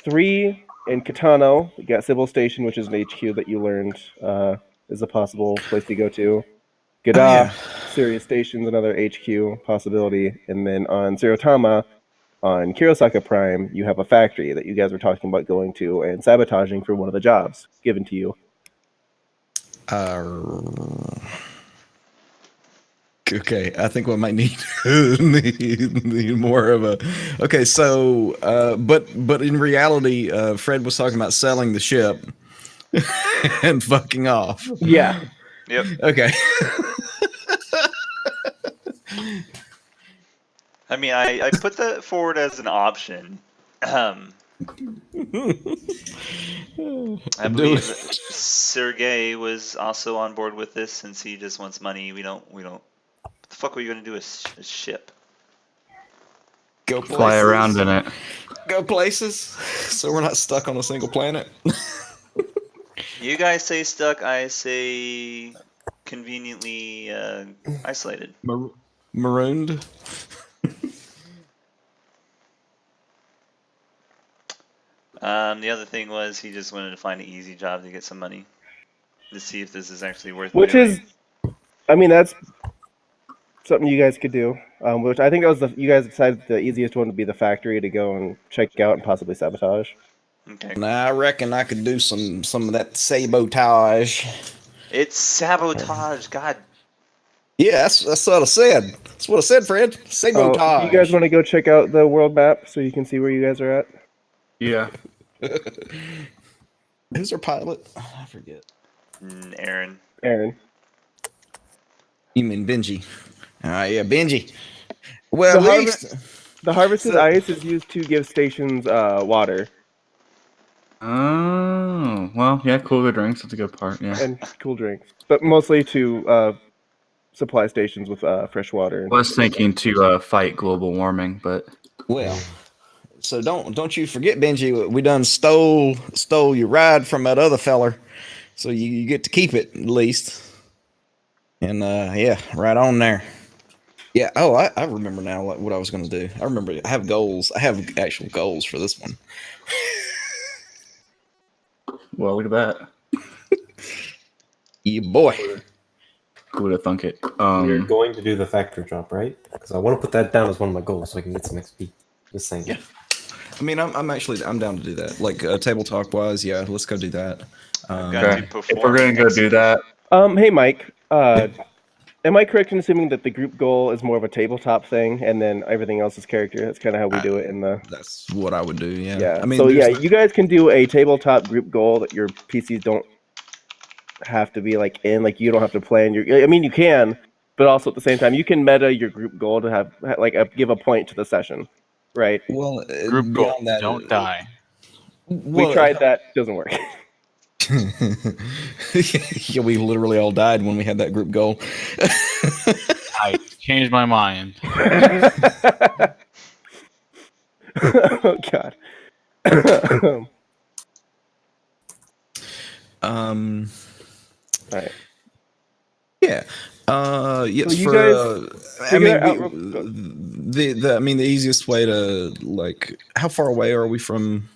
3 in Katano, you got Sybil Station, which is an HQ that you learned is a possible place to go to. Gada, yeah. Sirius Station's another HQ possibility. And then on Zerotama, on Kirosaka Prime, you have a factory that you guys were talking about going to and sabotaging for one of the jobs given to you. Okay, I think we might need need more of a. Okay, so but in reality, Fred was talking about selling the ship and fucking off. Yeah. Yep. Okay. I mean, I put that forward as an option. I believe Sergey was also on board with this since he just wants money. We don't. What the fuck are you gonna do with a ship? Go places. Fly around in it. Go places, so we're not stuck on a single planet. You guys say stuck. I say conveniently isolated. Marooned. The other thing was he just wanted to find an easy job to get some money to see if this is actually worth it. Which is, I mean, that's something you guys could do. Which I think that was you guys decided the easiest one would be the factory to go and check out and possibly sabotage. Okay. Nah, I reckon I could do some of that sabotage. It's sabotage. God. Yeah, that's what I said. That's what I said, Fred. Sabotage. You guys want to go check out the world map so you can see where you guys are at? Yeah. Who's our pilot? I forget. Aaron. You mean Benji? Yeah, Benji. Well, the harvested ice is used to give stations water. Oh, well, yeah, cooler drinks. That's a good part, yeah. And cool drinks. But mostly to supply stations with fresh water. I was thinking to fight global warming, but... Well, so don't you forget, Benji, we done stole your ride from that other feller. So you get to keep it, at least. And, yeah, right on there. Yeah, oh, I remember now what I was going to do. I remember I have goals. I have actual goals for this one. Well, look at that. Yeah, boy. Who would have thunk it? You're going to do the factory job, right? Because I want to put that down as one of my goals so I can get some XP. Just saying. Yeah. I mean, I'm down to do that. Like, table talk wise, yeah, let's go do that. Okay. If we're going to go do that... Hey, Mike. Am I correct in assuming that the group goal is more of a tabletop thing, and then everything else is character? That's kind of how we do it in the... That's what I would do, yeah. Yeah, I mean, so yeah, you guys can do a tabletop group goal that your PCs don't have to be, like, in. Like, you don't have to plan your... I mean, you can, but also at the same time, you can meta your group goal to have, like, give a point to the session, right? Well, group goal, don't die. We tried that. Doesn't work. Yeah, we literally all died when we had that group goal. I changed my mind. Oh God. All right. Yeah. Yes. So you for guys I mean, out I mean, the easiest way to, like, how far away are we from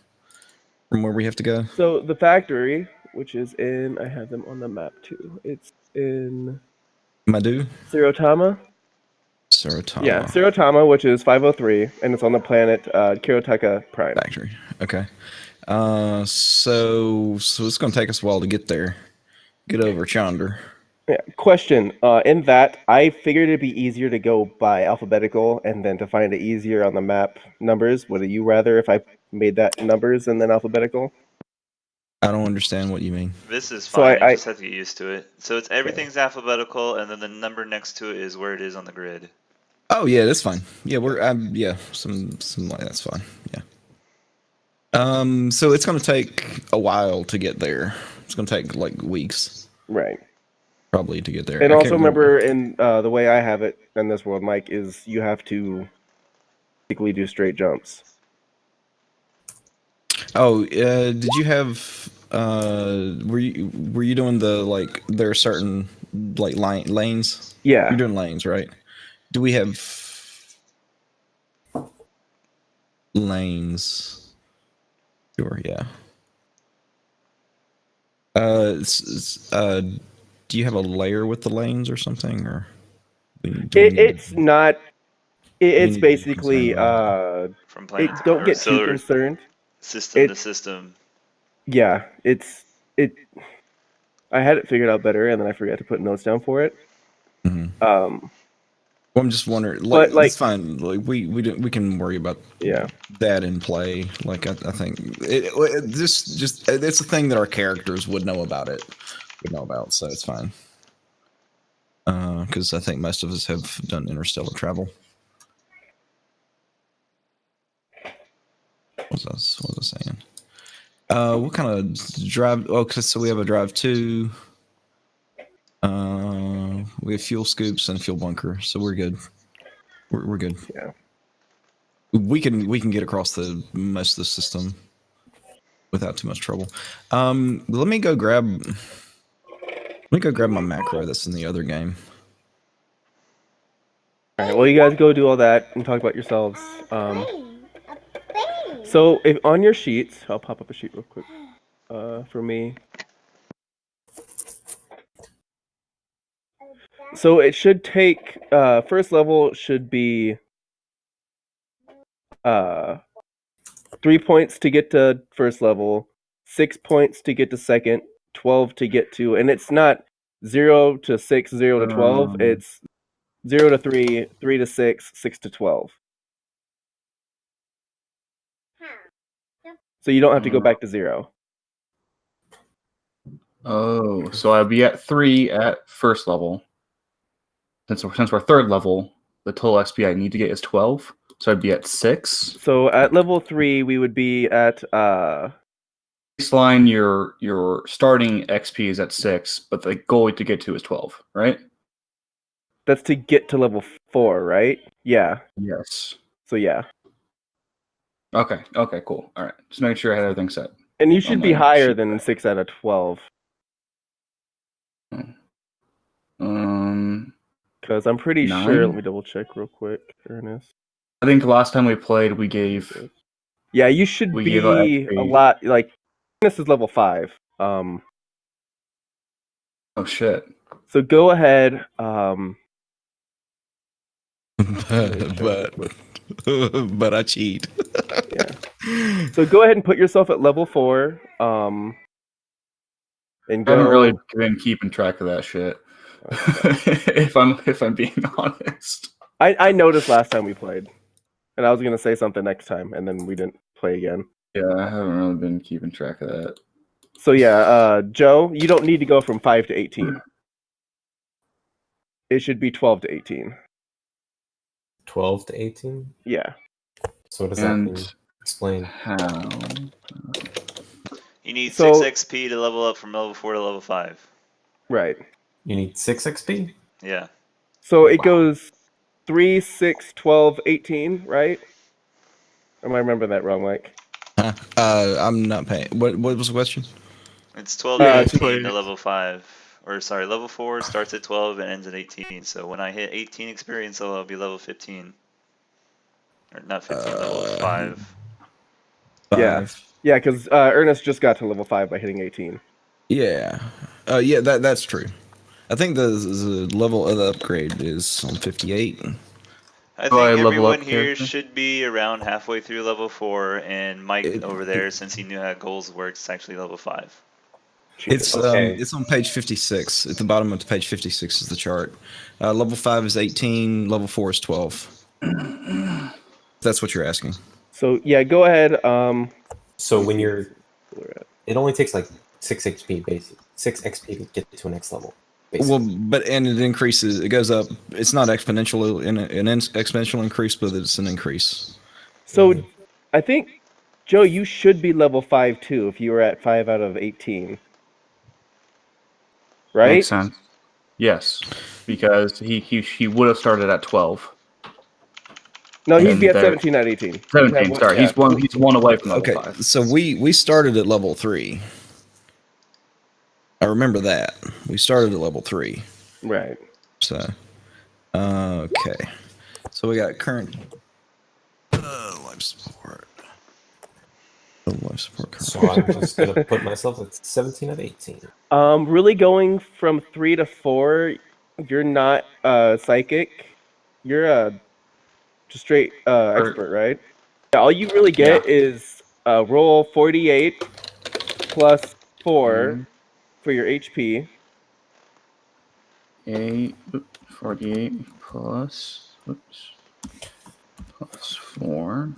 where we have to go? So the factory, which is in, I have them on the map too. It's in Madu? Zerotama. Yeah, Zerotama, which is 503, and it's on the planet Kirotaka Prime. Factory. Okay. So it's going to take us a while to get there. Get over Chandra. Yeah. Question. In that, I figured it'd be easier to go by alphabetical and then to find it easier on the map numbers. Would you rather if I made that numbers and then alphabetical? I don't understand what you mean. This is So fine. I You just have to get used to it. So it's everything's alphabetical, and then the number next to it is where it is on the grid. Oh yeah, that's fine. Yeah, some like that's fine. Yeah. So it's gonna take a while to get there. It's gonna take like weeks. Right. Probably to get there. And also remember in the way I have it in this world, Mike, is you have to basically do straight jumps. Oh, did you have? Were you doing the, like, there are certain, like, lanes? Yeah. You're doing lanes, right? Do we have lanes? Sure, yeah. Do you have a layer with the lanes or something, or It's not. It's need to be basically concerned from playing don't or get too so concerned. system to It's system. yeah. It. I had it figured out better, and then I forgot to put notes down for it. Mhm. Um, Well, I'm just wondering. But, like- it's fine. Like we can worry about yeah. that in play. Like I think it's a thing that our characters would know about it. Would know about, so it's fine. Because I think most of us have done interstellar travel. What was I saying? What kind of drive? Oh, so we have a drive 2. We have fuel scoops and fuel bunker, so we're good. We're good. Yeah. We can get across the most of the system without too much trouble. Let me go grab my macro that's in the other game. All right. Well, you guys go do all that and talk about yourselves. So if on your sheets, I'll pop up a sheet real quick. For me. So it should take first level should be 3 points to get to first level, 6 points to get to second, 12 to get to, and it's not 0 to 6, 0 to 12. It's 0 to 3, 3 to 6, 6 to 12. So you don't have to go back to 0. Oh, so I'd be at 3 at first level. Since we're third level, the total XP I need to get is 12. So I'd be at 6. So at level 3, we would be at Baseline, your starting XP is at 6, but the goal to get to is 12, right? that's to get to level 4, right? Yeah. Yes. So yeah. Okay, cool. All right. Just making sure I had everything set. And you should be my higher sheet. than 6 out of 12. Because I'm pretty 9? sure. Let me double check real quick, Ernest. I think last time we played, we gave. Yeah, you should We be gave out XP. a lot. Like, this is level 5. Oh shit. So go ahead. But I cheat. Yeah. So go ahead and put yourself at level 4. And I haven't go. really been keeping track of that shit. if I'm being honest. I noticed last time we played, and I was gonna say something next time, and then we didn't play again. Yeah, I haven't really been keeping track of that. So yeah, Joe, you don't need to go from 5 to 18. It should be 12 to 18. 12 to 18? Yeah. So what does that mean? Explain. How? You need So- 6 XP to level up from level 4 to level 5. Right. You need 6 XP? Yeah. So it goes 3, 6, 12, 18, right? Am I remembering that wrong, Mike? I'm not paying. What was the question? It's 12 to 18 please. to level 5. Or sorry, level 4 starts at 12 and ends at 18. So when I hit 18 experience level, I'll be level 15. Or not 15, level 5. Yeah. Yeah, because Ernest just got to level 5 by hitting 18. Yeah. Yeah, that's true. I think the level of the upgrade is on 58. I Do I think level up everyone here character? should be around halfway through level 4, and Mike It- over there, since he knew how goals worked, is actually level 5. It's Okay. it's on page 56. At the bottom of page 56 is the chart. Level 5 is 18. Level 4 is 12. That's what you're asking. So yeah, go ahead. So when you're... It only takes like 6 XP, basically. 6 XP to get to a next level. Well, Basically. and it increases. It goes up. It's not exponential an exponential increase, but it's an increase. So I think, Joe, you should be level 5 too if you were at 5 out of 18. Right? Makes sense. Yes, because he would have started at 12. No, he'd And be at there- 17 out of 18. He'd 17. have one- Sorry, yeah. he's one away from level Okay, 5. so we started at level 3. I remember that. We started at level 3. Right. So, okay. So we got current life support. life support card. So I'm just gonna put myself at 17 of 18. Really going from 3 to 4, you're not psychic. You're just straight expert, right? Yeah, all you really get is roll 48 plus 4 for your HP. 48 plus 4.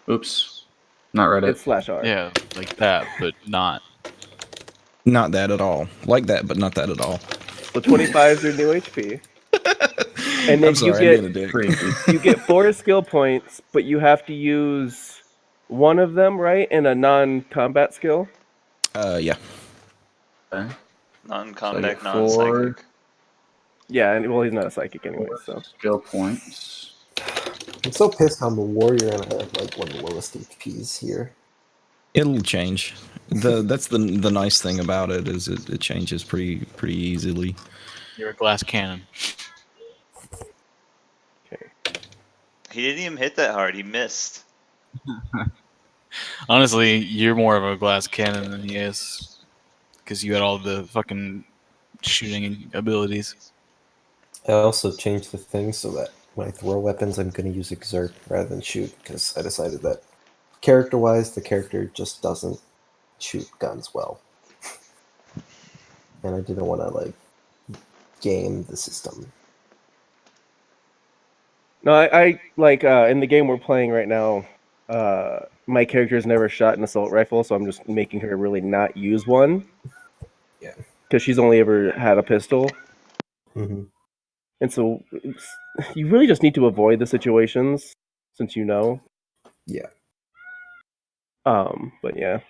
Oops. Not read it. It's /R. Yeah, like that, but not. Not that at all. Like that, but not that at all. So 25 is your new HP. And then I'm sorry, you I'm being a dick. Crazy. you get 4 skill points, but you have to use one of them, right, in a non-combat skill. Yeah. Okay. Non-combat, So I get 4 non-psychic. Yeah, and well, he's not a psychic anyway, so. skill points. I'm so pissed I'm a warrior and I have like one of the lowest HPs here. It'll change. That's the nice thing about it is it changes pretty easily. You're a glass cannon. He didn't even hit that hard. He missed. Honestly, you're more of a glass cannon than he is, because you had all the fucking shooting abilities. I also changed the thing so that when I throw weapons, I'm going to use exert rather than shoot because I decided that character-wise, the character just doesn't shoot guns well, and I didn't want to like game the system. No, I like in the game we're playing right now. My character's never shot an assault rifle, so I'm just making her really not use one. Yeah. Because she's only ever had a pistol, Mm-hmm. and so you really just need to avoid the situations, since you know. Yeah. But yeah.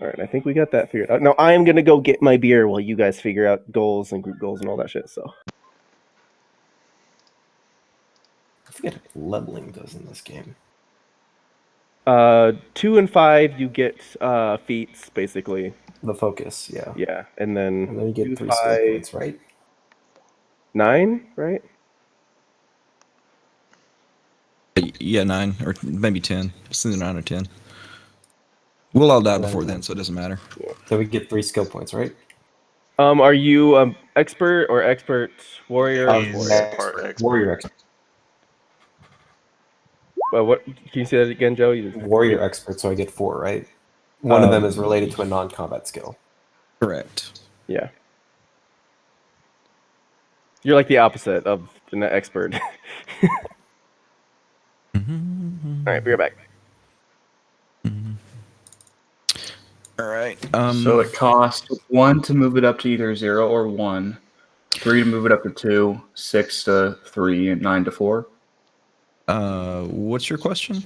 All right, I think we got that figured out. Now I am gonna go get my beer while you guys figure out goals and group goals and all that shit. So. I forget what leveling does in this game. 2 and 5, you get feats basically. The focus, yeah. Yeah, and then And then you get 2, 3 skill 5, points, right? 9, right? Yeah, 9 or maybe 10. It's either 9 or 10. We'll all die before then, so it doesn't matter. Then we get 3 skill points, right? Are you expert or expert warrior? He's Warrior. part expert. Warrior expert. What? Can you say that again, Joe? Warrior expert, so I get 4, right? One of them is related to a non-combat skill. Correct. Yeah. You're like the opposite of an expert. All right, be right back. All right. So it costs 1 to move it up to either 0 or 1, 3 to move it up to 2, 6 to 3, and 9 to 4. What's your question?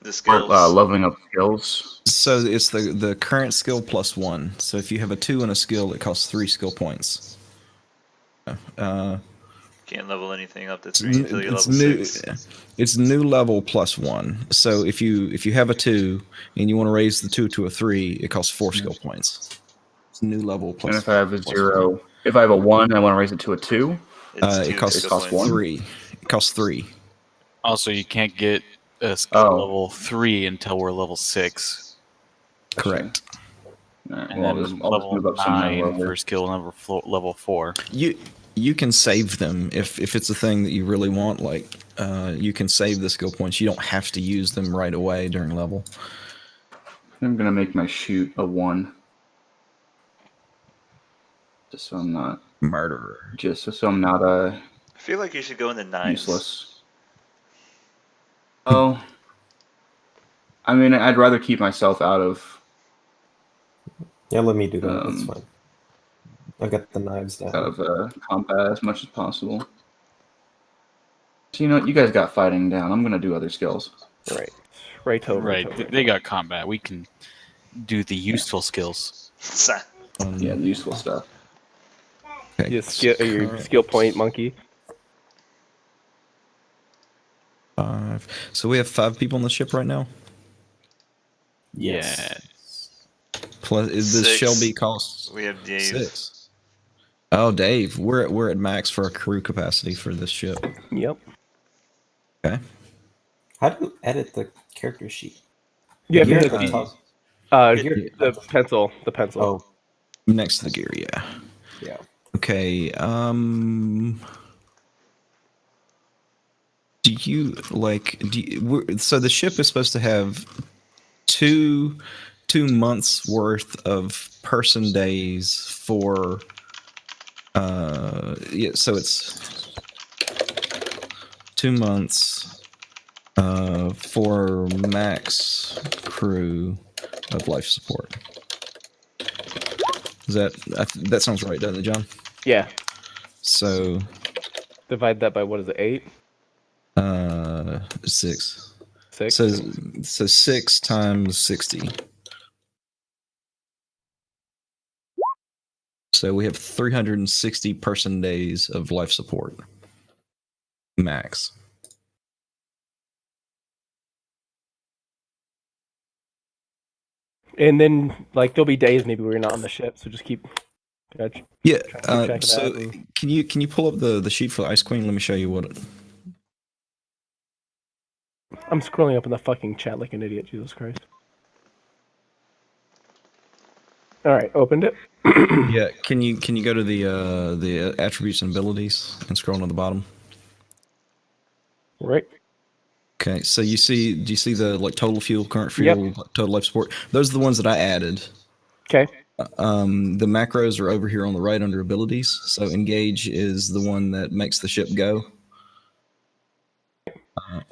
The Or, skills. leveling up skills. So it's the current skill plus 1. So if you have a 2 and a skill, it costs 3 skill points. Can't level anything up to 3 until you're level new. 6. It's new level plus 1. So if you have a 2 and you want to raise the 2 to a 3, it costs 4 skill points. It's new level plus. And if I have a plus 0, 1. if I have a 1, I want to raise it to a 2. It's It 2 costs skill points. 3. It costs 3. Also, you can't get a skill level 3 until we're level 6. Correct. Alright, And well, then I'll just level move up some more 9 level. for skill level 4. You can save them if it's a thing that you really want. Like you can save the skill points. You don't have to use them right away during level. I'm gonna make my shoot a 1. Just so I'm not Murderer. Just so I'm not I feel like you should go in the 9s. useless. Oh, I mean, I'd rather keep myself out of Yeah, let me do that. That's fine. I've got the knives down. combat as much as possible. So you know what? You guys got fighting down. I'm gonna do other skills. Right. Right, they got combat. We can do the useful skills. Yeah, the useful stuff. Okay. Your skill point monkey. 5. So we have 5 people on the ship right now. Yes. Plus, is this 6. Shelby costs We have Dave. 6? Oh, Dave, we're at max for our crew capacity for this ship. Yep. Okay. How do you edit the character sheet? Yeah, Gear the, at the top. the pencil. The pencil. Oh, Next to the gear, yeah. yeah. Okay. Do you like? So the ship is supposed to have two months worth of person days for. Yeah. So it's 2 months. For max crew of life support. Is that sounds right, doesn't it, John? Yeah. So Divide that by what is it? 8? 6. 6. So 6 times 60. So we have 360 person days of life support. Max. And then like there'll be days maybe we're not on the ship, so just keep. Yeah. track of So that and- can you pull up the sheet for the Ice Queen? Let me show you what it. I'm scrolling up in the fucking chat like an idiot. Jesus Christ. All right, opened it. Yeah. Can you go to the attributes and abilities and scroll to the bottom? Right. Okay, so do you see the like total fuel, current fuel, total life support? Those are the ones that I added. Okay. The macros are over here on the right under abilities. So engage is the one that makes the ship go.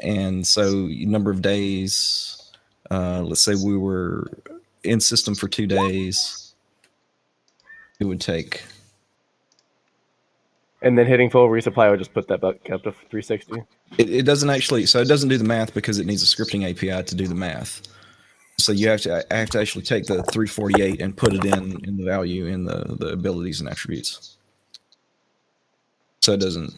And so number of days, let's say we were in system for 2 days, it would take. And then hitting full resupply would just put that back up to 360. It doesn't actually, so it doesn't do the math because it needs a scripting API to do the math. So I have to actually take the 348 and put it in the value in the abilities and attributes. So it doesn't.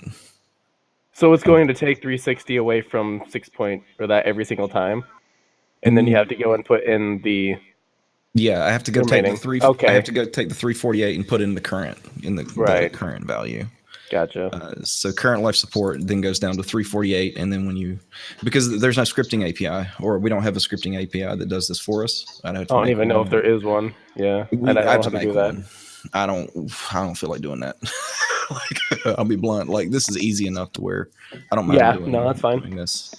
So it's going to take 360 away from 6 point or that every single time, and then you have to go and put in the. Yeah, I have to go remaining. take the 3. Okay. I have to go take the 348 and put in the current the current value. Gotcha. So current life support then goes down to 348, and then because there's no scripting API, or we don't have a scripting API that does this for us. I don't even know if there is one. Yeah, I don't know how to do that. One. I don't feel like doing that. Like, I'll be blunt. Like, this is easy enough to where I don't mind doing. No, that's fine. Doing this.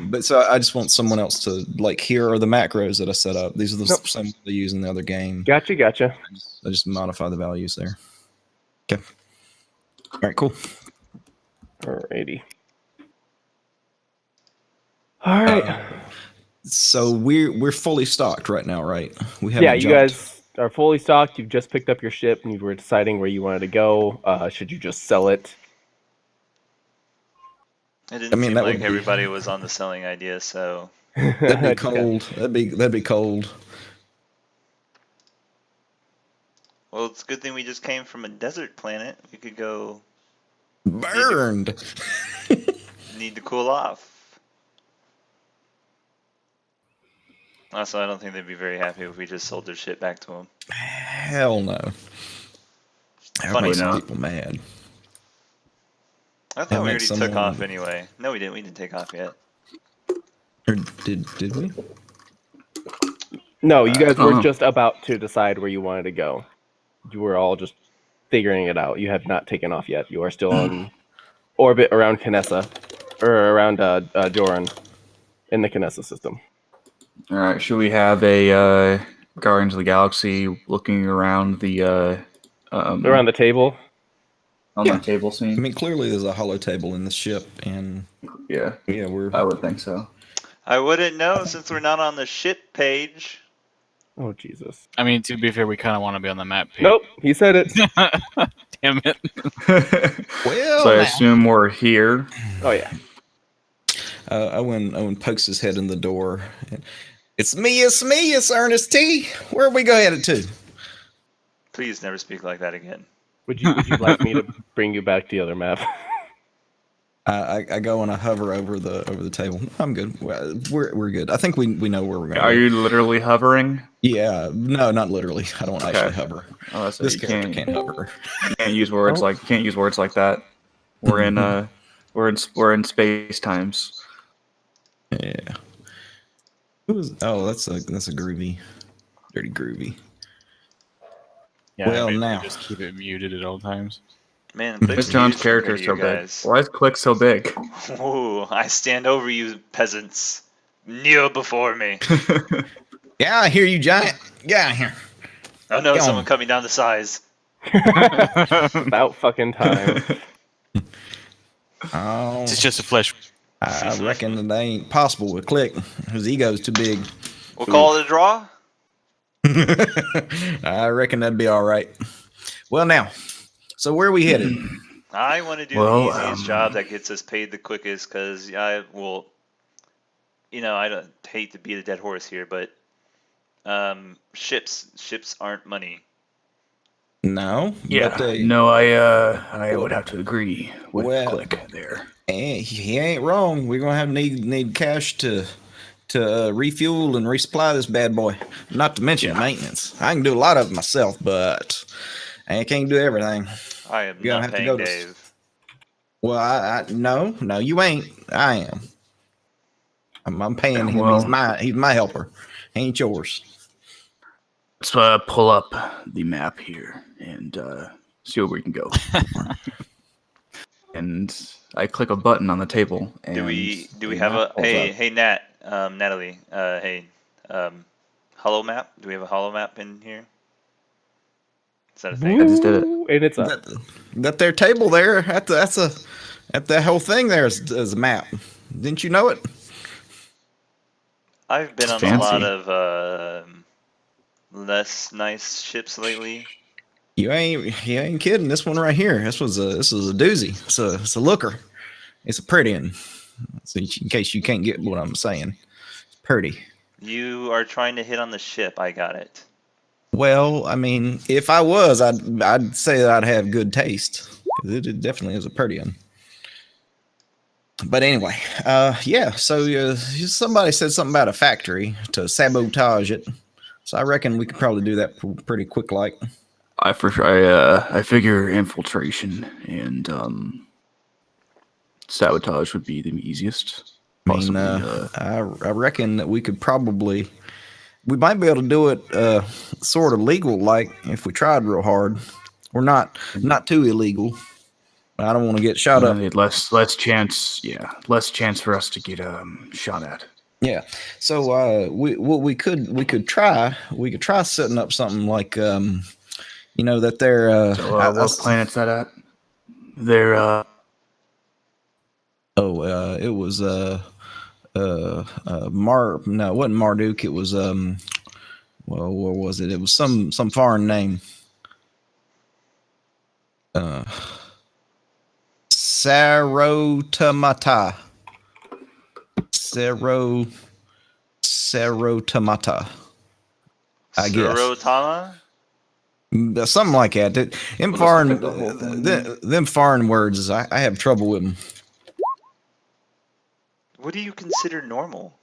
But so I just want someone else to like. Here are the macros that I set up. These are the same they use in the other game. Gotcha. I just modify the values there. Okay. All right. Cool. Alrighty. All right. So we're fully stocked right now, right? We haven't. Yeah, you jumped. guys are fully stocked. You've just picked up your ship, and you were deciding where you wanted to go. Should you just sell it? It didn't seem like everybody was on the selling idea, so that'd be cold. That'd be cold. Well, it's a good thing we just came from a desert planet. We could go burned. Need to cool off. Also, I don't think they'd be very happy if we just sold their shit back to them. Hell no. Funny enough. People mad. I thought we already took off anyway. No, we didn't. We didn't take off yet. Or did we? No, you guys were just about to decide where you wanted to go. You were all just figuring it out. You have not taken off yet. You are still on orbit around Kinessa, or around Doran in the Kinessa system. All right. Should we have a Guardians of the Galaxy looking around the around the table? On the table scene? I mean, clearly there's a hollow table in the ship, and yeah, I would think so. I wouldn't know since we're not on the ship page. Oh Jesus! I mean, to be fair, we kind of want to be on the map page. Nope, he said it. Damn it. Well, so I assume we're here. Oh yeah. Owen pokes his head in the door. It's me, it's Ernest T. Where are we headed to? Please never speak like that again. Would you like me to bring you back to the other map? I go and I hover over the table. I'm good. We're good. I think we know where we're going. Are you literally hovering? Yeah. No, not literally. I don't actually hover. Oh, so this character can't hover. You can't use words like that. We're in space times. Yeah. Who was? Oh, that's a groovy, dirty groovy. Yeah, Well, I basically now. just keep it muted at all times. Man, Why Click's is John's huge compared character to you so big? guys. Why is Click so big? Ooh, I stand over you peasants. Kneel before me. Yeah, I hear you, giant. Get out of here. Oh no, Go someone on. cut me down to size. It's about fucking time. Oh, It's just a flesh. I reckon that ain't possible with Click. His ego's too big. We'll call it a draw. I reckon that'd be all right. Well, now, so where are we headed? I want to do Well, the easiest job that gets us paid the quickest, because I will, I don't hate to beat a dead horse here, but ships aren't money. No. Yeah, But they, no, I would have to agree with Well- Click there. he ain't wrong. We're gonna have need cash to refuel and resupply this bad boy. Not to mention maintenance. I can do a lot of it myself, but I can't do everything. I am You're gonna not have to paying go to- Dave. Well, no, you ain't. I am. I'm paying him. Well- He's my helper. He ain't yours. Let's pull up the map here and see where we can go. And I click a button on the table. And Do we the have a map pulls up. hey Natalie, hollow map? Do we have a hollow map in here? Is that a thing? I just did it. Woo, and it's up. That their table there. That's that whole thing there is a map. Didn't you know it? I've been It's on a lot fancy. of less nice ships lately. You ain't kidding. This one right here. This was a doozy. It's a looker. It's a pretty one. So in case you can't get what I'm saying, it's pretty. You are trying to hit on the ship. I got it. Well, I mean, if I was, I'd say that I'd have good taste. 'Cause it definitely is a pretty one. But anyway, yeah. So somebody said something about a factory to sabotage it. So I reckon we could probably do that pretty quick, like. I figure infiltration and sabotage would be the easiest. I mean, Possibly, I reckon that we might be able to do it sort of legal, like if we tried real hard. We're not too illegal. I don't want to get shot up. less chance. Yeah, less chance for us to get shot at. Yeah. So we could try setting up something like that they're So what planet's that at? They're it was no, it wasn't Marduk, it was well, where was it? It was some foreign name. Sarotamata. Sarotamata. I guess. Surotama? Something like that. Them We'll just foreign, look at the whole thing. them foreign words, I have trouble with them. What do you consider normal?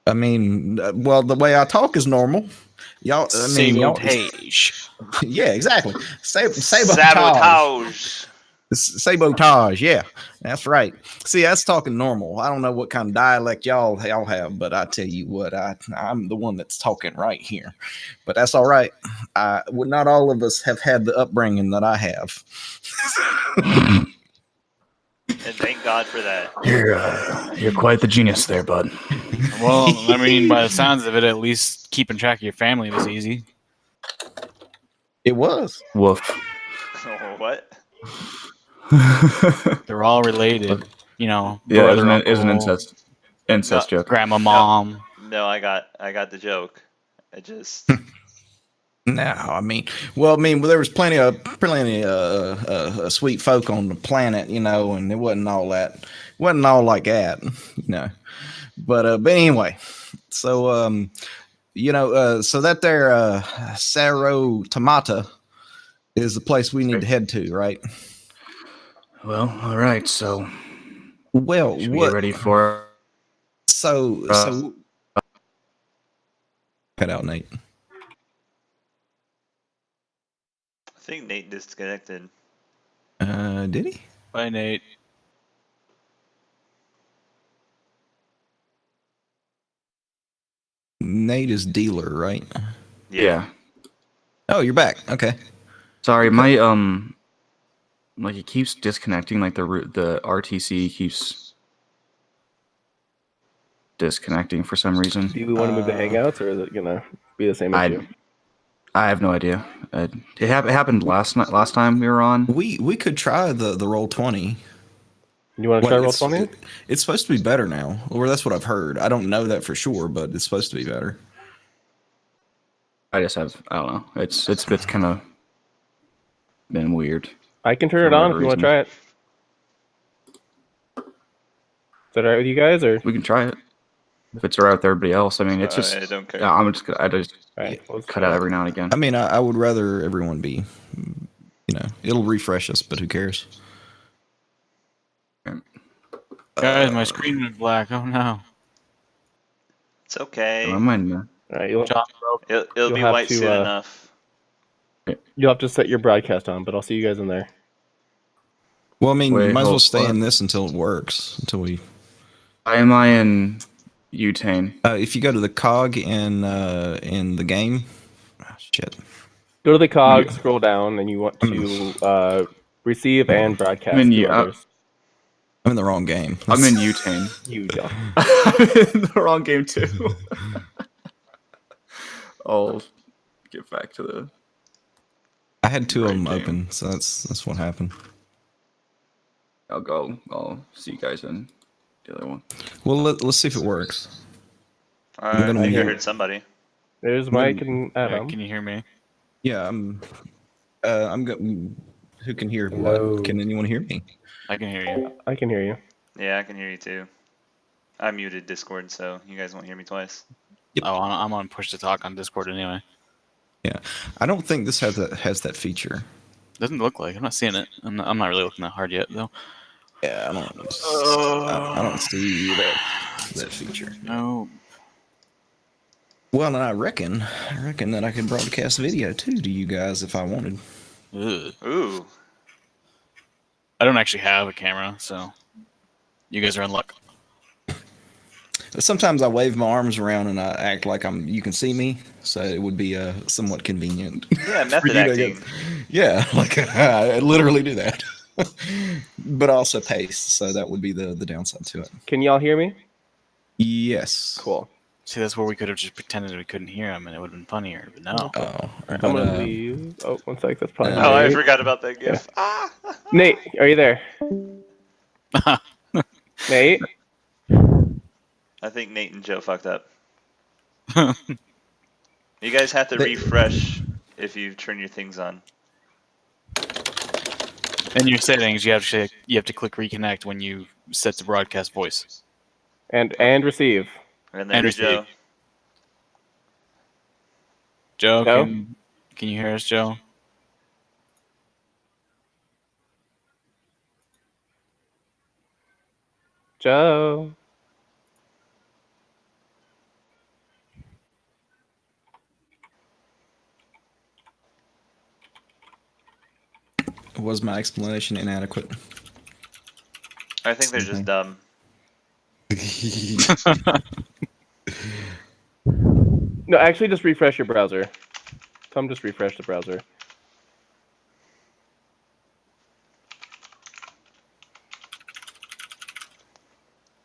I mean, well, the way I talk is normal. Y'all, I mean, Sabotage. yeah, exactly. Sabotage. Sabotage. Sabotage, yeah, that's right. See, that's talking normal. I don't know what kind of dialect y'all have, but I tell you what, I'm the one that's talking right here. But that's all right. Not all of us have had the upbringing that I have. And thank God for that. you're quite the genius there, bud. Well, I mean, by the sounds of it, at least keeping track of your family was easy. It was. Woof. What? They're all related. You know, Yeah, brother, it was an uncle, incest joke. grandma, mom. No, I got the joke. I just No, I mean, there was plenty of sweet folk on the planet, and it wasn't all that, wasn't all like that, But anyway, so so that there Sarotamata is the place we need to head to, right? Well, all right. So Well, should we what? get ready for? So cut out, Nate. I think Nate disconnected. Did he? Bye, Nate. Nate is dealer, right? Yeah. Oh, you're back. Okay. Sorry, Okay. my like it keeps disconnecting. Like the RTC keeps disconnecting for some reason. Do you want to move to Hangouts, or is it gonna be the same issue? I have no idea. It happened last time we were on. We could try the roll 20. You want to try roll 20? It's supposed to be better now, or that's what I've heard. I don't know that for sure, but it's supposed to be better. I don't know. It's kind of been weird. I can turn it on if you want to try it. Is that alright with you guys, or? We can try it. If it's alright with everybody else. I mean, it's just. I don't care. Yeah, I just Alright, cut out every now and again. I mean, I would rather everyone be, it'll refresh us, but who cares? Guys, my screen went black. Oh no. It's okay. I mind, man. Alright, It'll you'll be have white to, soon enough. you'll have to set your broadcast on, but I'll see you guys in there. Well, I mean, Wait, you might as well hold- stay what? in this until it works. Until we. Why am I in Utane? If you go to the cog in the game, shit. Go to the cog, scroll down, and you want to receive and broadcast I'm in to others. I'm in the wrong game. I'm in Utane. You don't. I'm in the wrong game too. I'll get back to the. I had two of them Right game. open, so that's what happened. I'll see you guys in the other one. Well, let's see if it works. Alright, gonna I think I mute. heard somebody. There's Mike and Alright, Adam. can you hear me? Yeah, I'm who can hear Hello. what? Can anyone hear me? I can hear you. I can hear you. Yeah, I can hear you too. I muted Discord, so you guys won't hear me twice. Yep. Oh, I'm on push to talk on Discord anyway. Yeah, I don't think this has that feature. Doesn't look like. I'm not seeing it. I'm not really looking that hard yet though. Yeah, I don't see that feature. No. Well, and I reckon that I could broadcast video too to you guys if I wanted. Ugh. Ooh. I don't actually have a camera, so you guys are in luck. Sometimes I wave my arms around and I act like you can see me, so it would be somewhat convenient. Yeah, for method you to acting. get- Yeah, like I literally do that. But also pace, so that would be the downside to it. Can y'all hear me? Yes. Cool. See, that's where we could have just pretended we couldn't hear him, and it would have been funnier. But no. Oh, I'm gonna leave. Oh, one sec. That's probably Oh, I Nate. forgot about that gif. Ah! Nate, are you there? Nate? I think Nate and Joe fucked up. You guys have to refresh if you turn your things on. In your settings, you have to click reconnect when you set to broadcast voice. And receive. And there's receive. Joe. Joe, Joe? Can you hear us, Joe? Joe. Was my explanation inadequate? I think they're just dumb. No, actually, just refresh your browser. Tom, just refresh the browser.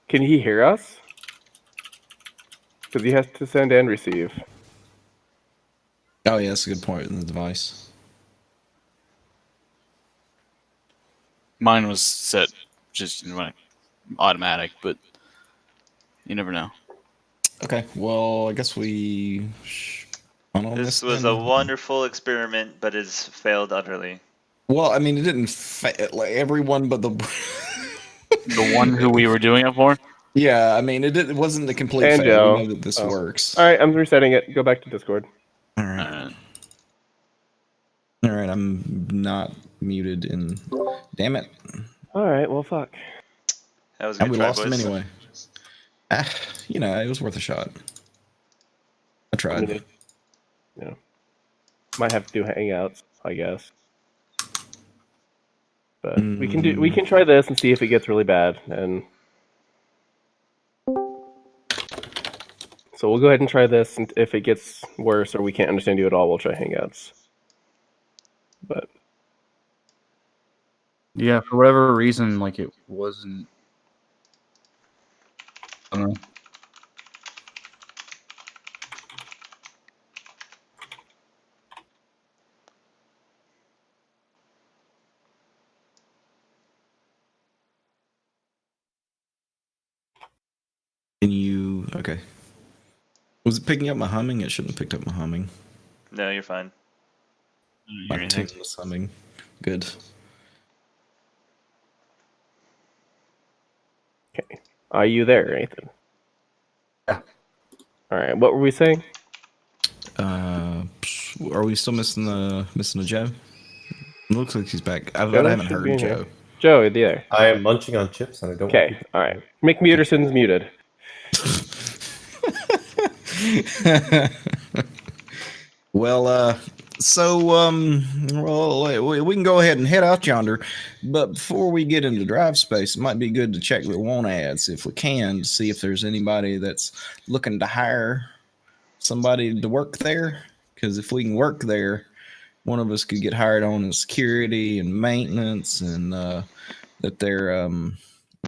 Can he hear us? Because he has to send and receive. Oh yeah, that's a good point in the device. Mine was set just automatic, but you never know. Okay, well I guess we. This was a wonderful experiment, but it's failed utterly. Well, I mean, it didn't like everyone, but the. The one who we were doing it for? Yeah, I mean, it wasn't the complete And fail. Joe. We know that this works. All right, I'm resetting it. Go back to Discord. All right. All right, I'm not muted and damn it. All right, well, fuck. That was a And good we try, lost him boys. anyway. It was worth a shot. I tried. Yeah. Might have to do hangouts, I guess. But we can try this and see if it gets really bad and So we'll go ahead and try this, and if it gets worse or we can't understand you at all, we'll try Hangouts. But Yeah, for whatever reason, like it wasn't. I don't know. Can you? Okay. Was it picking up my humming? It shouldn't have picked up my humming. No, you're fine. I don't hear My anything. tune was humming. Good. okay, are you there, Nathan? Yeah. All right. What were we saying? Are we still missing a Joe? It looks like he's back. I Joe haven't should be heard in Joe. here. Joe, are you there? I am munching on chips and I don't want Okay. people All right. Mick Muterson's muted. Well, we can go ahead and head out yonder, but before we get into drive space, it might be good to check the want ads if we can, to see if there's anybody that's looking to hire somebody to work there. Because if we can work there, one of us could get hired on in security and maintenance, and that they're other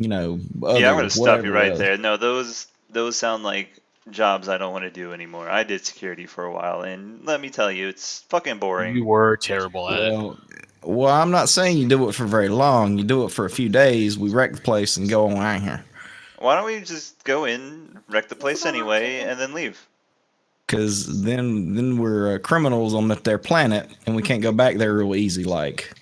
Yeah, I'm gonna stop you whatever. right there. No, those sound like jobs I don't want to do anymore. I did security for a while, and let me tell you, it's fucking boring. You were terrible at it. Well, I'm not saying you do it for very long. You do it for a few days. We wreck the place and go on out here. Why don't we just go in, wreck the place anyway, and then leave? Because then we're criminals on their planet, and we can't go back there real easy. Like,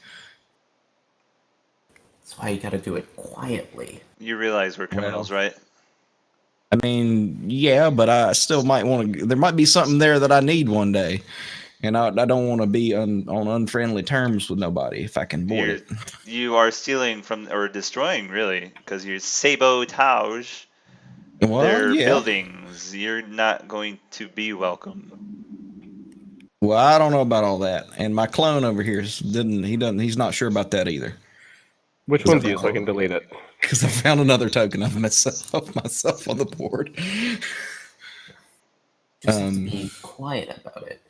That's why you gotta do it quietly. You realize we're criminals, right? I mean, yeah, but I still might want to. There might be something there that I need one day, and I don't want to be on unfriendly terms with nobody if I can avoid You are stealing from or destroying, really, because you sabotage it. Well, their yeah. buildings. You're not going to be welcome. Well, I don't know about all that, and my clone over here he's not sure about that either. Which one's you, so I can delete it? Because I found another token of myself on the board. Just have to be quiet about it.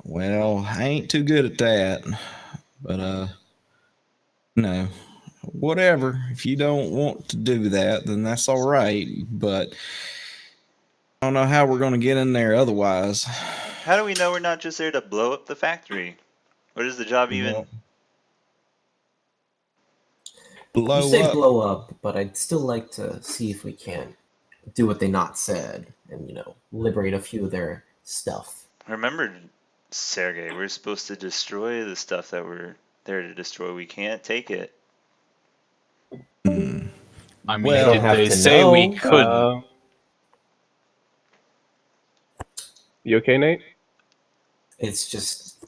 Well, I ain't too good at that, but no, whatever. If you don't want to do that, then that's all right. But I don't know how we're gonna get in there otherwise. How do we know we're not just there to blow up the factory? What is the job even? Blow You say up. blow up, but I'd still like to see if we can do what they not said and, liberate a few of their stuff. Remember, Sergey, we're supposed to destroy the stuff that we're there to destroy. We can't take it. I mean, Well, did have they to say we know. couldn't? You okay, Nate? It's just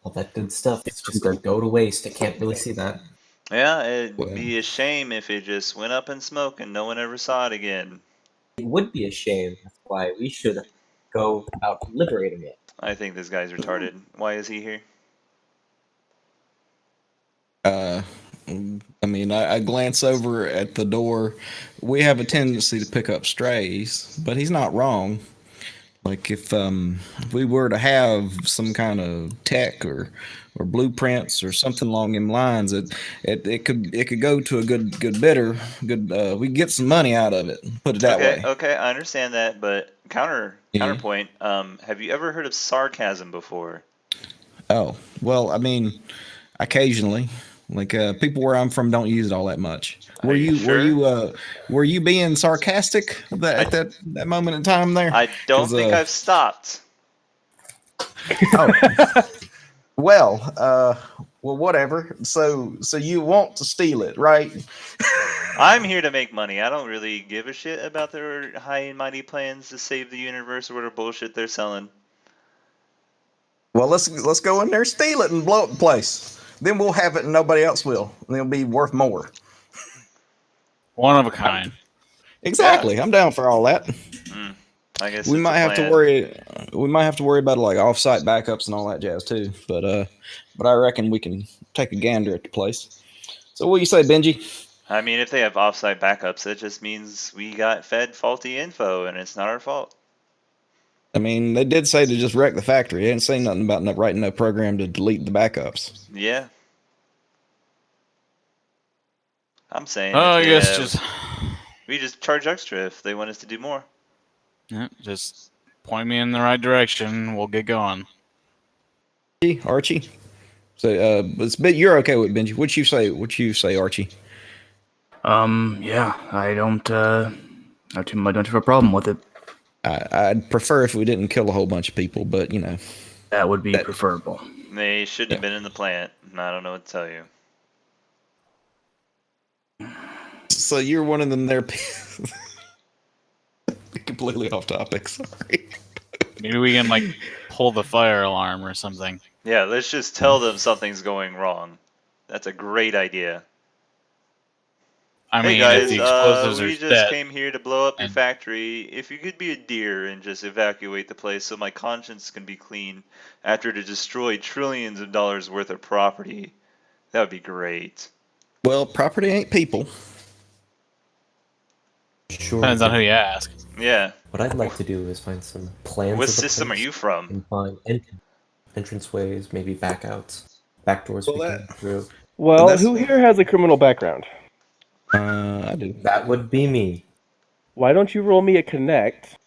all that good stuff. It's just gonna go to waste. I can't really see that. Yeah, it'd Well. be a shame if it just went up in smoke and no one ever saw it again. It would be a shame. That's why we should go out liberating it. I think this guy's retarded. Why is he here? I mean, I glance over at the door. We have a tendency to pick up strays, but he's not wrong. Like if we were to have some kind of tech or blueprints or something along them lines, it could go to a good bidder. We get some money out of it. Put it that way. Okay, I understand that, but counterpoint. Have you ever heard of sarcasm before? Oh well, I mean, occasionally. Like people where I'm from don't use it all that much. Are you sure? Were you being sarcastic at that moment in time there? I don't 'Cause, think I've stopped. Well, whatever. So you want to steal it, right? I'm here to make money. I don't really give a shit about their high and mighty plans to save the universe or whatever bullshit they're selling. Well, let's go in there, steal it, and blow up the place. Then we'll have it, and nobody else will. And it'll be worth more. One of a kind. Exactly. Yeah. I'm down for all that. I guess We it's might a have to plan. worry. We might have to worry about like off-site backups and all that jazz too. But I reckon we can take a gander at the place. So what do you say, Benji? I mean, if they have offsite backups, that just means we got fed faulty info, and it's not our fault. I mean, they did say to just wreck the factory. They didn't say nothing about writing no program to delete the backups. Yeah. I'm saying Oh, if I they guess have, just we just charge extra if they want us to do more. yeah, just point me in the right direction. We'll get going. Archie. So, but you're okay with Benji. What you say, Archie? Yeah, I don't have a problem with it. I'd prefer if we didn't kill a whole bunch of people, but you know, That would be That- preferable. They shouldn't have Yeah. been in the plant. I don't know what to tell you. so you're one of them there. Completely off topic. Sorry. Maybe we can like pull the fire alarm or something. Yeah, let's just tell them something's going wrong. That's a great idea. I Hey mean, if guys, the explosives are we just set, came here to blow up your and- factory. If you could be a deer and just evacuate the place so my conscience can be clean after to destroy trillions of dollars worth of property, that would be great. Well, property ain't people. Sure. depends on who you ask. Yeah. What I'd like to do is find some plans. What of the system are place you from? and find entranceways, maybe backouts, back doors we Well, can through. Well, That's- who here has a criminal background? I do. That would be me. Why don't you roll me a connect,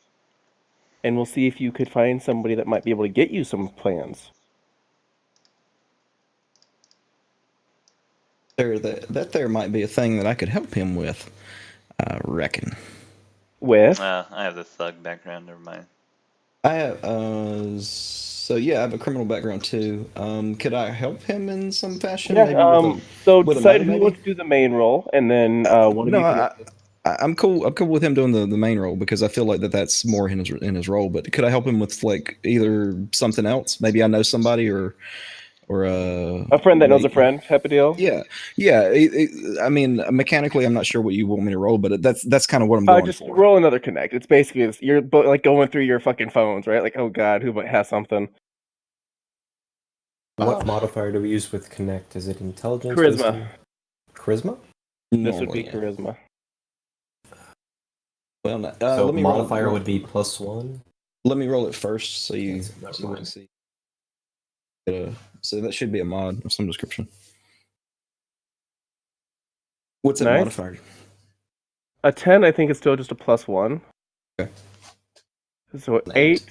and we'll see if you could find somebody that might be able to get you some plans. That there might be a thing that I could help him with. I reckon. With I have the thug background. Never mind. I have. So yeah, I have a criminal background too. Could I help him in some fashion? yeah. Maybe with So with a decide meta, who maybe? wants to do the main role, and then one of no, you. Can I'm cool. I'm cool with him doing the main role because I feel like that's more in his role. But could I help him with like either something else? Maybe I know somebody or a friend that knows a friend type of deal. Yeah. I mean, mechanically, I'm not sure what you want me to roll, but that's kind of what I'm going Just for. roll another connect. It's basically you're like going through your fucking phones, right? Like, oh god, who might have something? What modifier do we use with connect? Is it intelligence? Charisma. wisdom? Charisma? This would be Normally, yeah. charisma. Well, no, So let me modifier roll, would be +1. Let me roll it first, so you Yes, never so we can mind. see. So that should be a mod of some description. What's that Nice. modifier? A 10, I think, is still just a +1. Okay. So 8.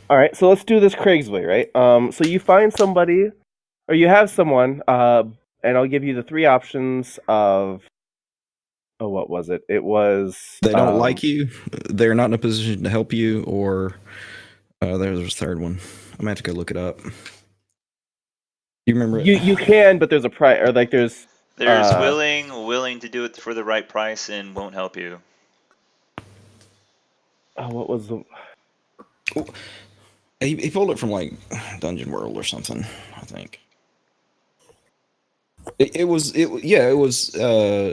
All right, so let's do this Craig's way, right? So you find somebody, or you have someone, and I'll give you the 3 options of. Oh, what was it? It was. They don't like you. They're not in a position to help you, or there's a third one. I'm gonna have to go look it up. You remember it? You can, but there's a price, or like there's. There's willing to do it for the right price and won't help you. Oh, what was the? He pulled it from like Dungeon World or something, I think. It was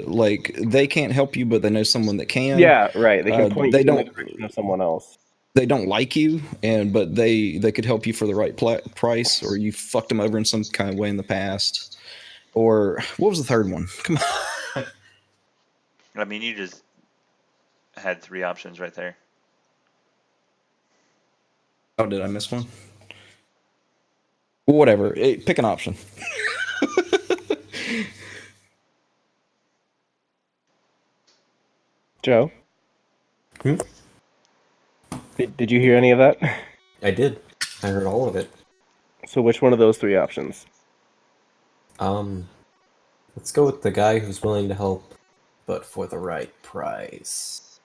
like they can't help you, but they know someone that can. Yeah, right. They can point they you in the don't- direction of someone else. They don't like you, but they could help you for the right price, or you fucked them over in some kind of way in the past. Or what was the third one? Come on. I mean, you just had 3 options right there. Oh, did I miss one? Whatever. Pick an option. Joe, Hmm? did you hear any of that? I did. I heard all of it. So which one of those 3 options? Let's go with the guy who's willing to help, but for the right price.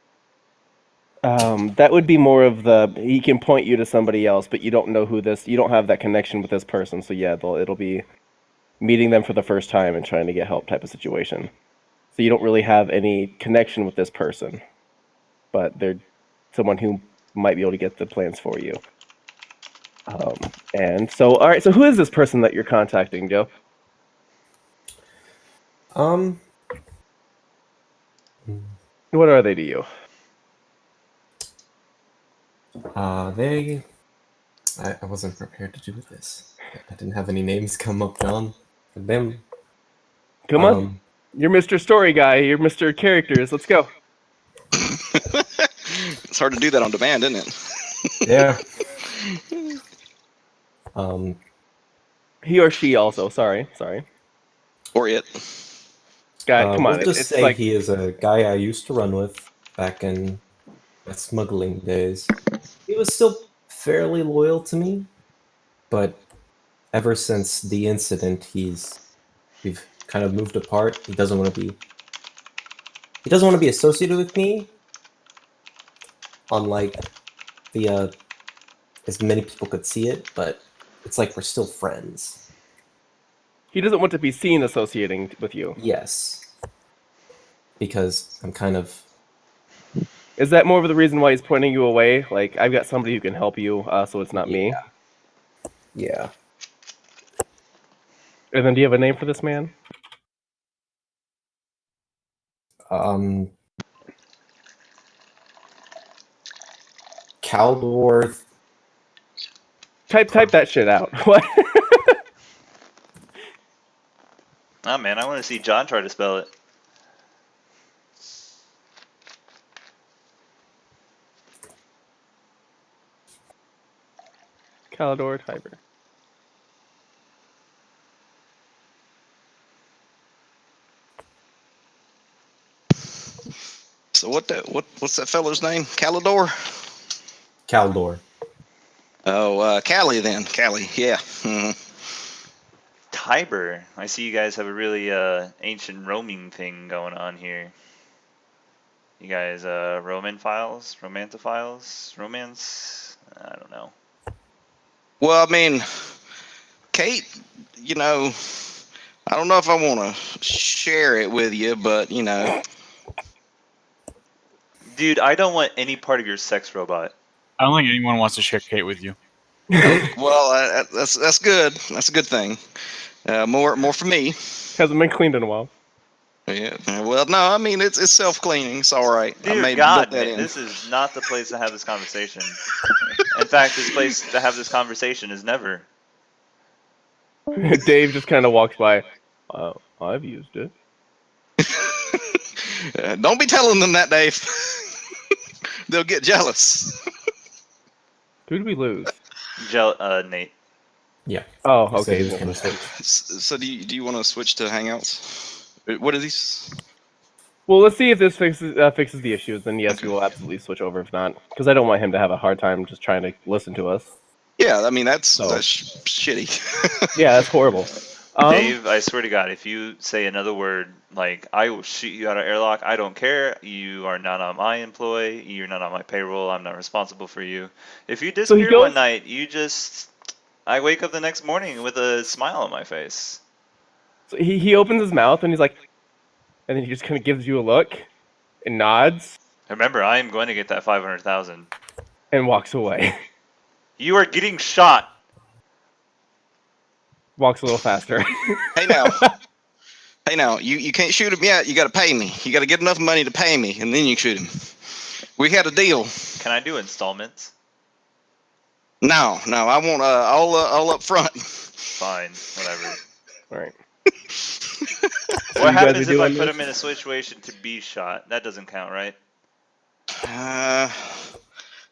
That would be more of the he can point you to somebody else, but you don't know who this. You don't have that connection with this person, so yeah, it'll be meeting them for the first time and trying to get help type of situation. So you don't really have any connection with this person, but they're someone who might be able to get the plans for you. And so, all right. So who is this person that you're contacting, Joe? What are they to you? I wasn't prepared to do this. I didn't have any names come up, John. Them. Come on. You're Mr. Story Guy. You're Mr. Characters. Let's go. It's hard to do that on demand, isn't it? Yeah. He or she also. Sorry. Or it. Guy, come on. We'll just It's say like he is a guy I used to run with back in my smuggling days. He was still fairly loyal to me, but ever since the incident, we've kind of moved apart. He doesn't want to be associated with me. Unlike the as many people could see it, but it's like we're still friends. he doesn't want to be seen associating with you. Yes, because I'm kind of Is that more of the reason why he's pointing you away? Like, I've got somebody who can help you, so it's not me. Yeah. And then, do you have a name for this man? Caldor. Type that shit out. What? Oh man, I want to see John try to spell it. Calidor Tiber. So what's that fellow's name? Calidor? Caldor. Oh, Callie then. Callie, yeah. Mm-hmm. Tiber. I see you guys have a really ancient roaming thing going on here. You guys romantophiles? Romance? I don't know. Well, I mean, Kate, I don't know if I want to share it with you, but Dude, I don't want any part of your sex robot. I don't think anyone wants to share Kate with you. well, that's good. That's a good thing. More for me. Hasn't been cleaned in a while. Yeah. Well, no, I mean it's self-cleaning. It's all right. I Dear may God, build that man, in. this is not the place to have this conversation. In fact, this place to have this conversation is never. Dave just kind of walks by. I've used it. Don't be telling them that, Dave. They'll get jealous. Who did we lose? Nate. Yeah. Oh, He said he okay. was gonna switch. So do you want to switch to Hangouts? What are these? Well, let's see if this fixes the issues. Then yes, Okay. we will absolutely switch over. If not, because I don't want him to have a hard time just trying to listen to us. Yeah, I mean that's Oh. shitty. Yeah, that's horrible. Dave, I swear to God, if you say another word, like, I will shoot you out of airlock, I don't care. You are not on my employee. You're not on my payroll. I'm not responsible for you. If you disappear goes- one night, I wake up the next morning with a smile on my face. So he opens his mouth and he's like, and then he just kind of gives you a look and nods Remember, I am going to get that 500,000. and walks away. You are getting shot. Walks a little faster. Hey now, you can't shoot him yet. You got to pay me. You got to get enough money to pay me, and then you shoot him. We had a deal. Can I do installments? No, I want all up front. Fine, whatever. All right. What you guys happens are if I doing put this? him in a situation to be shot? That doesn't count, right?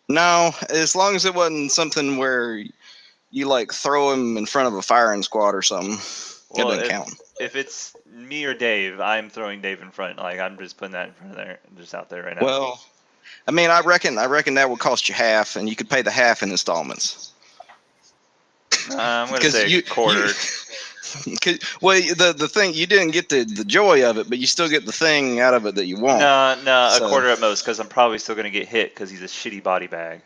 No, as long as it wasn't something where you like throw him in front of a firing squad or something. Well, it doesn't count. If it's me or Dave, I'm throwing Dave in front. Like, I'm just putting that in front of there, just out there right now. Well, I mean, I reckon that would cost you half, and you could pay the half in installments. I'm gonna 'Cause say a quarter. Well, the thing, you didn't get the joy of it, but you still get the thing out of it that you want. No, So- a quarter at most, because I'm probably still gonna get hit because he's a shitty body bag.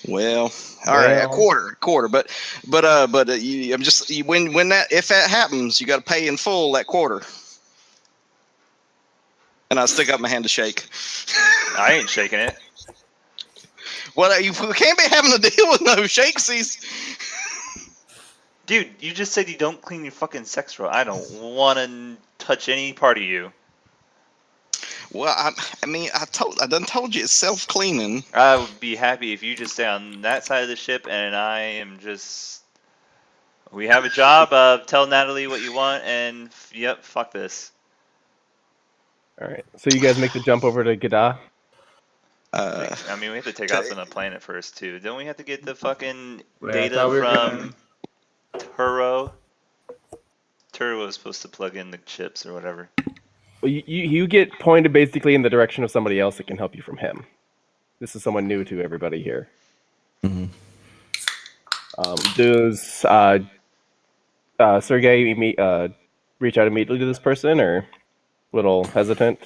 Well, all right, a quarter, but if that happens, you got to pay in full that quarter. And I stick up my hand to shake. I ain't shaking it. Well, you can't be having to deal with no shakesies. Dude, you just said you don't clean your fucking sex roll. I don't want to touch any part of you. Well, I mean, I done told you it's self-cleaning. I would be happy if you just stay on that side of the ship and I am just We have a job. Tell Natalie what you want, and yep, fuck this. All right. So you guys make the jump over to Gada. I mean, we have to take off on the planet first too. Don't we have to get the fucking I data thought we were from Turo? Turo was supposed to plug in the chips or whatever. Well, you get pointed basically in the direction of somebody else that can help you from him. This is someone new to everybody here. Mhm. Does Sergey reach out immediately to this person, or a little hesitant?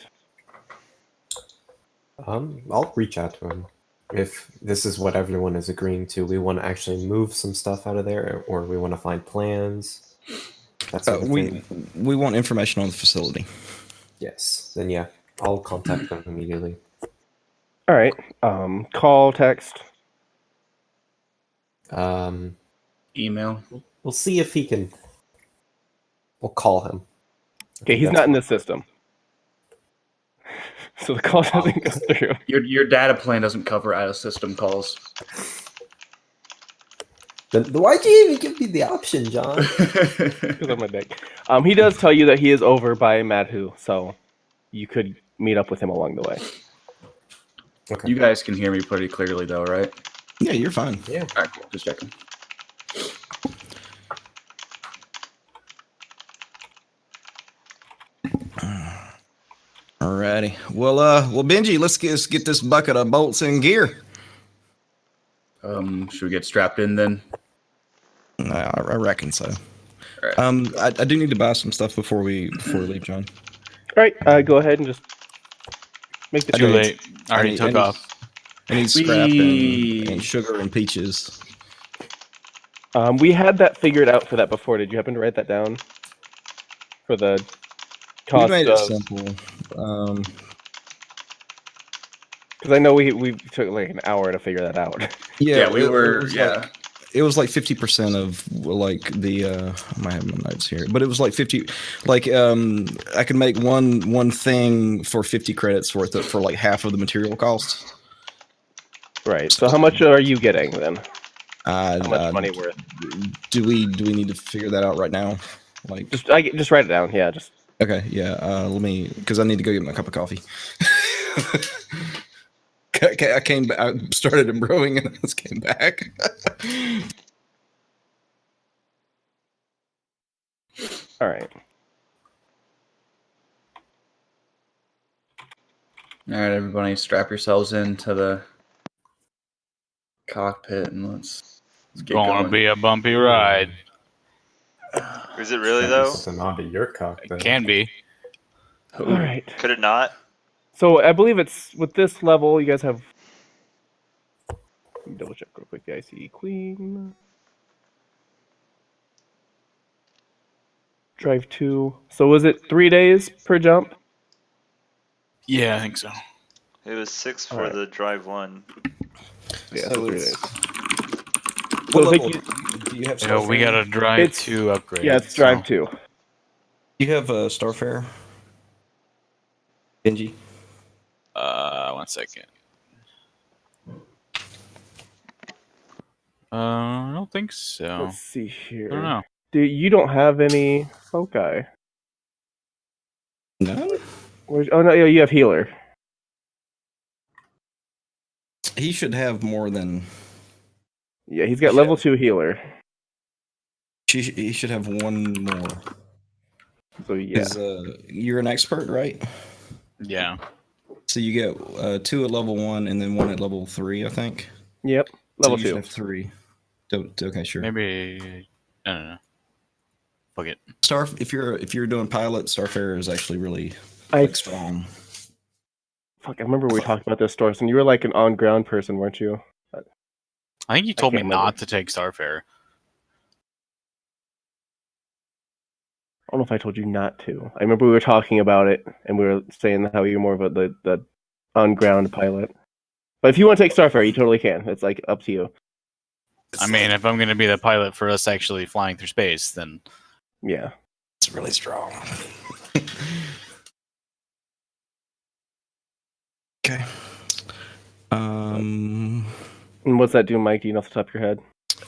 I'll reach out to him. If this is what everyone is agreeing to, we want to actually move some stuff out of there, or we want to find plans. That sort of thing. We want information on the facility. Yes. Then yeah, I'll contact them immediately. All right. Call, text. Email. We'll see if he can. We'll call him. Okay, he's not in this system, so the call doesn't go through. Your data plan doesn't cover out of system calls. Then why'd you even give me the option, John? Because I'm a dick. He does tell you that he is over by Madhu, so you could meet up with him along the way. Okay. You guys can hear me pretty clearly, though, right? Yeah, you're fine. Yeah. All right, cool. Just checking. Alrighty. Well, Benji, let's get this bucket of bolts in gear. Should we get strapped in then? I reckon so. All right. I do need to buy some stuff before we leave, John. All right, go ahead and just make the Too trade. late. I already took off. I need scrap and sugar and peaches. We had that figured out for that before. Did you happen to write that down? For the We cost made it of... simple. Because I know we took like an hour to figure that out. Yeah, we were. It was Yeah. like, it was like 50% of like the. I might have my notes here, but it was like 50. Like I could make one thing for 50 credits worth of for like half of the material cost. Right. So how much are you getting then? How How much money worth? Do we need to figure that out right now? Like Just write it down. Yeah, just okay, yeah. Let me because I need to go get my cup of coffee. I came back. I started brewing and I just came back. all right. All right, everybody, strap yourselves into the cockpit and let's get Gonna going. be a bumpy ride. Is it really though? Something onto your cockpit. It can be. All right. Could it not? So I believe it's with this level. You guys have. Let me double check real quick. The ICE Queen. Drive 2. So was it 3 days per jump? Yeah, I think so. It was 6 for Alright. the drive 1. Yeah, So 3 it's- days. What So I think level do you have? Yeah, we got a drive It's- 2 upgrade. Yeah, it's drive 2. You have Starfare, Benji. 1 second. I don't think so. Let's see I here. don't know. You don't have any foci. No, Oh no, yeah, you have healer. he should have more than. Yeah, he's got level 2 healer. He should have one more. So yeah. 'Cause, you're an expert, right? Yeah. So you get 2 at level 1 and then 1 at level 3, I think. Yep. So Level you should 2. have 3. Okay, sure. Maybe. I don't know. Fuck it. If you're doing pilot, Starfare is actually really I strong. fuck. I remember we talked about this, Storson. You were like an on-ground person, weren't you? I think you told me can't remember. not to take Starfare. I don't know if I told you not to. I remember we were talking about it, and we were saying how you're more of the on-ground pilot. But if you want to take Starfare, you totally can. It's like up to you. I mean, if I'm going to be the pilot for us actually flying through space, then Yeah. It's really strong. Okay. And what's that do, Mike? Do you know off the top of your head?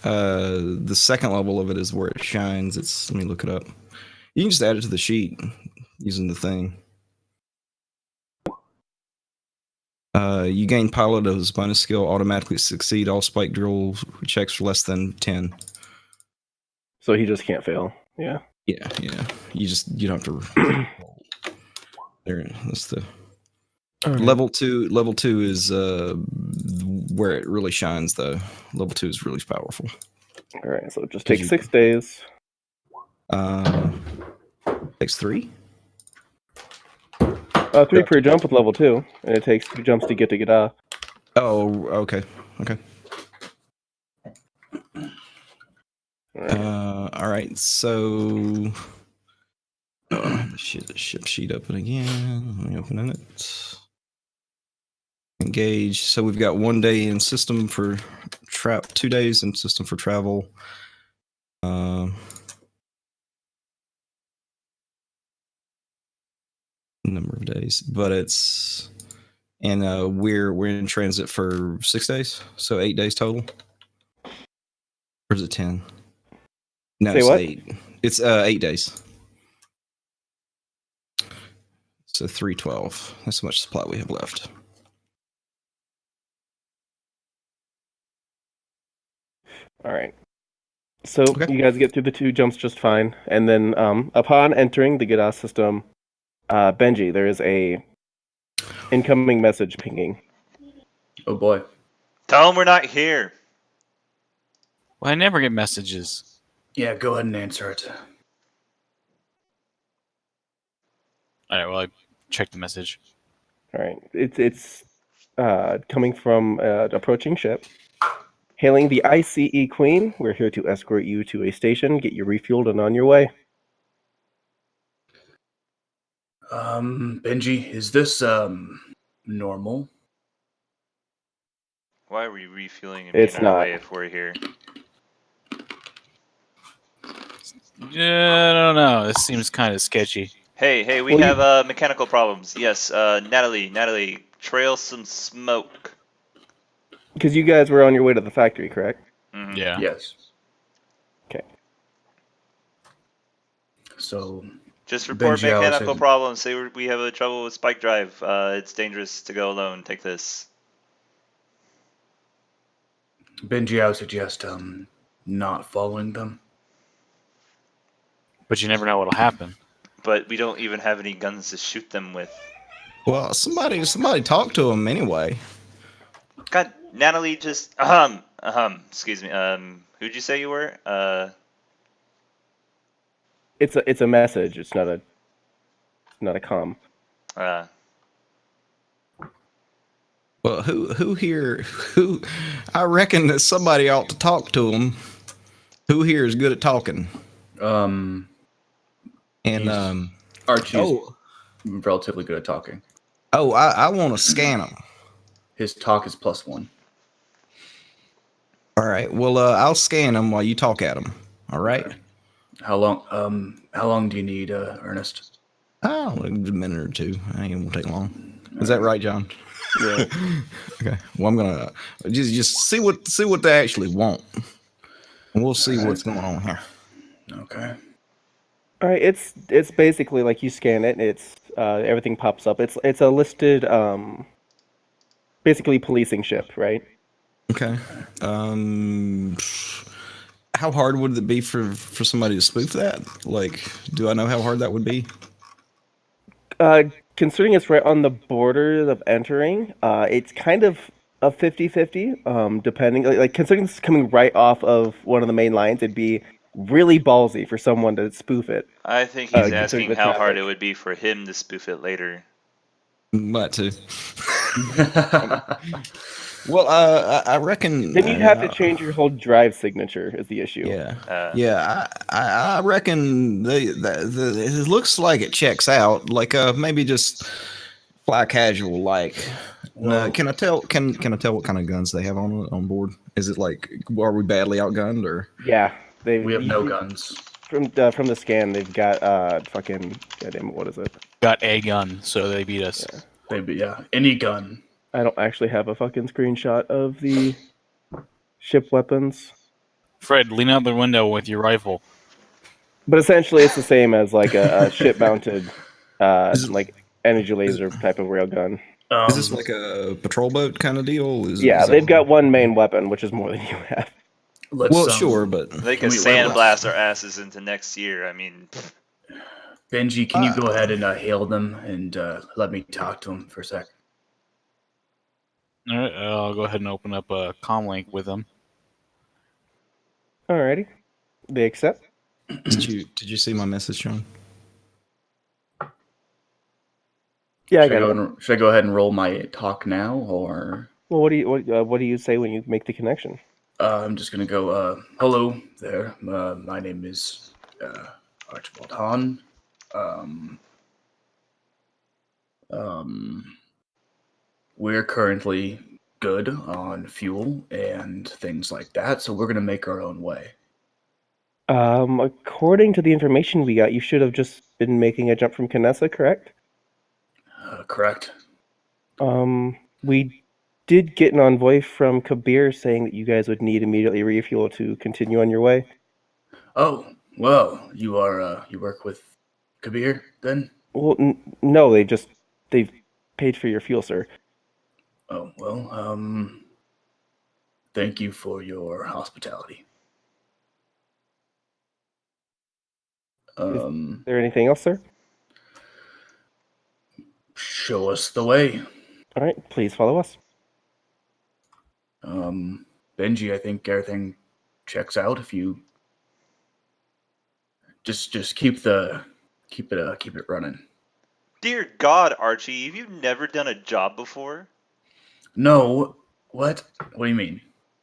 The second level of it is where it shines. Let me look it up. You can just add it to the sheet using the thing. You gain pilot as bonus skill, automatically succeed all spike drill checks for less than 10. So he just can't fail. Yeah. Yeah. You don't have to. There, that's the Right. level two. Level 2 is where it really shines, though. Level 2 is really powerful. All right. So it just takes 6 days. Takes 3. 3 per jump with level 2, and it takes 2 jumps to get off. Oh, okay. All right. So, the ship sheet open again. Let me open it. Engage. So we've got 1 day in system for 2 days in system for travel. Number of days, but it's and we're in transit for 6 days, so 8 days total. Or is it 10? No, Say it's what? 8. It's 8 days. So 312. That's how much supply we have left. All right. So Okay. you guys get through the 2 jumps just fine, and then upon entering the Gadas system, Benji, there is a incoming message pinging. Oh boy. Tell him we're not here. Well, I never get messages. Yeah, go ahead and answer it. All right. Well, I checked the message. All right. It's coming from an approaching ship. Hailing the ICE Queen, we're here to escort you to a station, get you refueled, and on your way. Benji, is this normal? Why are we refueling and It's being on our not. way if we're here? Yeah, I don't know. This seems kind of sketchy. Hey, we Well, have mechanical problems. Yes, Natalie, trail some smoke. Because you guys were on your way to the factory, correct? Mhm. Yeah. Yes. Okay. So Just report Benji, I would mechanical say- problems. Say we have a trouble with spike drive. It's dangerous to go alone. Take this. Benji, I would suggest not following them. But you never know what'll happen. But we don't even have any guns to shoot them with. Well, somebody talk to him anyway. God, Natalie, just excuse me. Who'd you say you were? It's a message. It's not a comm. Well, who here? Who? I reckon that somebody ought to talk to him. Who here is good at talking? Um, And He's- Archie is oh, relatively good at talking. I want to scan him. His talk is +1. All right. Well, I'll scan him while you talk at him. All right. Okay. How long do you need, Ernest? Oh, a minute or 2. I ain't gonna take long. Is that right, John? Yeah. Okay. Well, I'm gonna just see what they actually want, and we'll see what's going on here. Okay. All right. It's basically like you scan it. It's everything pops up. It's a listed basically policing ship, right? Okay. How hard would it be for somebody to spoof that? Like, do I know how hard that would be? Considering it's right on the border of entering, it's kind of a 50-50, depending. Like considering it's coming right off of one of the main lines, it'd be really ballsy for someone to spoof it. I think he's Considering asking the how hard traffic. it would be for him to spoof it later. That too. Well, I reckon. Then you'd have to change your whole drive signature. Is the issue? Yeah, yeah. I reckon it looks like it checks out. Like maybe just fly casual. Like, Well- can I tell? Can I tell what kind of guns they have on board? Is it like, are we badly outgunned or? Yeah. We have no guns. From the scan, they've got fucking goddamn, what is it? Got a gun, so they beat us. Yeah, any gun. I don't actually have a fucking screenshot of the ship weapons. Fred, lean out the window with your rifle. But essentially, it's the same as like a ship-mounted, Is it- like energy laser type of railgun. Is this like a patrol boat kind of deal? Yeah, Is that they've got one main weapon, which is more than you have. let's, well, sure, but They Can could we- wait, sandblast our asses into next year. I mean, Benji, can you go ahead and hail them and let me talk to them for a sec? All right, I'll go ahead and open up a comlink with them. Alrighty, they accept. did you see my message, John? Yeah, I Should I, got go it. should I go ahead and roll my talk now, or Well, what do you say when you make the connection? I'm just gonna go? Hello there. My name is Archibald Hahn. We're currently good on fuel and things like that, so we're gonna make our own way. According to the information we got, you should have just been making a jump from Knessa, correct? Correct. We did get an envoy from Kabir saying that you guys would need immediately refuel to continue on your way. Oh, well, you are you work with Kabir then? Well, no, they've paid for your fuel, sir. Oh, well, thank you for your hospitality. Is there anything else, sir? Show us the way. All right, please follow us. Benji, I think everything checks out. If you just keep it running. dear God, Archie, have you never done a job before? No, what? What do you mean?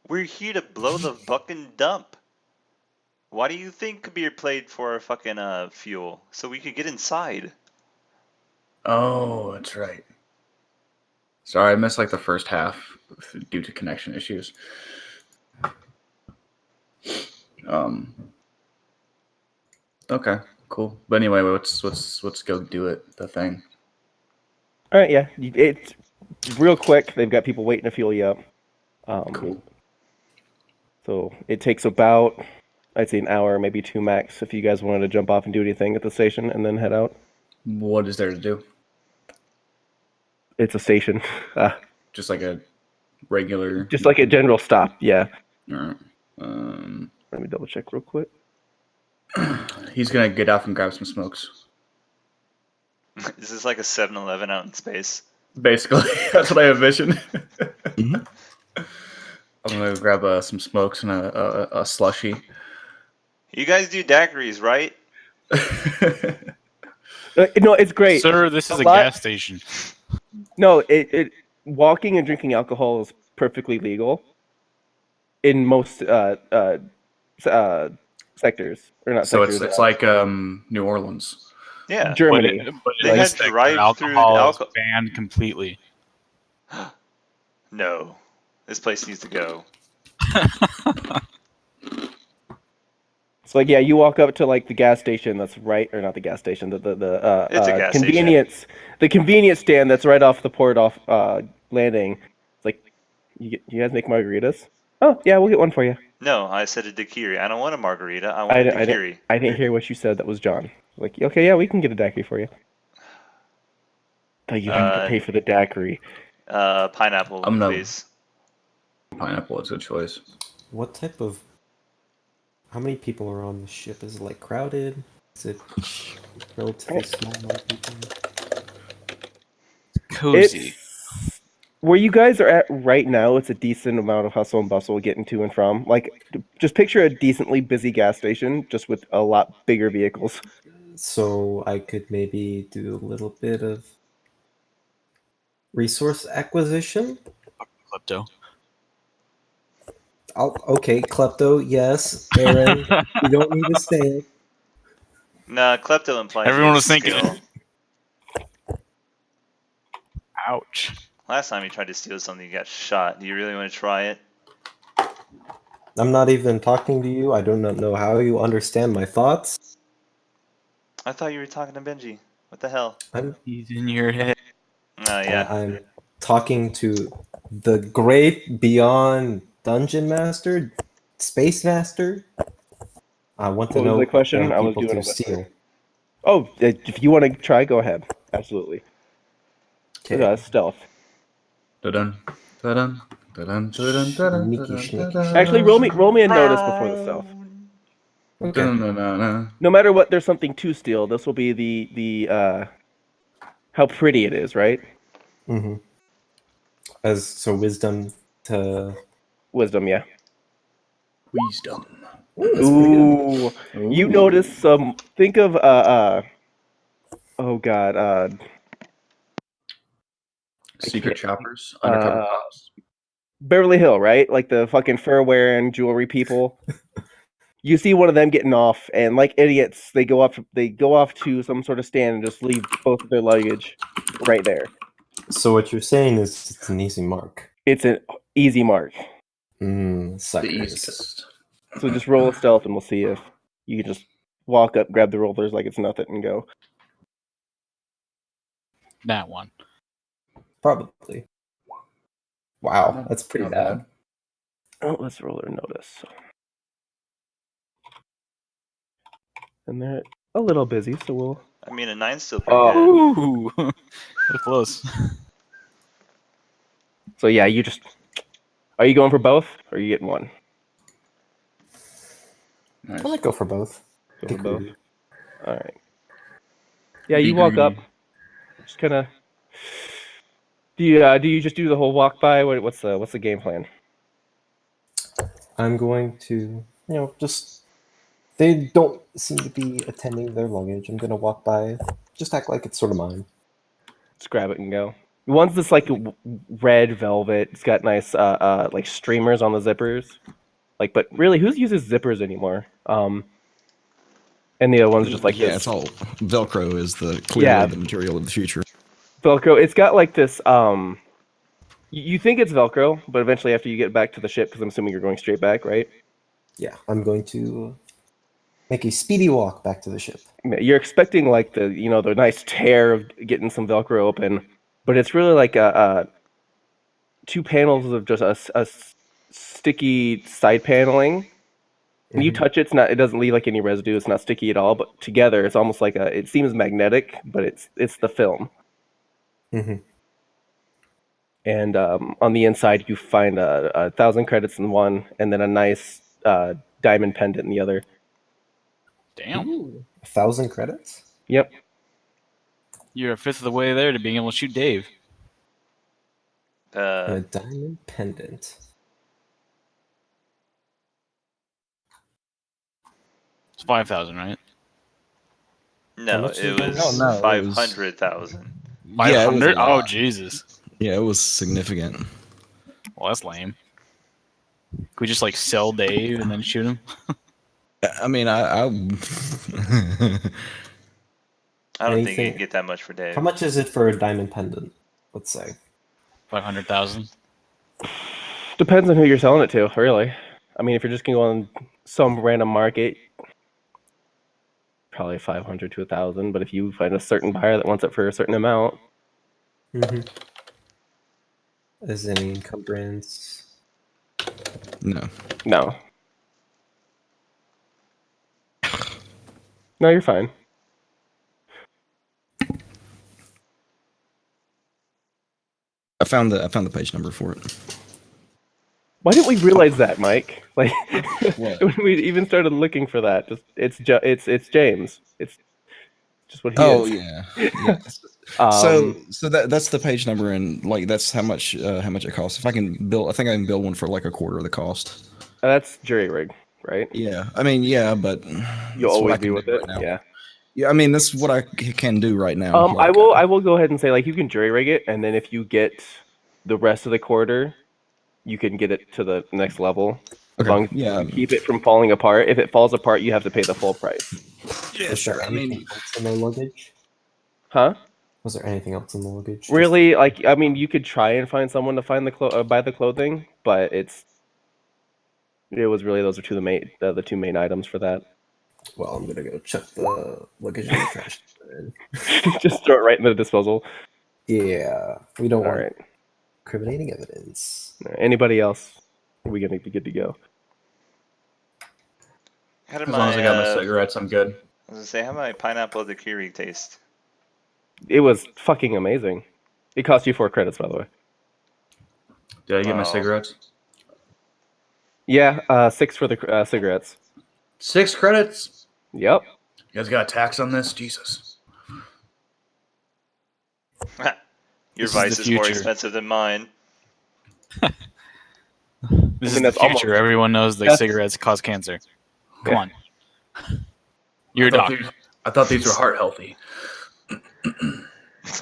We're here to blow the fucking dump. Why do you think Kabir played for our fucking fuel? So we could get inside. Oh, that's right. Sorry, I missed like the first half due to connection issues. Okay, cool. But anyway, let's go do it. The thing. All right, yeah, it's real quick. They've got people waiting to fuel you up. Cool. So it takes about, I'd say, an hour, maybe two max, if you guys wanted to jump off and do anything at the station and then head out. What is there to do? It's a station. Just like a regular. Just like a general stop, yeah. All right. Let me double check real quick. He's gonna get off and grab some smokes. Is this like a 7-Eleven out in space? Basically, that's what I envision. Mhm. I'm gonna grab some smokes and a slushie. You guys do daiquiris, right? No, it's great. Sir, this is a lot- gas station. No, it walking and drinking alcohol is perfectly legal in most sectors, or not So sectors. it's like New Orleans. Yeah. Germany. But They in had this sector, drive-through alcohol is alco- banned completely. No. This place needs to go. So like, yeah, you walk up to like the gas station that's right, or not the gas station, the It's a gas convenience, the convenience stand that's right off the port off landing. It's like, you guys make margaritas? Oh yeah, we'll get one for you. No, I said a daiquiri. I don't want a margarita. I want a daiquiri. I didn't hear what you said. That was John. Like, okay, yeah, we can get a daiquiri for you. But you have to pay for the daiquiri. Pineapple, I'm no- please. Pineapple is a good choice. What type of? How many people are on the ship? Is it like crowded? Is it relatively small amount of people? Cozy. Where you guys are at right now, it's a decent amount of hustle and bustle getting to and from. Like, just picture a decently busy gas station, just with a lot bigger vehicles. So I could maybe do a little bit of resource acquisition. Klepto. Okay, klepto, yes. Aaron, you don't need to say it. Nah, klepto implies. Everyone you was thinking steal. it. Ouch. Last time you tried to steal something, you got shot. Do you really want to try it? I'm not even talking to you. I do not know how you understand my thoughts. I thought you were talking to Benji. What the hell? He's in your head. Oh, yeah. I'm talking to the great beyond dungeon master, Space Master. I want to What was know the question? if there I are was people doing a to whisper. steal. Oh, if you want to try, go ahead. Absolutely. Okay. Stealth. Da-dun, da-dun, da-dun, da-dun, da-dun, Sneaky, da-dun, sneaky. da-dun. Actually, roll me a notice before the stealth. Okay. Da-na-na-na. No matter what, there's something to steal. This will be the how pretty it is, right? Mm-hmm. So wisdom to. Wisdom, yeah. Wisdom. Ooh, that's pretty good. Ooh, you notice some. Think of oh god, Secret can't- choppers, undercover uh, cops. Beverly Hill, right? Like the fucking fur wearing jewelry people. You see one of them getting off, and like idiots, they go off to some sort of stand and just leave both of their luggage right there. So what you're saying is it's an easy mark. It's an easy mark. The Suckers. easiest. So just roll a stealth, and we'll see if you can just walk up, grab the rollers like it's nothing, and go. That one. Probably. Wow, that's pretty Not bad. Oh, let's roll their notice. And they're a little busy, so we'll. I mean, a 9's still pretty Oh. good. Ooh, that's close. So yeah, you just. Are you going for both, or are you getting one? Nice. I might go for both. Go Be for both. greedy. All right. Yeah, Be you walk up. greedy. Just kind of. Do you just do the whole walk by? What's the game plan? I'm going to, just. They don't seem to be attending their luggage. I'm gonna walk by, just act like it's sort of mine. Just grab it and go. One's this like red velvet. It's got nice like streamers on the zippers. Like, but really, who uses zippers anymore? And the other one's just like yeah, this it's all Velcro is clearly Yeah. the material of the future. Velcro. It's got like this you think it's Velcro, but eventually after you get back to the ship, because I'm assuming you're going straight back, right? Yeah, I'm going to make a speedy walk back to the ship. You're expecting like the nice tear of getting some Velcro open, but it's really like two panels of just a sticky side paneling. When you Mhm. touch it, it doesn't leave like any residue. It's not sticky at all. But together, it's almost like it seems magnetic, but it's the film. Mhm. And on the inside, you find 1,000 credits in one, and then a nice diamond pendant in the other. Damn. Ooh, 1,000 credits? Yep. You're a fifth of the way there to being able to shoot Dave. And a diamond pendant. It's 5,000, right? No, much it is it? was No, it was- 500,000. Yeah, it was a 500? Oh, lot. Jesus. Yeah, it was significant. Well, that's lame. Could we just like sell Dave and then shoot him? I mean, I I don't think you Anything- can get that much for Dave. How much is it for a diamond pendant? Let's say. 500,000. Depends on who you're selling it to, really. I mean, if you're just gonna go on some random market, probably 500 to 1,000. But if you find a certain buyer that wants it for a certain amount, Mm-hmm. Is any encumbrance? no. no. No, you're fine. I found the page number for it. Why didn't we realize that, Mike? Like What? when we even started looking for that, it's James. It's just what he Oh is. yeah, yeah. Um, So that's the page number, and like that's how much it costs. If I can build, I think I can build one for like a quarter of the cost. that's jury rig, right? Yeah, I mean, yeah, but You'll that's what I always can be do with right it. now. Yeah. Yeah, I mean, that's what I can do right now. I Like, will go ahead and say like you can jury rig it, and then if you get the rest of the quarter, you can get it to the next level. As Okay, long as yeah. you keep it from falling apart. If it falls apart, you have to pay the full price. Yeah, Was sure. there I anything mean, else in the luggage? Huh? Was there anything else in the luggage? Just- Really? Like, I mean, you could try and find someone to find buy the clothing, but it was really those are the two main items for that. well, I'm gonna go check the luggage in the trash. bin. Just throw it right in the disposal. Yeah, we don't All want right. incriminating evidence. Anybody else? Are we gonna be good to go? How did As long as I got my I cigarettes, I'm good. was gonna say, how my pineapple daiquiri taste? It was fucking amazing. It cost you 4 credits, by the way. Did I get my Oh. cigarettes? Yeah, 6 for the cigarettes. 6 credits? Yep. You guys got a tax on this? Jesus. Your This is vice the is more future. expensive than mine. This mean, is the that's future. almost- Everyone knows that that's- cigarettes cause cancer. Come Yeah. on. You're a doctor. I thought these were heart healthy.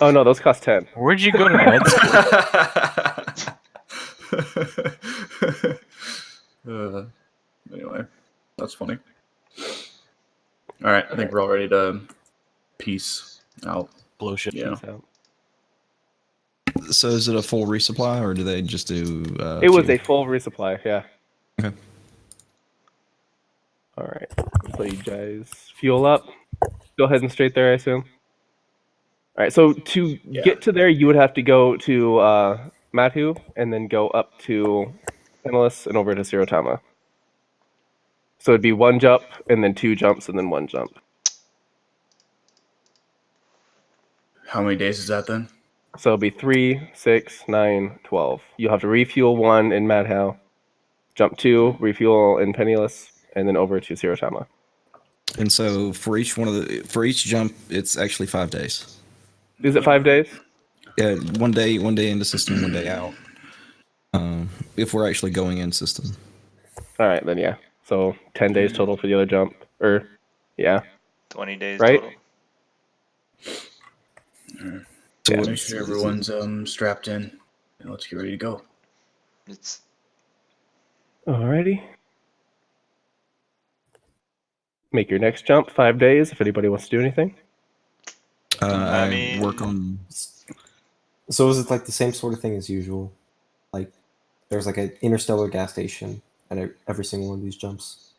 Oh no, those cost 10. Where'd you go to med school? Anyway, that's funny. All right, I think we're all ready to peace out. Blow shit. Yeah. So, So is it a full resupply, or do they just do? it was fuel? a full resupply, yeah. Okay. All right. So you guys fuel up. Go ahead and straight there, I assume. All right. So to get to there, you would have to go to Mathu and then go up to Penilis and over to Sirotama. So it'd be 1 jump and then 2 jumps and then 1 jump. How many days is that then? So it'll be 3, 6, 9, 12. You'll have to refuel 1 in Madhow, jump 2, refuel in Penniless, and then over to Sirotama. And so for each jump, it's actually 5 days. Is it 5 days? Yeah, 1 day in the system, 1 day out. If we're actually going in system. All right, then yeah. So 10 days total for the other jump. Or, yeah. 20 days Right? total. So Yeah. what- Make sure everyone's strapped in. And let's get ready to go. It's Alrighty. Make your next jump 5 days if anybody wants to do anything. I I mean- work on. So is it like the same sort of thing as usual? Like there's like an interstellar gas station at every single one of these jumps.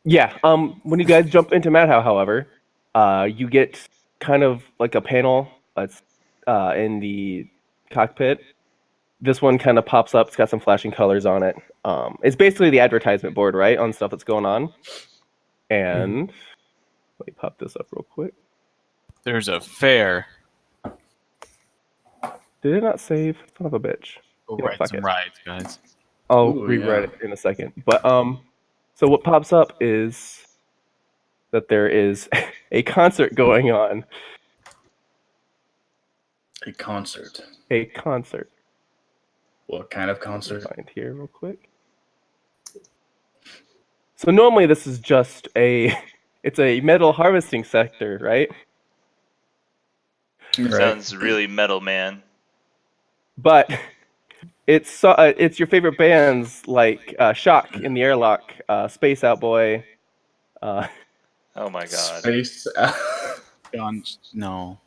Yeah. When you guys jump into Madhow, however, you get kind of like a panel that's in the cockpit. This one kind of pops up. It's got some flashing colors on it. It's basically the advertisement board, right, on stuff that's going on. And let me pop this up real quick. There's a fair. Did it not save? Son of a bitch. Go Yeah, ride fuck some it. rides, guys. I'll Ooh, rewrite yeah. it in a second. But so what pops up is that there is a concert going on. A concert. A concert. What kind of Let me concert? find here real quick. So normally this is just it's a metal harvesting sector, right? Right. sounds really metal, man. But it's your favorite bands like Shock in the Airlock, Space Out Boy. Oh my god. Space. John, no.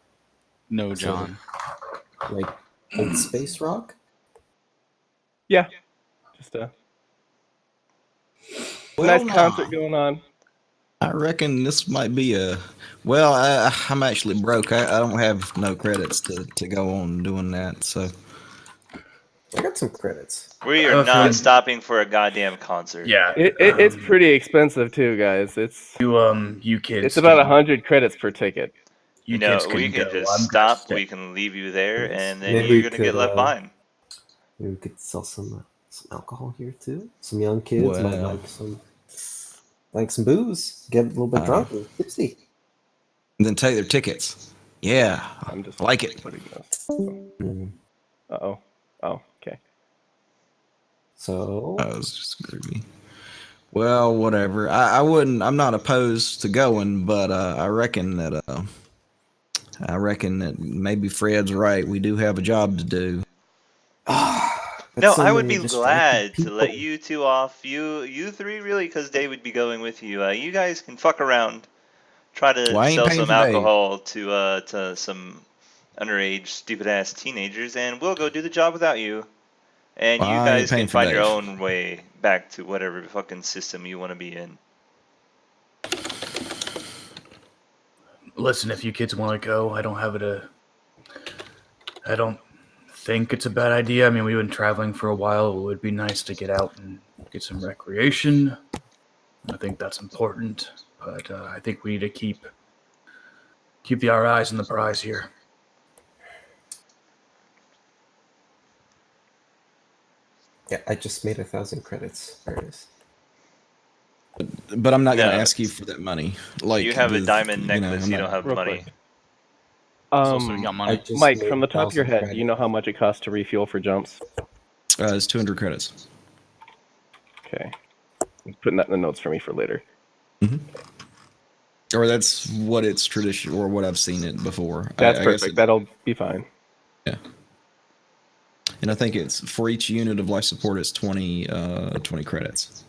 No, John. Like old space rock? Yeah, just a nice concert going on. I reckon this might be a. Well, I'm actually broke. I don't have no credits to go on doing that. So I got some credits. We are Oh, not fine. stopping for a goddamn concert. Yeah. It's pretty expensive too, guys. It's You kids. it's about can- 100 credits per ticket. You You know, kids we can can go. just I'm gonna stop. stay. We can leave you there, and then Maybe you're we gonna get could, left behind. Maybe we could sell some alcohol here too. Some young kids might Well. like some booze. Get a little bit drunk and tipsy. and then take their tickets. Yeah, I'm just I like it. putting this. Mm. Uh-oh. Oh, okay. So That was just groovy. Well, whatever. I wouldn't. I'm not opposed to going, but I reckon that maybe Fred's right. We do have a job to do. but No, so I would many be distracted glad to let people. you two off. You three really, because Dave would be going with you. You guys can fuck around, try to Well, I ain't sell paying some for Dave. alcohol to some underage stupid ass teenagers, and we'll go do the job without you. And Well, you I ain't guys paying can for find your Dave. own way back to whatever fucking system you want to be in. Listen, if you kids want to go, I don't think it's a bad idea. I mean, we've been traveling for a while. It would be nice to get out and get some recreation. I think that's important, but I think we need to keep our eyes on the prize here. Yeah, I just made 1,000 credits, Ernest. But I'm not going to No. ask you for that money. Like You have a the- diamond you know, necklace. I'm You not- don't have Real money. quick. So we got I money. just Mike, made from the top of your 1,000 head, do you know how much it costs to refuel for jumps? It's 200 credits. Okay. I'm putting that in the notes for me for later. Or that's what it's tradition, or what I've seen it before. That's I perfect. guess That'll be fine. yeah. And I think it's for each unit of life support, it's 20 credits.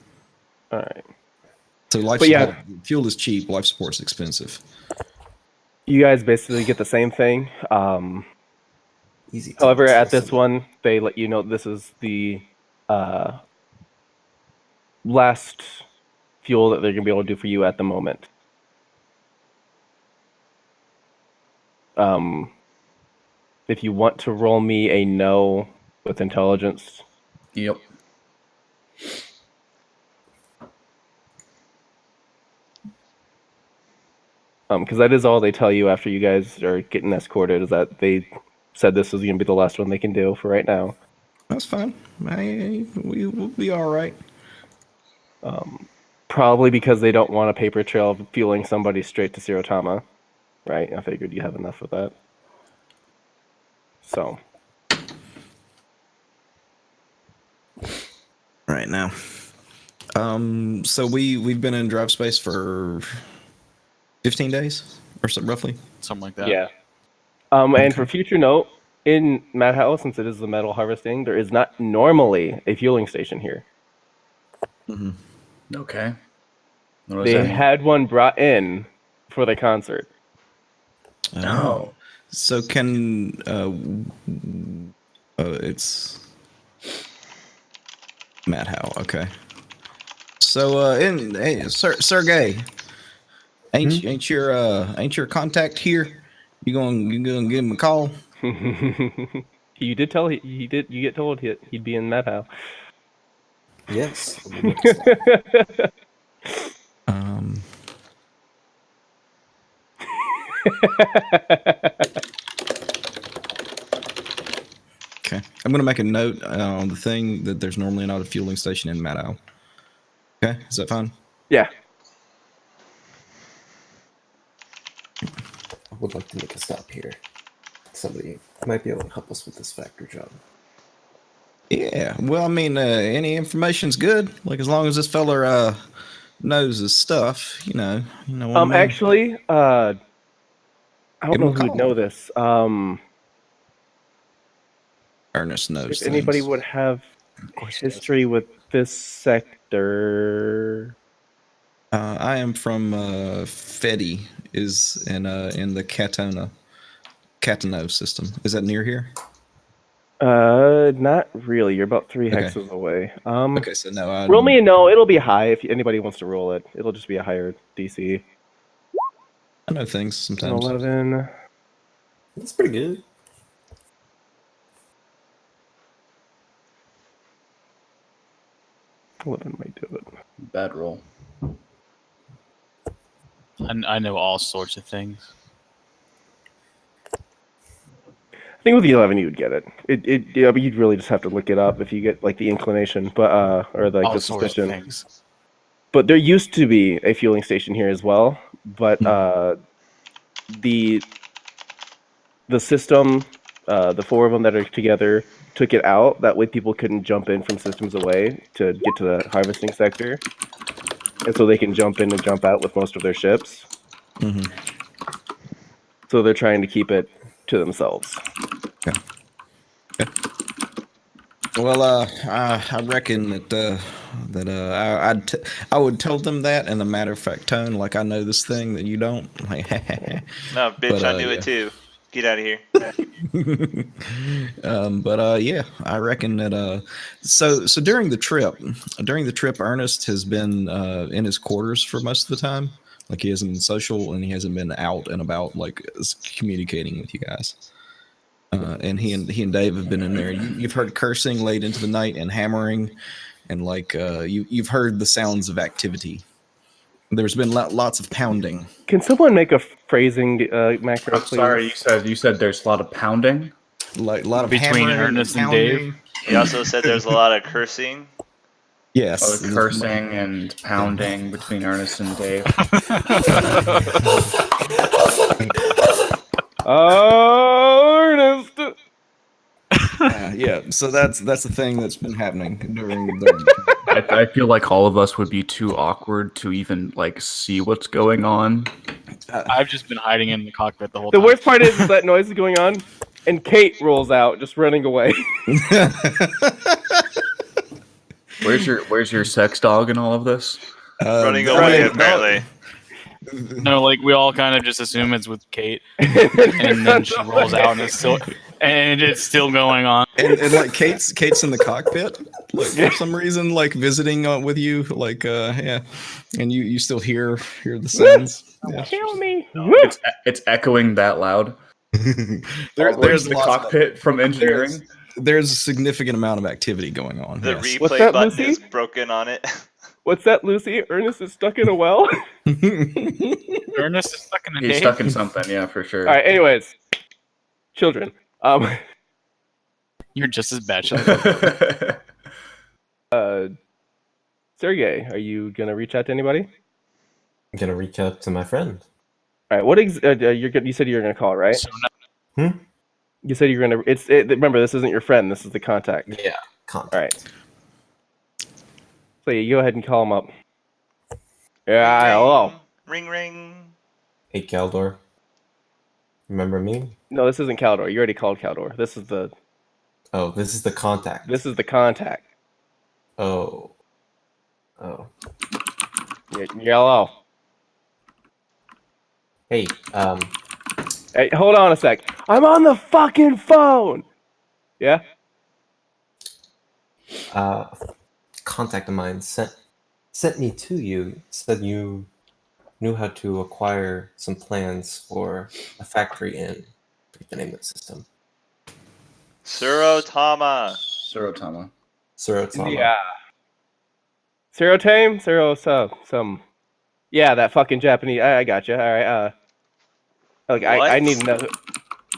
All right. So life But support, yeah. fuel is cheap, life support is expensive. You guys basically get the same thing. Easy. However, times, at this listen. one, they let you know this is the last fuel that they're going to be able to do for you at the moment. If you want to roll me a no with intelligence, Yep. because that is all they tell you after you guys are getting escorted, is that they said this is going to be the last one they can do for right now. That's fine. We will be all right. Probably because they don't want a paper trail of fueling somebody straight to Sirotama. Right? I figured you have enough of that. So, Right now. So we've been in drive space for 15 days or so, roughly. Something like that. yeah. And for future note, in Madhouse, since it is the metal harvesting, there is not normally a fueling station here. Okay. What does They that mean? had one brought in for the concert. Oh. So can it's Matt Howe, okay. So hey, Sergey, ain't your contact here? You gonna give him a call? You did tell he did. You get told he'd be in Madhouse. Yes. I'll be next time. Okay, I'm gonna make a note on the thing that there's normally not a fueling station in Maddow. Okay, is that fine? Yeah. I would like to make a stop here. Somebody might be able to help us with this factory job. Yeah. Well, I mean, any information's good. Like as long as this feller knows his stuff, you know. What I mean? Actually, I don't Give him know a who'd call. know this. Ernest knows If anybody things. would have course he does. history with this sector. I am from Fedi, is in the Catano system. Is that near here? Not really. You're about 3 Okay. hexes away. Okay, so no. Roll me a no. It'll be high if anybody wants to roll it. It'll just be a higher DC. I know things An sometimes. 11. That's pretty good. 11 might do it. Bad roll. I know all sorts of things. I think with the 11 you would get it. Yeah, but you'd really just have to look it up if you get like the inclination, but or like All the sorts of suspicion. things. But there used to be a fueling station here as well, but the system, the 4 of them that are together, took it out. That way people couldn't jump in from systems away to get to the harvesting sector. And so they can jump in and jump out with most of their ships. Mhm. So they're trying to keep it to themselves. Okay. Well, I reckon that I would tell them that in a matter of fact tone, like I know this thing that you don't. Like, No, bitch, But, I knew yeah. it too. Get out of here. Yeah, I reckon that so during the trip, Ernest has been in his quarters for most of the time. Like he hasn't been social and he hasn't been out and about like communicating with you guys. And he and Dave have been in there. You've heard cursing late into the night and hammering, and like you've heard the sounds of activity There's been lots of pounding. Can someone make a phrasing macro, I'm please? sorry, you said there's a lot of pounding. Like a lot of Between hammering Ernest and pounding. He also said there's a lot of cursing. Yes. Oh, cursing and pounding between Ernest and Dave. Ernest. Yeah. So that's the thing that's been happening during. I feel like all of us would be too awkward to even like see what's going on. I've just been hiding in the cockpit the whole The time. worst part is that noise is going on, and Kate rolls out, just running away. Where's your sex dog in all of this? Running I away, mean, apparently. No, like we all kind of just assume it's with Kate, and then she rolls out, and it's still going on. and like Kate's in the cockpit, like for some reason, like visiting with you, like yeah, and you still hear the sounds. Yeah. Kill me. It's echoing that loud. There's the lots of- cockpit from engineering. There's a significant amount of activity going on. The yes. What's replay that, button Lucy? is broken on it. What's that, Lucy? Ernest is stuck in a well? Ernest is stuck in a He's cave. stuck in something, yeah, for sure. All right, anyways. Children. You're just as bad. Sergey, are you going to reach out to anybody? I'm gonna reach out to my friend. All right, you said you were going to call, right? So now, You said you were going to... Remember, this isn't your friend. This is the contact. Yeah, contact. All right. So you go ahead and call him up. Yeah, hello. Ring, ring. Hey, Caldor. Remember me? No, this isn't Caldor. You already called Caldor. This is the Oh, this is the contact. contact. Oh. Hello. Hey, Hey, hold on a sec. I'm on the fucking phone. Yeah. contact of mine sent me to you. Said you knew how to acquire some plans for a factory in. Forget the name of the system. Surotama. Surotama. Surotama. Yeah. Serotame? Some. Yeah, that fucking Japanese. I got you. All right. Look, I need to know.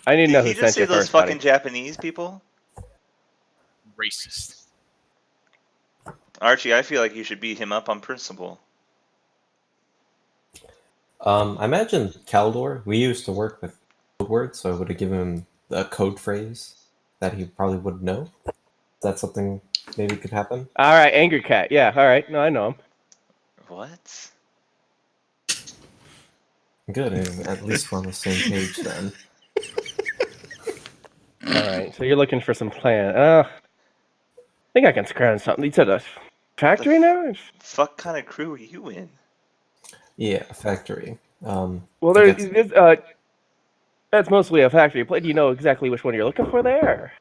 I need to know Did who he sent just say you those first, fucking buddy. Japanese people? racist. Archie, I feel like you should beat him up on principle. I imagine Caldor. We used to work with code words, so I would have given him a code phrase that he probably would know. Is that something maybe could happen? All right, Angry Cat. Yeah. All right. No, I know him. What? Good. At least we're on the same page then. All right. So you're looking for some plan. I think I can scrounge something. You said a factory now? Fuck kind of crew are you in? Yeah, a factory. Well, I there's guess- that's mostly a factory. Do you know exactly which one you're looking for there?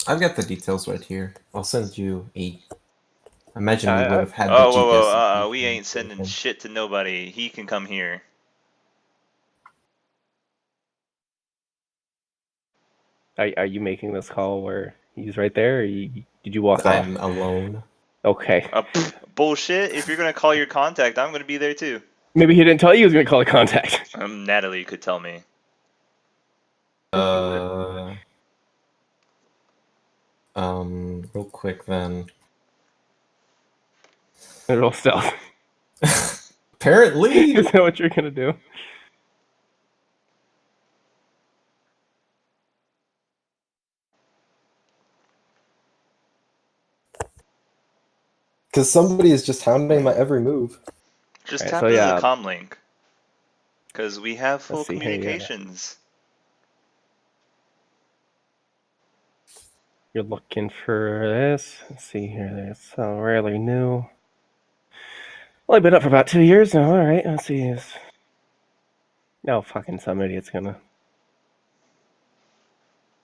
I've got the details right here. I'll send you a. I imagine we I- would have had Oh, the whoa, GPS. whoa, we ain't sending shit to nobody. He can come here. Are you making this call where he's right there? Or did you walk off? I'm alone. Okay. Bullshit. If you're gonna call your contact, I'm gonna be there too. Maybe he didn't tell you he was going to call a contact. Natalie could tell me. Real quick then. Roll stealth. Apparently. Is that what you're going to do? Because somebody is just hounding my every move. Just Alright, tap so into yeah. the comm link. Because we have full Let's see here, yeah. communications. You're looking for this. Let's see here. That's so rarely new. Only been up for about 2 years now. All right. Let's see. No, fucking some idiot's gonna.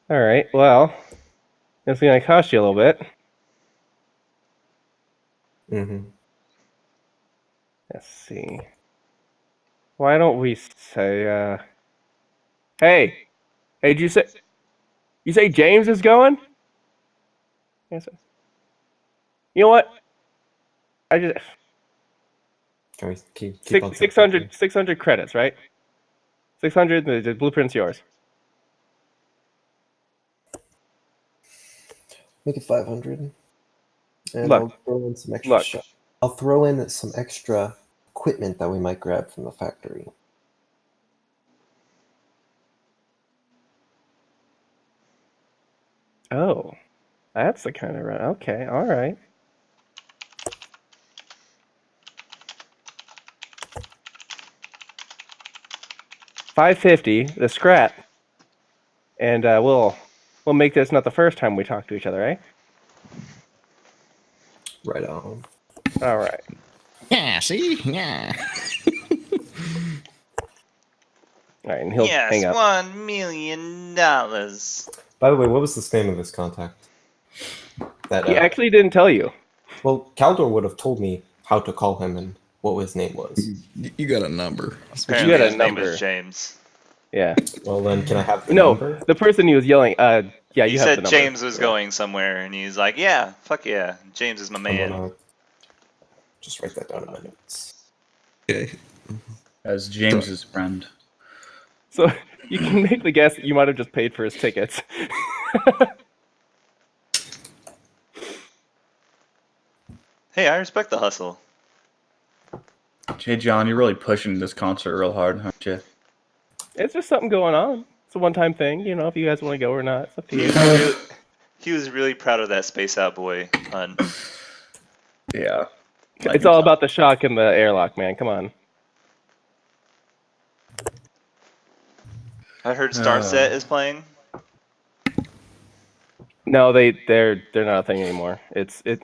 All right. Well, it's gonna cost you a little bit. Mm-hmm. Let's see. Why don't we say, hey, did you say James is going? Yes. You know what? Can we keep on 600 credits, right? 600. The blueprint's yours. Make it 500. And Look, I'll throw in some extra look. shot. I'll throw in some extra equipment that we might grab from the factory. Oh, that's the kind of run. Okay, all right. $550, the scrap, and we'll make this not the first time we talk to each other, right? Right on. All right. Yeah, see? Yeah. All right, and he'll Yes, hang up. $1 million. By the way, what was the name of this contact? That He actually didn't tell you. well, Caldor would have told me how to call him and what his name was. You got a number. Apparently got a his name number. was James. Yeah. Well, then can I have the No, number? the person he was yelling. Yeah, He you have the said number. James was going somewhere, and he's like, yeah, fuck yeah. James is my I'm man. gonna just write that down in my notes. Okay. As James's friend. So you can make the guess that you might have just paid for his tickets. Hey, I respect the hustle. Hey, John, you're really pushing this concert real hard, aren't you? It's just something going on. It's a one-time thing, you know. If you guys want to go or not, it's up to you. He was really proud of that Space Out Boy pun. Yeah. It's all about the shock and the airlock, man. Come on. I heard Start Set is playing. No, they're not a thing anymore. It's This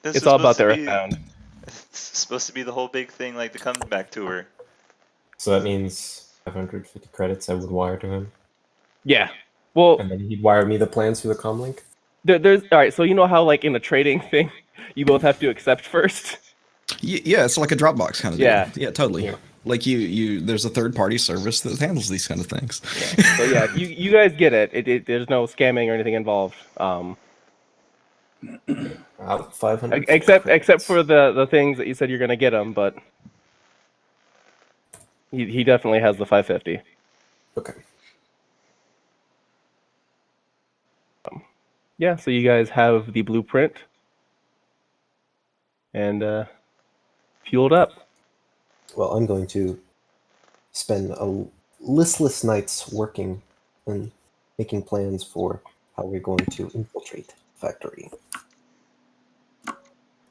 it's was all about supposed to their be- sound. It's supposed to be the whole big thing, like the comeback tour. So that means 550 credits I would wire to him, Yeah. Well, and then he'd wire me the plans through the comlink. there's all right. So you know how like in a trading thing, you both have to accept first. Yeah, it's like a Dropbox kind of Yeah. deal. Yeah, totally. Yeah. Like there's a third party service that handles these kind of things. Yeah. So yeah, you guys get it. There's no scamming or anything involved. 500. Except for the things that you said you're gonna get him, but he definitely has the 550. Okay. Yeah. So you guys have the blueprint and fueled up. Well, I'm going to spend a listless nights working and making plans for how we're going to infiltrate the factory. All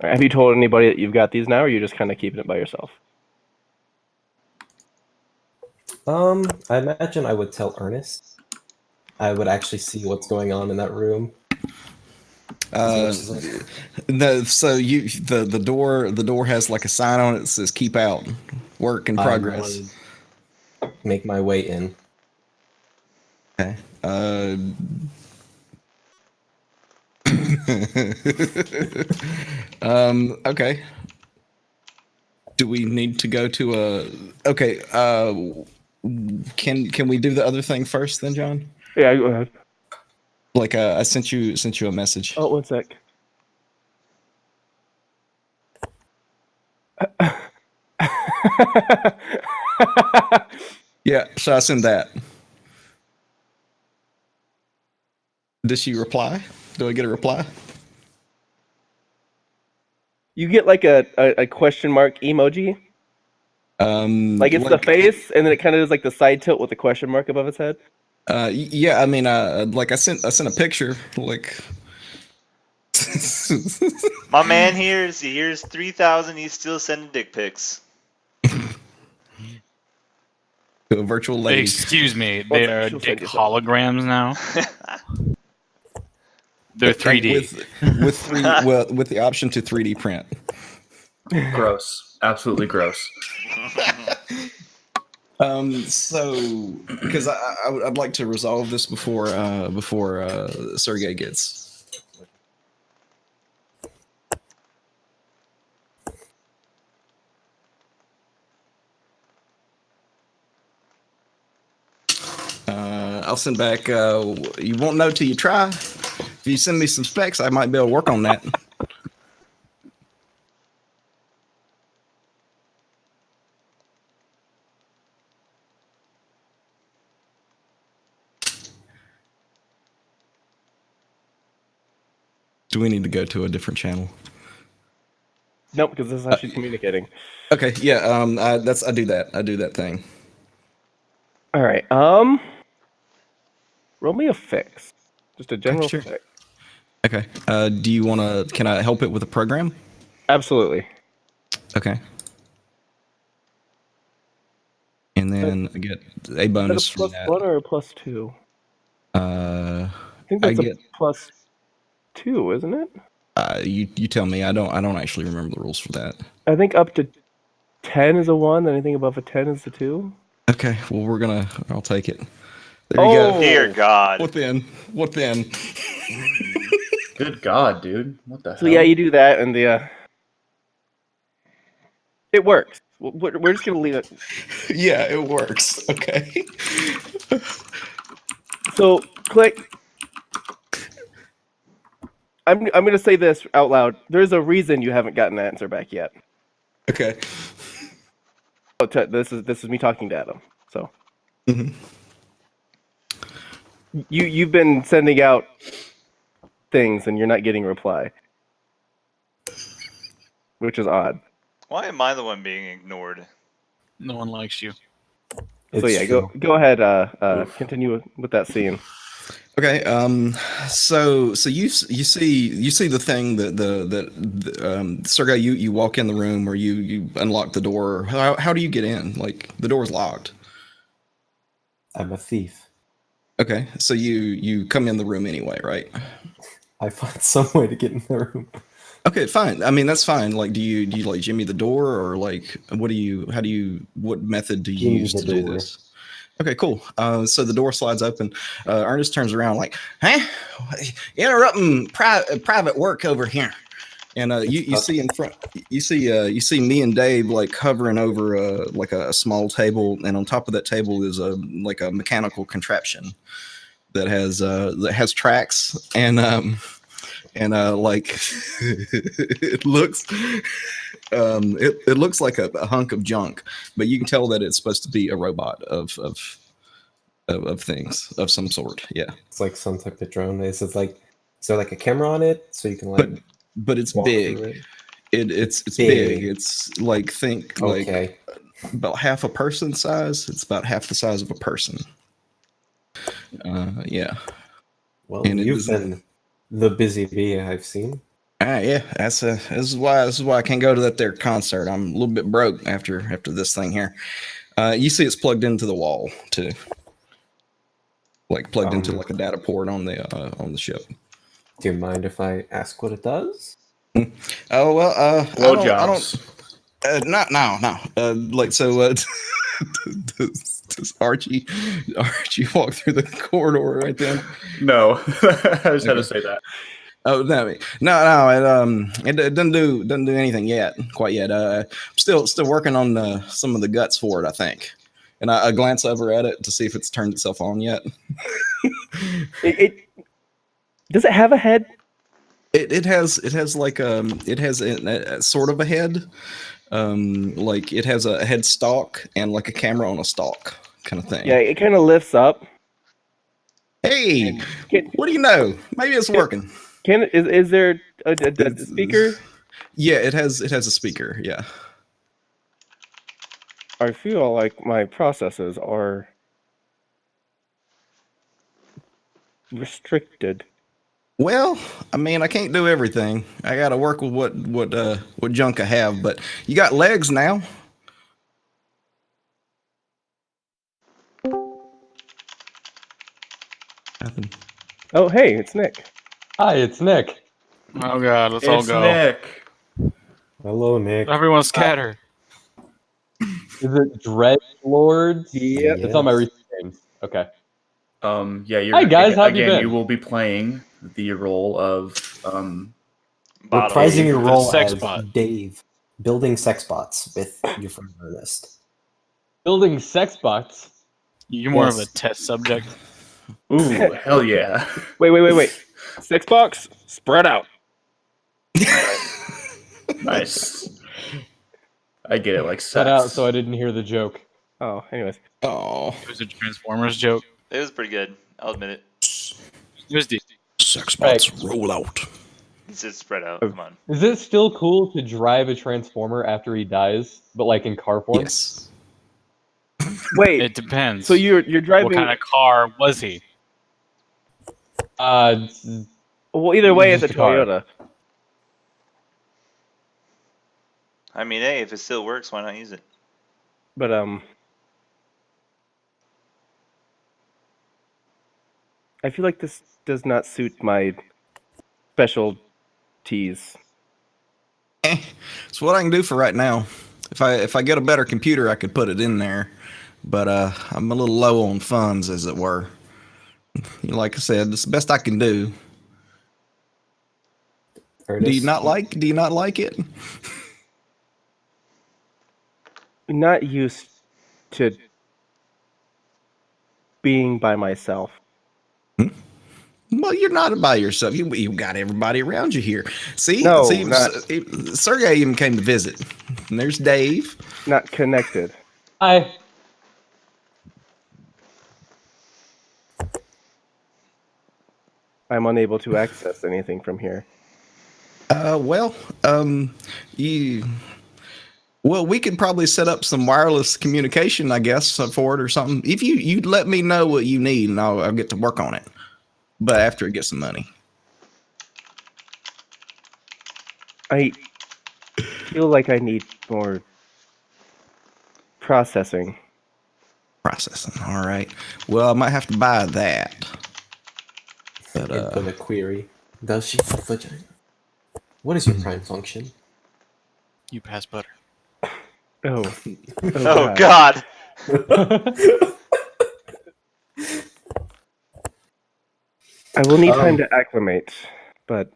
right, have you told anybody that you've got these now, or are you just kind of keeping it by yourself? I imagine I would tell Ernest. I would actually see what's going on in that room. No, so the door has like a sign on it that says "Keep out, work in progress." I would make my way in. Okay. Okay. Do we need to go to a? Okay. Can we do the other thing first, then, John? Yeah, go ahead. Like I sent you a message. Oh, one sec. Yeah, so I send that. Does she reply? Do I get a reply? You get like a question mark emoji. Like it's the face, and then it kind of does like the side tilt with the question mark above its head. Yeah, I mean, like I sent a picture, like. My man here's 3,000. He's still sending dick pics. To a virtual lady. Excuse me, What's they that? are She'll dick send you something. holograms now. They're 3D. with the option to 3D print. Gross. Absolutely gross. So because I'd like to resolve this before Sergey gets. I'll send back. You won't know till you try. If you send me some specs, I might be able to work on that. Do we need to go to a different channel? Nope, because this is how she's communicating. Okay, yeah. I do that. I do that thing. All right. Roll me a fix. Just a general Sure. fix. Okay. Do you want to? Can I help it with a program? Absolutely. Okay. And then I get a Is bonus that a from plus 1 or a plus 2? that. I think that's a plus 2, isn't it? You tell me. I don't actually remember the rules for that. I think up to 10 is a 1, and anything above a 10 is a 2. Okay. Well, I'll take it. There you Oh! go. Dear God. What then? What then? Good God, dude. What the hell? So yeah, you do that, and it works. We're just gonna leave it. Yeah, it works. Okay. So click. I'm gonna say this out loud. There's a reason you haven't gotten an answer back yet. Okay. Oh, this is me talking to Adam. So Mhm. you've been sending out things and you're not getting a reply, which is odd. Why am I the one being ignored? No one likes you. So yeah, go ahead. Continue with that scene. Okay. So you see the thing that Sergey, you walk in the room or you unlock the door. How do you get in? Like the door's locked. I'm a thief. Okay. So you come in the room anyway, right? I find some way to get in the room. Okay, fine. I mean, that's fine. Like, do you like jimmy the door or like what method do you Jimmy use the to do door. this? Okay, cool. So the door slides open. Ernest turns around like, "Huh? Interrupting private work over here." And you see in front, you see me and Dave like hovering over like a small table, and on top of that table is a mechanical contraption that has tracks and like it looks it looks like a hunk of junk, but you can tell that it's supposed to be a robot of things of some sort. Yeah, It's like some type of drone. Is there like a camera on it so you can like but it's walk big. through it? It's Big. big. It's like think like Okay. about half a person size. It's about half the size of a person. Yeah. Well, And it you've doesn't- been the busy bee I've seen. Yeah, this is why I can't go to that there concert. I'm a little bit broke after this thing here. You see, it's plugged into the wall too, like plugged into like a data port on the ship. Do you mind if I ask what it does? Oh well, I Blowjobs. don't. Not now. Like so. Does Archie walk through the corridor right then? No, I just had to say that. Oh no! It doesn't do anything yet, quite yet. Still working on some of the guts for it, I think. And I glance over at it to see if it's turned itself on yet. It does it have a head? It has like it has a sort of a head, like it has a head stalk and like a camera on a stalk kind of thing. Yeah, it kind of lifts up. Hey, what do you know? Maybe it's working. Is there a speaker? Yeah, it has a speaker. Yeah. I feel like my processes are restricted. Well, I mean, I can't do everything. I got to work with what junk I have. But you got legs now. Nothing. Oh, hey, it's Nick. Hi, it's Nick. Oh god, let's all It's go. Nick. Hello, Nick. Everyone scatter. Is it Dreadlords? Yep. It's on my recent games. Okay. Yeah, you're Hi, guys, how have you again, been? you will be playing the role of Bottom. Reprising your The role sex as bot. Dave, building sex bots with your friend Ernest. Building sex bots. You're more of Yes. a test subject. ooh, hell yeah. Wait. Six box, spread out. Nice. I get it, like Cut sex. out so I didn't hear the joke. Oh, anyways. Oh, It was a Transformers joke. It was pretty good. I'll admit it. It was deep. sex bots roll out. It's just spread out. Oh. Come on. Is it still cool to drive a transformer after he dies, but like in car form? Yes. Wait, It depends. so you're What driving? kind of car was he? Well, either way, it's a Just a car. Toyota. I mean, hey, if it still works, why not use it? But I feel like this does not suit my specialties. It's what I can do for right now. If I get a better computer, I could put it in there. But I'm a little low on funds, as it were. Like I said, it's the best I can do. Ernest, Do you not like it? Not used to being by myself. Well, you're not by yourself. You got everybody around you here. See, No, see, not- Sergey even came to visit. And there's Dave. Not connected. Hi. I'm unable to access anything from here. Well, we could probably set up some wireless communication, I guess, for it or something. If you let me know what you need, and I'll get to work on it. But after it gets some money. I feel like I need more processing. Processing. All right. Well, I might have to buy that. But input a query. Does she have a vagina? What is your prime function? You pass butter. Oh. Oh God. I will need time to acclimate, but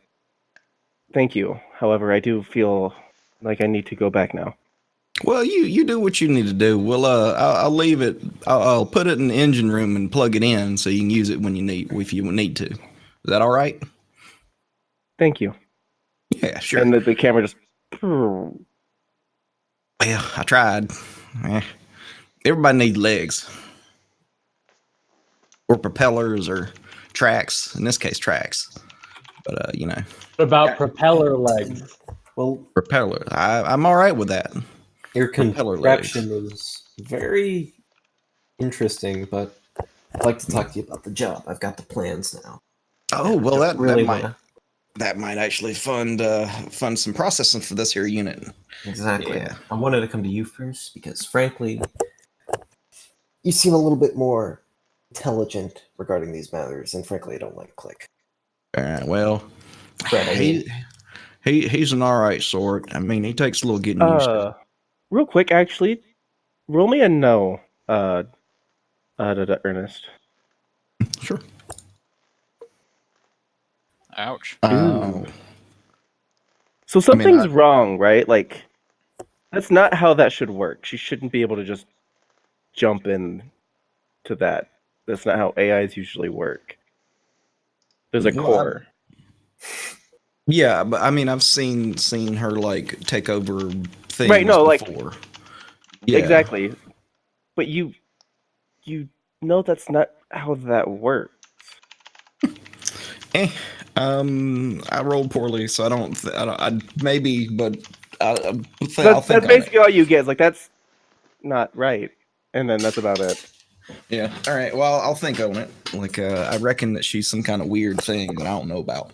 thank you. However, I do feel like I need to go back now. well, you do what you need to do. Well, I'll leave it. I'll put it in the engine room and plug it in so you can use it when you need, if you need to. Is that all right? Thank you. Yeah, sure. And the camera just. Well, I tried. Everybody needs legs. Or propellers or tracks. In this case, tracks. But, you know. What about propeller legs? Well, Propeller. I'm all right with that. your Propeller contraption is very interesting, but I'd like to talk to you about the job. I've got the plans now. Oh, well, Don't that might actually fund some processing for this here unit. Exactly. Yeah. I wanted to come to you first because, frankly, you seem a little bit more intelligent regarding these matters, and frankly, I don't like click. All right. Well, Fred, I mean, he's an all right sort. I mean, he takes a little getting used to. Real quick, actually, roll me a no. Ernest. Sure. Ouch. Oh. So something's wrong, right? Like, that's not how that should work. She shouldn't be able to just jump in to that. That's not how AIs usually work. There's a core. Yeah, but I mean, I've seen her like take over things Right, no, like- before. Yeah. Exactly. But you know that's not how that works. I rolled poorly, so I don't. Maybe, but I'll think That's on basically it. all you get. Is like, that's not right. And then that's about it. Yeah. All right. Well, I'll think on it. Like, I reckon that she's some kind of weird thing that I don't know about.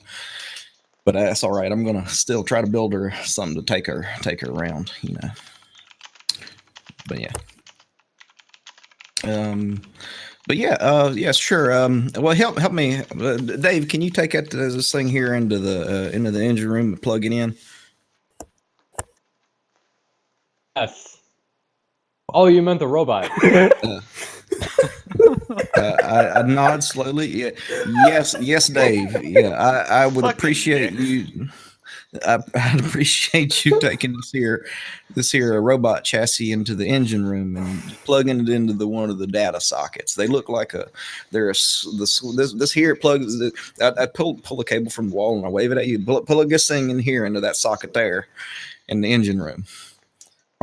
But that's all right. I'm gonna still try to build her something to take her around. You know. But yeah. But yeah, yeah, sure. Well, help me, Dave. Can you take this thing here into the engine room and plug it in? Yes. Oh, you meant the robot. I nod slowly. Yeah, yes, Dave. Yeah, I would Fucking appreciate dick. you. I'd appreciate you taking this here robot chassis into the engine room and plugging it into one of the data sockets. They look like this here plugs. I pull a cable from the wall and I wave it at you. Plug this thing in here into that socket there in the engine room.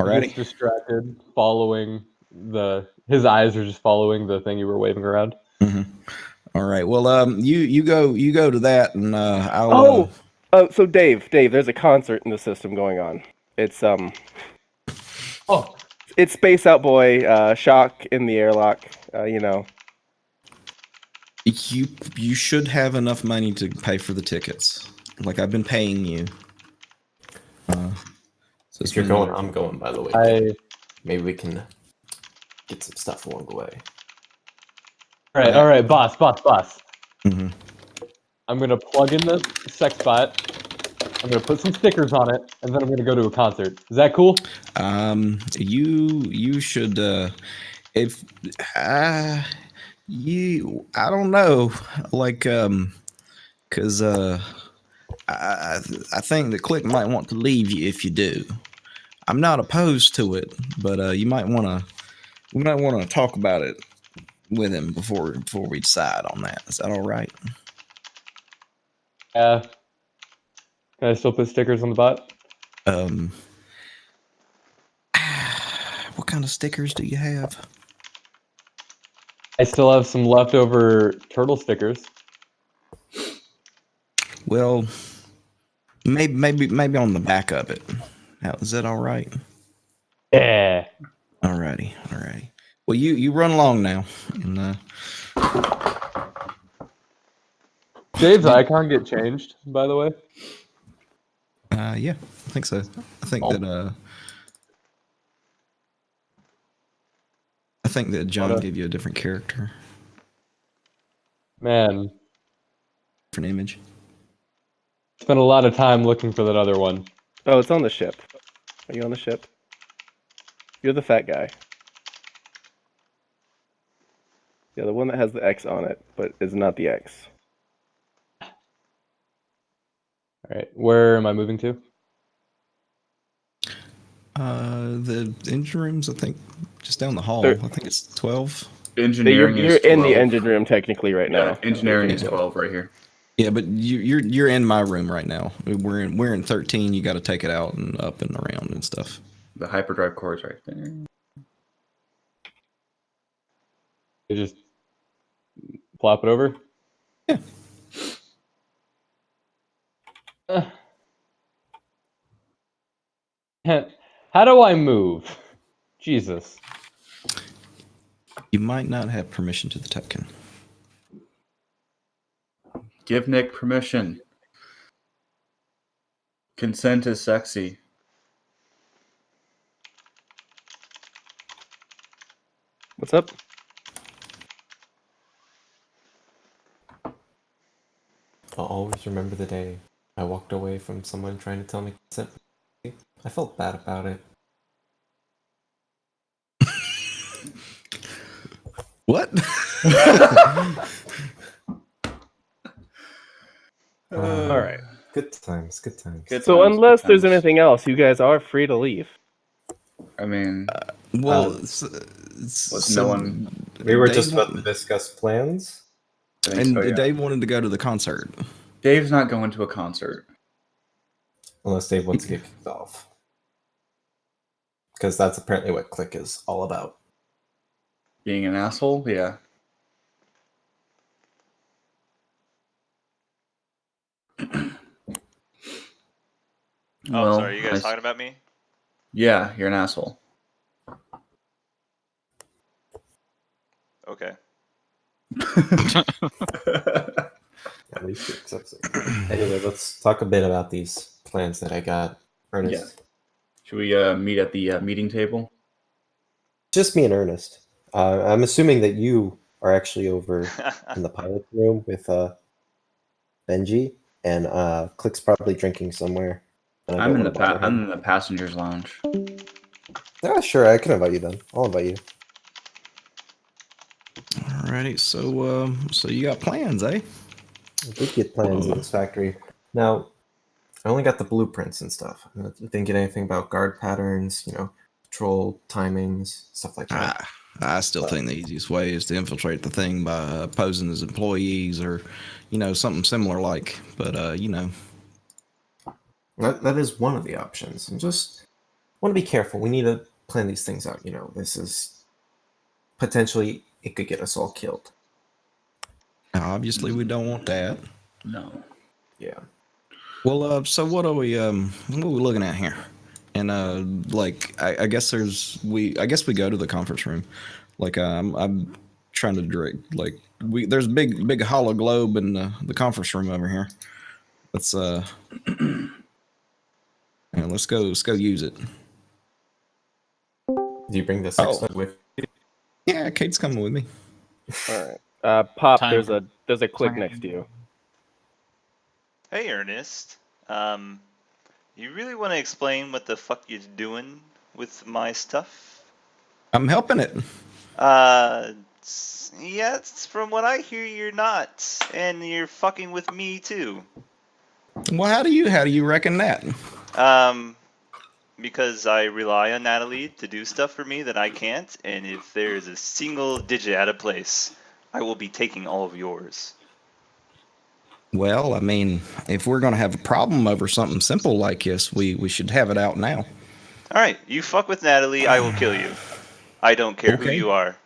Alrighty. Just distracted, following his eyes are just following the thing you were waving around. Mm-hmm. All right. Well, you go to that, and I'll. Oh, so Dave, there's a concert in the system going on. It's Oh, it's Space Out Boy, Shock in the airlock. You know. You should have enough money to pay for the tickets. Like I've been paying you. So it's If you're been- going, I'm going. By the way, I. maybe we can get some stuff along the way. All right, boss. Mhm. I'm gonna plug in the sex bot. I'm gonna put some stickers on it, and then I'm gonna go to a concert. Is that cool? You should if I don't know, like because I think the clique might want to leave you if you do. I'm not opposed to it, but we might want to talk about it with him before we decide on that. Is that all right? Yeah. Can I still put stickers on the bot? What kind of stickers do you have? I still have some leftover turtle stickers. Well, maybe on the back of it. Now, is that all right? Yeah. Alrighty. Well, you run along now, and Dave's icon get changed, by the way. yeah, I think so. I think that John gave you a different character, Man, different image. spent a lot of time looking for that other one. Oh, it's on the ship. Are you on the ship? You're the fat guy. Yeah, the one that has the X on it, but is not the X. All right, where am I moving to? The engine rooms, I think, just down the hall. Thir- I think it's 12. Engineering You're is 12. in the engine room technically right now. Yeah, engineering is 12 right here. Yeah, but you're in my room right now. We're in 13. You got to take it out and up and around and stuff. The hyperdrive core is right there. You just plop it over? Yeah. How do I move? Jesus. You might not have permission to the Tekken. Give Nick permission. Consent is sexy. What's up? I'll always remember the day I walked away from someone trying to tell me consent. I felt bad about it. What? All right. Good times, good times. Good So times, unless good there's times. anything else, you guys are free to leave. I mean, Well, no one. We were Dave just about wa- to discuss plans. I think and so, yeah. Dave wanted to go to the concert. Dave's not going to a concert. Unless Dave wants to get kicked off. Because that's apparently what Click is all about. Being an asshole, yeah. Oh, I'm sorry. You guys talking about me? Yeah, you're an asshole. Okay. At least he accepts it. Anyway, let's talk a bit about these plans that I got. Ernest. Should we meet at the meeting table? Just me and Ernest. I'm assuming that you are actually over in the pilot room with Benji, and Click's probably drinking somewhere. and I I'm don't in wanna the bother him. I'm in the passengers lounge. Yeah, sure. I can invite you then. I'll invite you. Alrighty, so you got plans, eh? I did get plans in this factory. Now, I only got the blueprints and stuff. I didn't get anything about guard patterns, patrol timings, stuff like that. I still think the easiest way is to infiltrate the thing by posing as employees or, something similar like. But That is one of the options. And just want to be careful. We need to plan these things out. This is potentially, it could get us all killed. obviously we don't want that. No. Yeah. Well, so what are we looking at here? And I guess I guess we go to the conference room. Like I'm trying to direct. Like there's a big hollow globe in the conference room over here. Let's and let's go use it. Do you bring the sextant with you? Yeah, Kate's coming with me. All right. Pop, Time there's for a click plan. next to you. Hey, Ernest. You really want to explain what the fuck you're doing with my stuff? I'm helping it. Yes, from what I hear, you're not, and you're fucking with me too. Well, how do you reckon that? Because I rely on Natalie to do stuff for me that I can't, and if there is a single digit out of place, I will be taking all of yours. Well, I mean, if we're gonna have a problem over something simple like this, we should have it out now. Alright, you fuck with Natalie, I will kill you. I don't care who Okay. you are.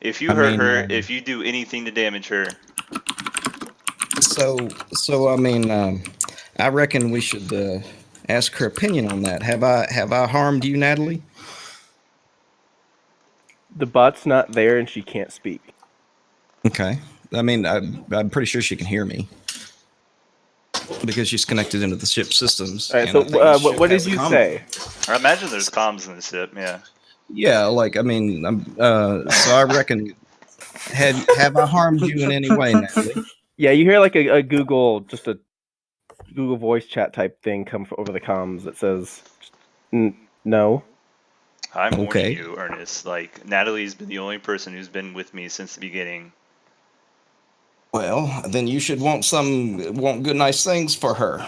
If you hurt her, if you do anything to damage her. So I mean, I reckon we should ask her opinion on that. Have I harmed you, Natalie? The bot's not there and she can't speak. Okay. I mean, I'm pretty sure she can hear me because she's connected into the ship systems. All right. and I So think the ship what has did a you comm. say? I imagine there's comms in the ship, yeah. Yeah, like I mean, so I reckon have I harmed you in any way, Natalie? Yeah, you hear like a Google voice chat type thing come over the comms that says, "No." I'm Okay. warning you, Ernest. Like, Natalie's been the only person who's been with me since the beginning. Well, then you should want good, nice things for her.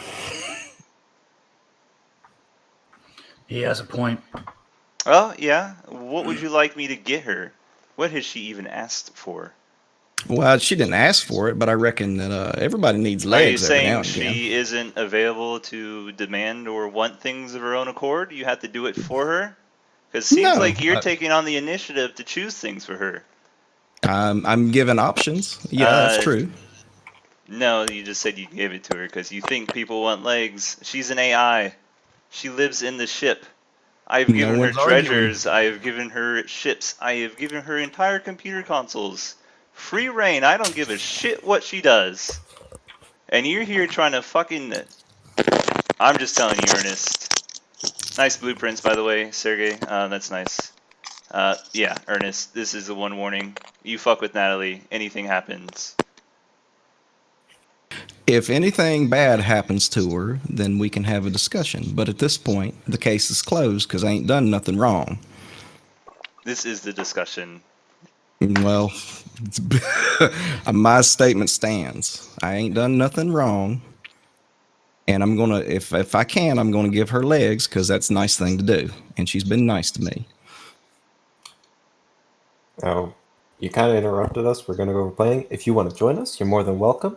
He has a point. Well, yeah. What would you like me to get her? What has she even asked for? Well, she didn't ask for it, but I reckon that everybody needs Are you legs every now saying and again. she isn't available to demand or want things of her own accord? You have to do it for her? Because it seems No, like you're taking on the initiative to choose things for her. I'm given options. Yeah, that's true. No, you just said you gave it to her because you think people want legs. She's an AI. She lives in the ship. I've No given her one's arguing. treasures. I have given her ships. I have given her entire computer consoles. Free reign. I don't give a shit what she does. And you're here trying to fucking... I'm just telling you, Ernest. Nice blueprints, by the way, Sergey. That's nice. Yeah, Ernest, this is the one warning. You fuck with Natalie, anything happens. If anything bad happens to her, then we can have a discussion. But at this point, the case is closed because I ain't done nothing wrong. This is the discussion. Well, my statement stands. I ain't done nothing wrong. And I'm gonna, if I can, I'm gonna give her legs because that's a nice thing to do. And she's been nice to me. Oh, you kind of interrupted us. We're going to go over playing. If you want to join us, you're more than welcome.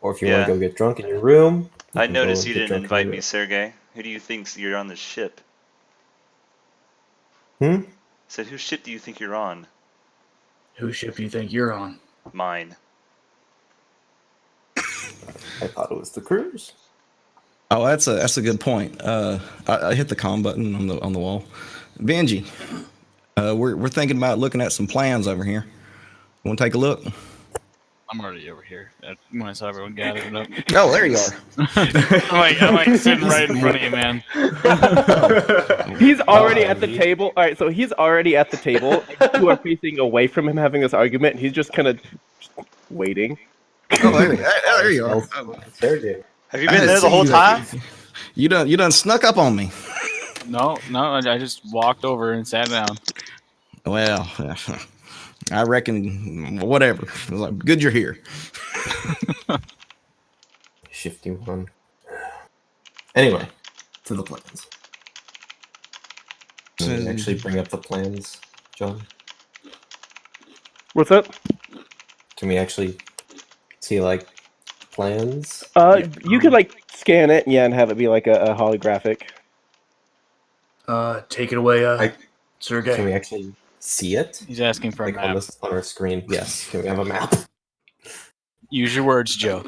Or if you want Yeah. to go get drunk in your room, I can go noticed and you get didn't drunk in invite your me, room. Sergey. Who do you think you're on the ship? Hmm? Said, whose ship do you think you're on? Whose ship do you think you're on? Mine. I thought it was the cruise. Oh, that's a good point. I hit the comm button on the wall. Benji, we're thinking about looking at some plans over here. Want to take a look? I'm already over here. When I saw everyone gathered up. Oh, there you are. I'm like sitting right in front of you, man. He's already at the table. All right, so he's already at the table. You are facing away from him having this argument, and he's just kind of waiting. Oh, there you are. Sergey. Have you been there the whole time? You done snuck up on me. No, I just walked over and sat down. Well, I reckon whatever. Good you're here. Shifty one. Anyway, to the plans. Can you actually bring up the plans, John? What's up? Can we actually see, like, plans? You could like scan it, yeah, and have it be like a holographic. Take it away, Can Sergey. we actually see it? He's asking for a Like on map. this on our screen? Yes. Can we have a map? Use your words, Joe.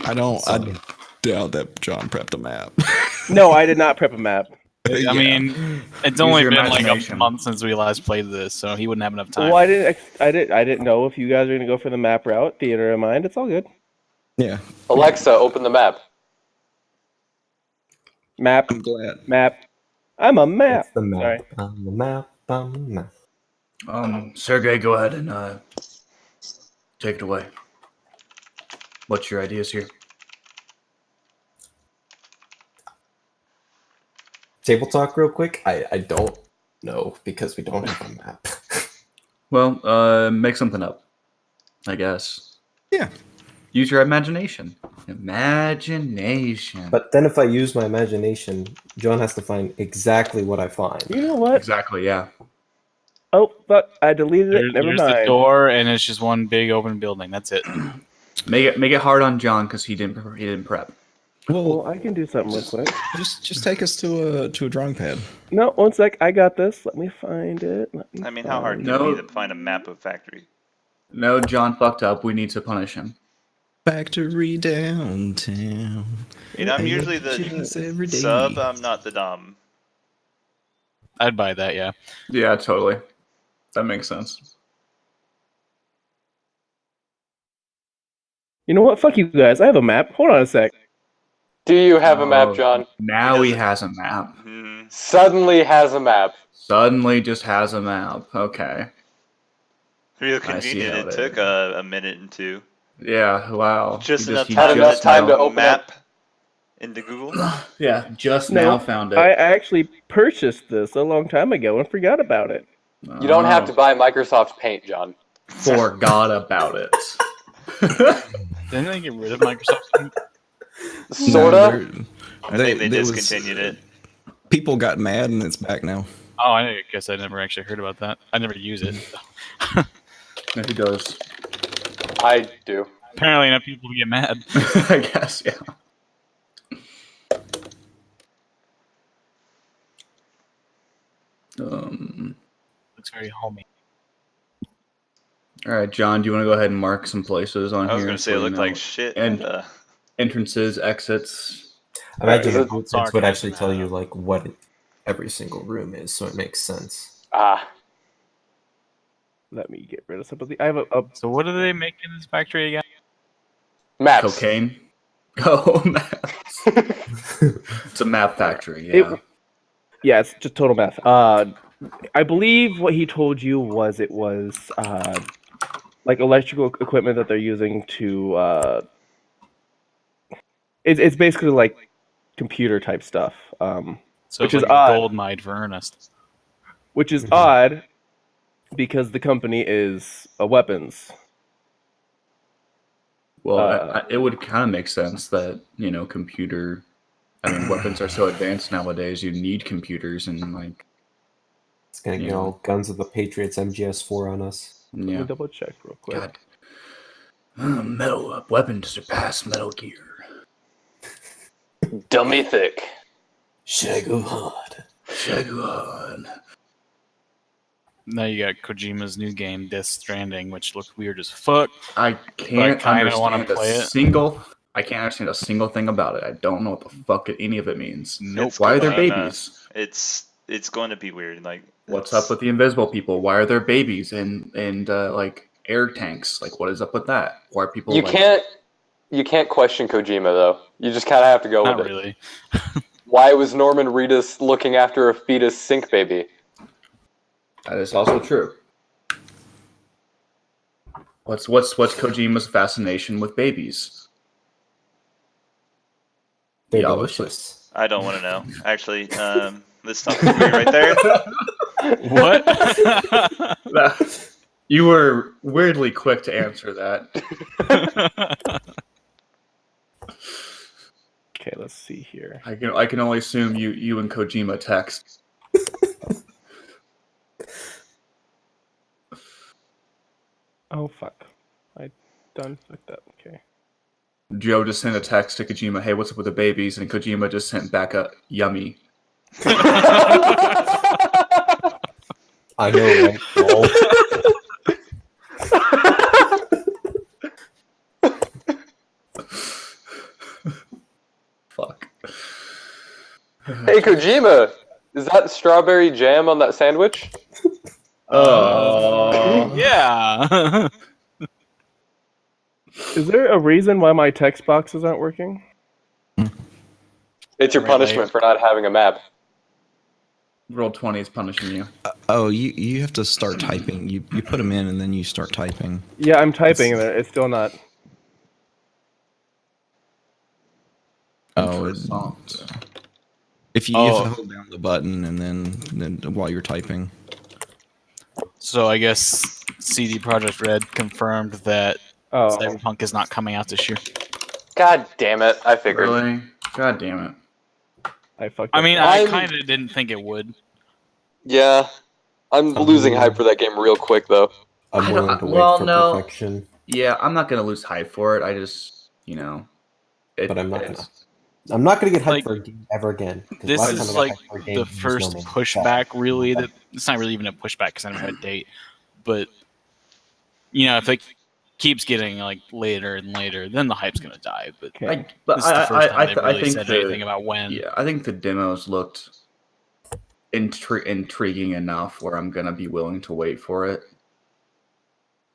I don't. doubt that John prepped a map. No, I did not prep a map. I mean, it's only been like a month since we last played this, so he wouldn't have enough time. Well, I didn't know if you guys are gonna go for the map route. Theater of mind. It's all good. Yeah. Alexa, open the map. Map. I'm glad. Map. I'm a map. It's the map. Sorry. I'm the map. I'm the map. Sergey, go ahead and take it away. What's your ideas here? Table talk real quick. I don't know because we don't have a map. Well, make something up, I guess. Yeah. Use your imagination. Imagination. But then if I use my imagination, John has to find exactly what I find. You know what? Exactly, yeah. Oh, but I deleted it. Never There's mind. the door, and it's just one big open building. That's it. Make it hard on John because he didn't prep. Well, I can do something real quick. Just take us to a drawing pad. No, one sec. I got this. Let me find it. I mean, how hard can No. it be to find a map of factory? No, John fucked up. We need to punish him. Factory downtown. You know, I'm usually the every day. sub. I'm not the dom. I'd buy that, yeah. Yeah, totally. That makes sense. You know what? Fuck you guys. I have a map. Hold on a sec. Do you have a map, Oh, John? Now he has a map. Hmm. Suddenly has a map. Suddenly just has a map. Okay. Real I see convenient. how It that took is. a minute and two. Yeah, wow. Just He enough he time, Had enough just time to now- open map into Google. Yeah, just No, now found it. I actually purchased this a long time ago and forgot about it. You don't have Oh, to buy Microsoft Paint, John. Forgot about it. Didn't they get rid of Microsoft? Sorta. I think they discontinued it. People got mad and it's back now. Oh, I guess I never actually heard about that. I never use it. Yeah, he does. I do. Apparently enough people get mad. I guess, yeah. Looks very homey. All right, John, do you want to go ahead and mark some places on I was here? gonna say so it we looked know like shit. And- but, entrances, exits. Imagine Is the it- blueprints Sorry, would actually tell no. you like what every single room is, so it makes sense. Ah. Let me get rid of some of the. I have a So what do they make in this factory again? Maps. Cocaine. Oh, maps. It's a map factory. Yeah. yeah, it's just total math. I believe what he told you was it was like electrical equipment that they're using to. It's basically like computer type stuff. So Which it's is like odd. a gold mine for Ernest. Which is odd because the company is a weapons. Well, it would kind of make sense that computer. I mean, weapons are so advanced nowadays. You need computers and like. It's gonna get Yeah. all Guns of the Patriots MGS4 on us. Let me Yeah. double check real quick. God. Metal weapons surpass Metal Gear. Dummy thick. Shago hard. Shaguan. Now you got Kojima's new game, Death Stranding, which looks weird as fuck. I can't kinda wanna understand play a it. single. I can't understand a single thing about it. I don't know what the fuck any of it means. Nope. It's Why are there going, babies? It's going to be weird. Like, What's it's- up with the invisible people? Why are there babies and like air tanks? Like, what is up with that? Why are people? You like, can't question Kojima though. You just kind of have to go Not with it. really. Why was Norman Reedus looking after a fetus sink baby? That is also true. What's Kojima's fascination with babies? They're Yeah, delicious. I don't want to know. Actually, this stuff is weird right there. What? You were weirdly quick to answer that. Okay, let's see here. I can only assume you and Kojima text. Oh fuck! I done fucked up. Okay. Joe just sent a text to Kojima, "Hey, what's up with the babies?" And Kojima just sent back a "Yummy." I know, right? Lol. Hey, Kojima! Is that strawberry jam on that sandwich? Oh. Yeah. Is there a reason why my text boxes aren't working? It's your Right, like- punishment for not having a map. Roll 20 is punishing you. Oh, you have to start typing. You put them in and then you start typing. Yeah, I'm typing and it's still not. Oh, Interessant. if you have to hold down the button and then while you're typing. So I guess CD Projekt Red confirmed that Oh, Cyberpunk is not coming out this year. God damn it! I figured. Really? God damn it. I fucked I up. mean, I I'm- kind of didn't think it would. Yeah, I'm losing hype for that game real quick though. I'm I don't- willing to wait well, for no. perfection, Yeah, I'm not gonna lose hype for it. I just, but I'm not gonna. I'm not gonna get hyped Like, for a game ever again. 'cause This last time is I got like hyped for a game, the there was first no name. pushback, really. That it's not really even a pushback because I don't have a date. But if it keeps getting like later and later, then the hype's gonna die. But Okay. this is the first time they've I really think said the- anything about when. Yeah, I think the demos looked intriguing enough where I'm gonna be willing to wait for it.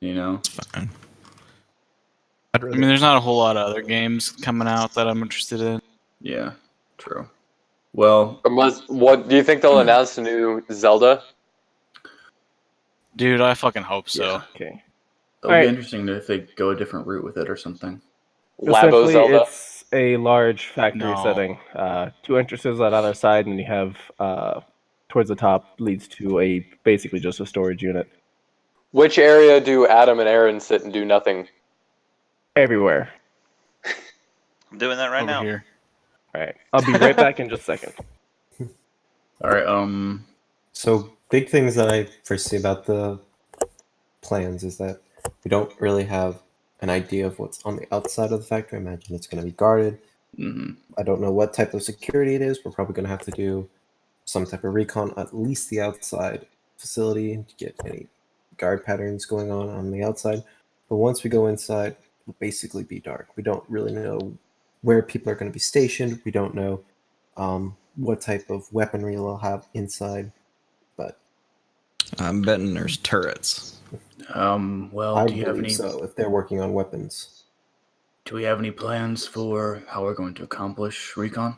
It's fine. I'd I rather. mean, there's not a whole lot of other games coming out that I'm interested in. Yeah, true. Well, What do you think they'll announce a new Zelda? Dude, I fucking hope so. Yeah. Okay. it'll Alright. be interesting if they go a different route with it or something. Labo Essentially, Zelda. it's a large factory No. setting. Two entrances on either side, and you have towards the top leads to basically just a storage unit Which area do Adam and Aaron sit and do nothing? everywhere. I'm doing that right Over now. here. All right, I'll be right back in just a second. All right. So big things that I foresee about the plans is that we don't really have an idea of what's on the outside of the factory. I imagine it's going to be guarded. Mhm. I don't know what type of security it is. We're probably going to have to do some type of recon, at least the outside facility, to get any guard patterns going on the outside. But once we go inside, it'll basically be dark. We don't really know where people are going to be stationed. We don't know what type of weaponry they'll have inside. But I'm betting there's turrets. Well, I do you have believe any? so if they're working on weapons. Do we have any plans for how we're going to accomplish recon?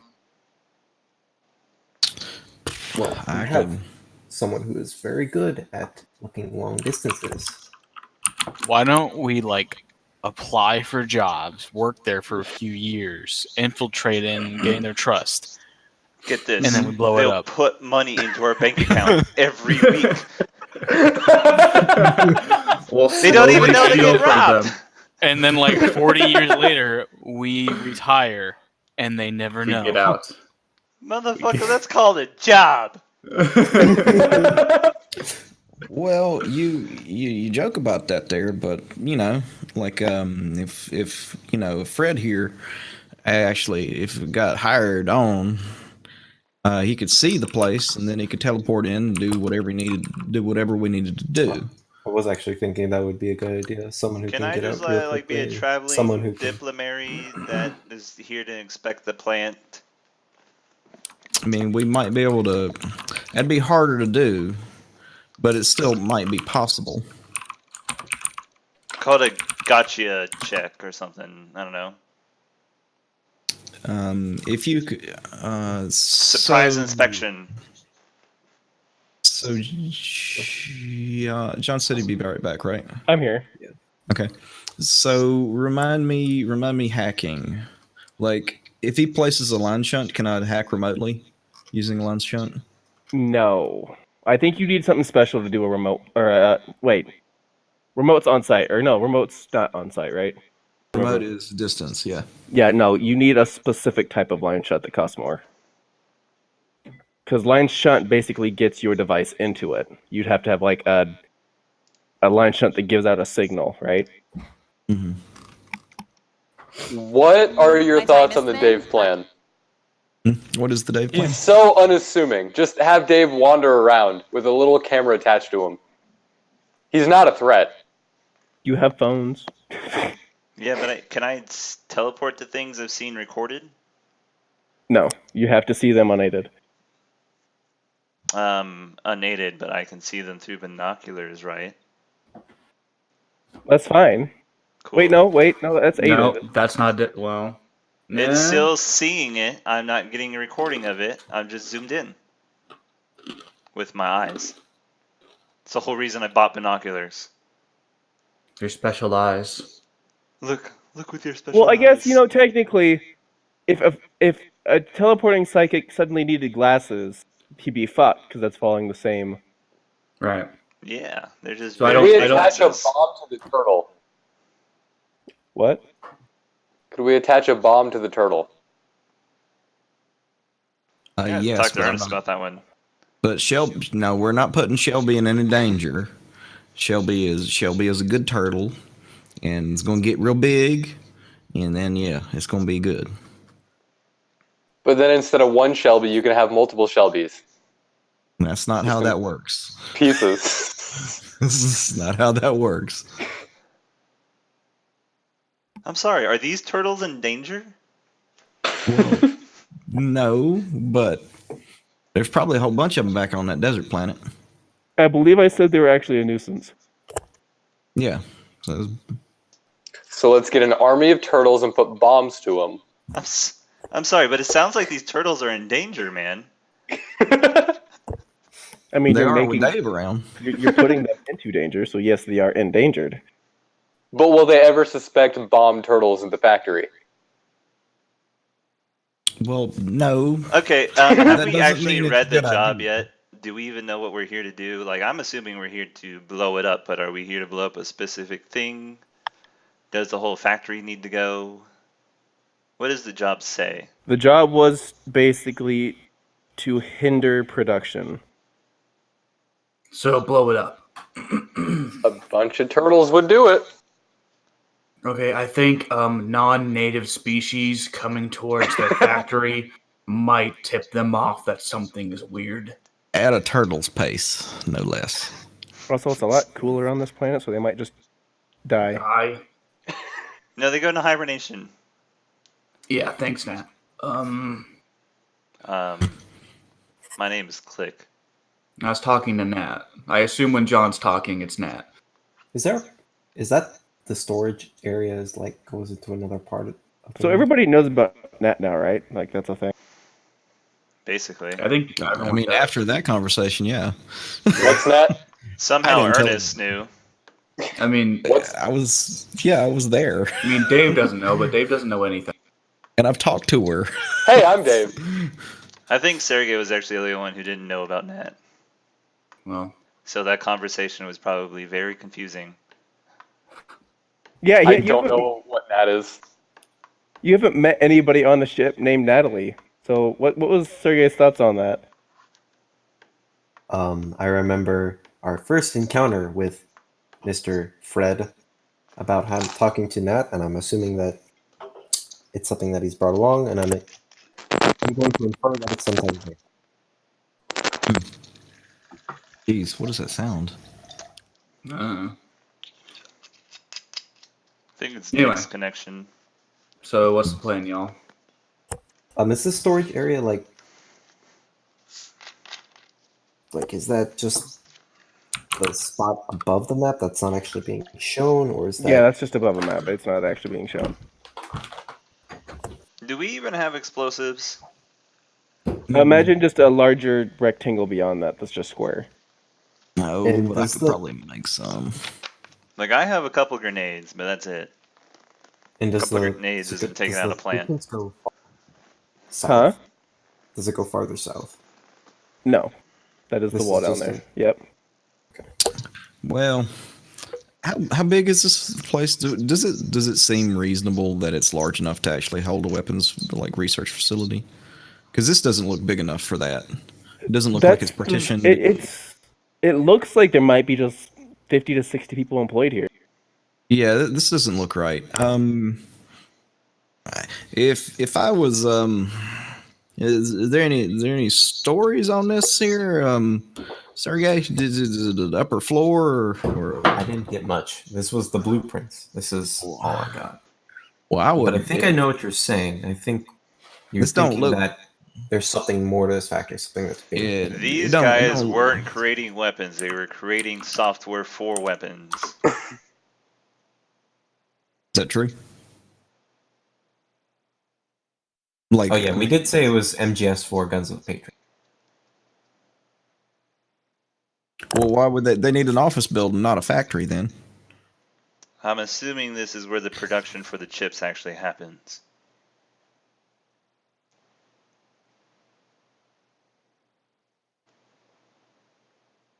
Well, we I have could. someone who is very good at looking long distances. Why don't we apply for jobs, work there for a few years, infiltrate in, gain their trust, Get this. and then we blow it They'll up? put money into our bank account every week. We'll They don't even know they steal get from robbed. them. And then 40 years later, we retire, and they never We know. get out. Motherfucker, that's called a job. Well, you joke about that there, but if Fred here actually if it got hired on, he could see the place and then he could teleport in and do whatever we needed to do. I was actually thinking that would be a good idea. Someone who Can can I get just out real be a quickly. traveling Someone who can. diplomary that is here to inspect the plant? I mean, we might be able to. That'd be harder to do, but it still might be possible. Called a gotcha check or something. I don't know. If you could, Surprise inspection. So, John said he'd be right back, right? I'm here. Okay. So remind me hacking. Like, if he places a line shunt, can I hack remotely using a line shunt? No, I think you need something special to do a remote. Or wait, remote's on site, or no, remote's not on site, right? Remote is distance, yeah. Yeah, no, you need a specific type of line shunt that costs more. Because line shunt basically gets your device into it. You'd have to have a line shunt that gives out a signal, right? Mm-hmm. What are your My thoughts time on the is Dave spent. plan? What is the Dave plan? He's so unassuming. Just have Dave wander around with a little camera attached to him. He's not a threat. You have phones. Yeah, but can I teleport to things I've seen recorded? No, you have to see them unaided. Unaided, but I can see them through binoculars, right? That's fine. Cool. Wait, no, that's aided. No, that's not it. Well, It's nah. still seeing it. I'm not getting a recording of it. I'm just zoomed in with my eyes. It's the whole reason I bought binoculars. Your special eyes. Look with your special Well, I guess eyes. technically, if a teleporting psychic suddenly needed glasses, he'd be fucked because that's following the same. Right. Yeah, they're just So I Could very we don't- attach a glasses. bomb to the turtle? What? Could we attach a bomb to the turtle? Yeah, Yes, talk to but I'm Ernest not- about that one. But Shelby, no, we're not putting Shelby in any danger. Shelby is a good turtle, and it's going to get real big, and then yeah, it's going to be good. But then instead of one Shelby, you can have multiple Shelbys. And that's not how that works. Pieces. This is not how that works. I'm sorry, are these turtles in danger? Well, no, but there's probably a whole bunch of them back on that desert planet. I believe I said they were actually a nuisance. Yeah. So, So let's get an army of turtles and put bombs to them. I'm sorry, but it sounds like these turtles are in danger, man. I mean, they you're are making with Dave around. you're putting them into danger, so yes, they are endangered. But will they ever suspect bomb turtles in the factory? Well, no. Okay, That have we doesn't actually mean it's read a the good job idea. yet? Do we even know what we're here to do? Like, I'm assuming we're here to blow it up, but are we here to blow up a specific thing? Does the whole factory need to go? What does the job say? The job was basically to hinder production. So blow it up. A bunch of turtles would do it. Okay, I think non-native species coming towards their factory might tip them off that something is weird. At a turtle's pace, no less. Also, it's a lot cooler on this planet, so they might just die. No, they go into hibernation. Yeah, thanks, Nat. My name is Click. I was talking to Nat. I assume when John's talking, it's Nat. Is that the storage area is like goes into another part of So everybody knows about Nat now, right? Like that's a thing. Basically. I think. I mean, after that conversation, yeah. What's that? Somehow I didn't tell Ernest knew. I mean, I was there. I mean, Dave doesn't know, but Dave doesn't know anything. And I've talked to her. Hey, I'm Dave. I think Sergey was actually the only one who didn't know about Nat. Well, So that conversation was probably very confusing. Yeah, I you don't haven't- know what that is. You haven't met anybody on the ship named Natalie. So what was Sergey's thoughts on that? I remember our first encounter with Mr. Fred about how talking to Nat, and I'm assuming that it's something that he's brought along, and I'm going to infer that it's sometime here. Jeez, what does that sound? I think it's Anyway. Nick's connection. so what's the plan, y'all? Is this storage area like is that just the spot above the map that's not actually being shown, or is that? Yeah, that's just above a map. It's not actually being shown. Do we even have explosives? Imagine just a larger rectangle beyond that that's just square. No, And but I does could the- probably make some. Like, I have a couple grenades, but that's it. And does couple the grenades does isn't it- taken does out the of plant. sequence go south? Huh? Does it go farther south? No, that is This the wall is down just there. a- Yep. Well, how big is this place? Does it seem reasonable that it's large enough to actually hold a weapons research facility? Because this doesn't look big enough for that. It doesn't look like it's partitioned. It looks like there might be just 50 to 60 people employed here. Yeah, this doesn't look right. If I was is there any stories on this here? Sergey, is it the upper floor or? I didn't get much. This was the blueprints. This is all I got. Well, I would. But I think I know what you're saying. I think You're This don't thinking look- that there's something more to this factory, something that's being Yeah, hidden. These it don't- it guys don't- weren't creating weapons; they were creating software for weapons. Is that true? Like, Oh yeah, we did say it was MGS4 Guns of the Patriot. well, why would they need an office building, not a factory then? I'm assuming this is where the production for the chips actually happens.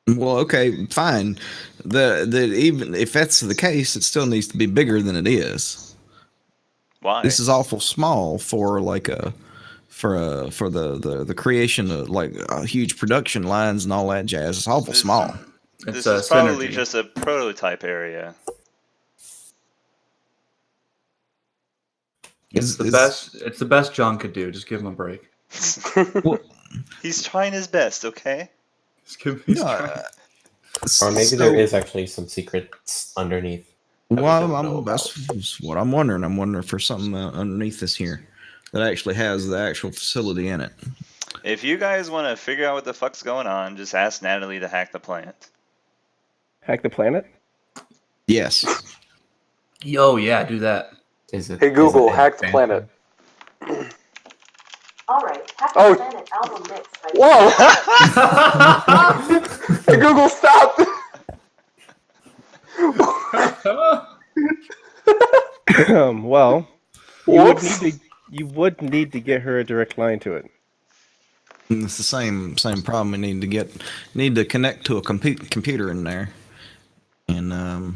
Well, okay, fine. The even if that's the case, it still needs to be bigger than it is. Why? This is awful small for like for the creation of like huge production lines and all that jazz. It's awful This- small. This It's is probably synergy. just a prototype area. It's the best. It's the best John could do. Just give him a break. He's trying his best, okay? Just give him. He's No, trying. Or maybe so- there is actually some secrets underneath. that we Well, don't know that's what I'm wondering. I'm wondering for something underneath this here that actually has the actual facility in it. If you guys want to figure out what the fuck's going on, just ask Natalie to hack the plant. Hack the planet? Yes. Yo, yeah, do that. Is it? Hey Google, is it hack the advanced? planet. Alright, Happy Oh. Planet album mix by Whoa! Hey Google, stop! Well, Whoops. you would need to get her a direct line to it. And it's the same problem. We need to connect to a computer in there, and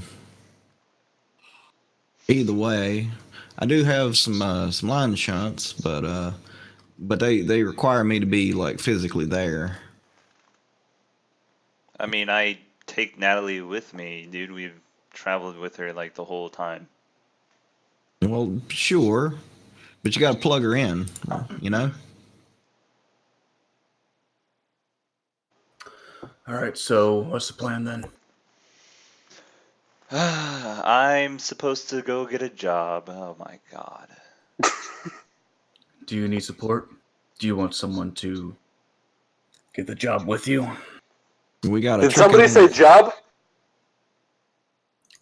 either way, I do have some line shunts, but they require me to be like physically there. I mean, I take Natalie with me, dude. We've traveled with her like the whole time. Well, sure, but you got to plug her in, you know. All right. So, what's the plan then? I'm supposed to go get a job. Oh my god. Do you need support? Do you want someone to get the job with you? We got to. Did somebody say job?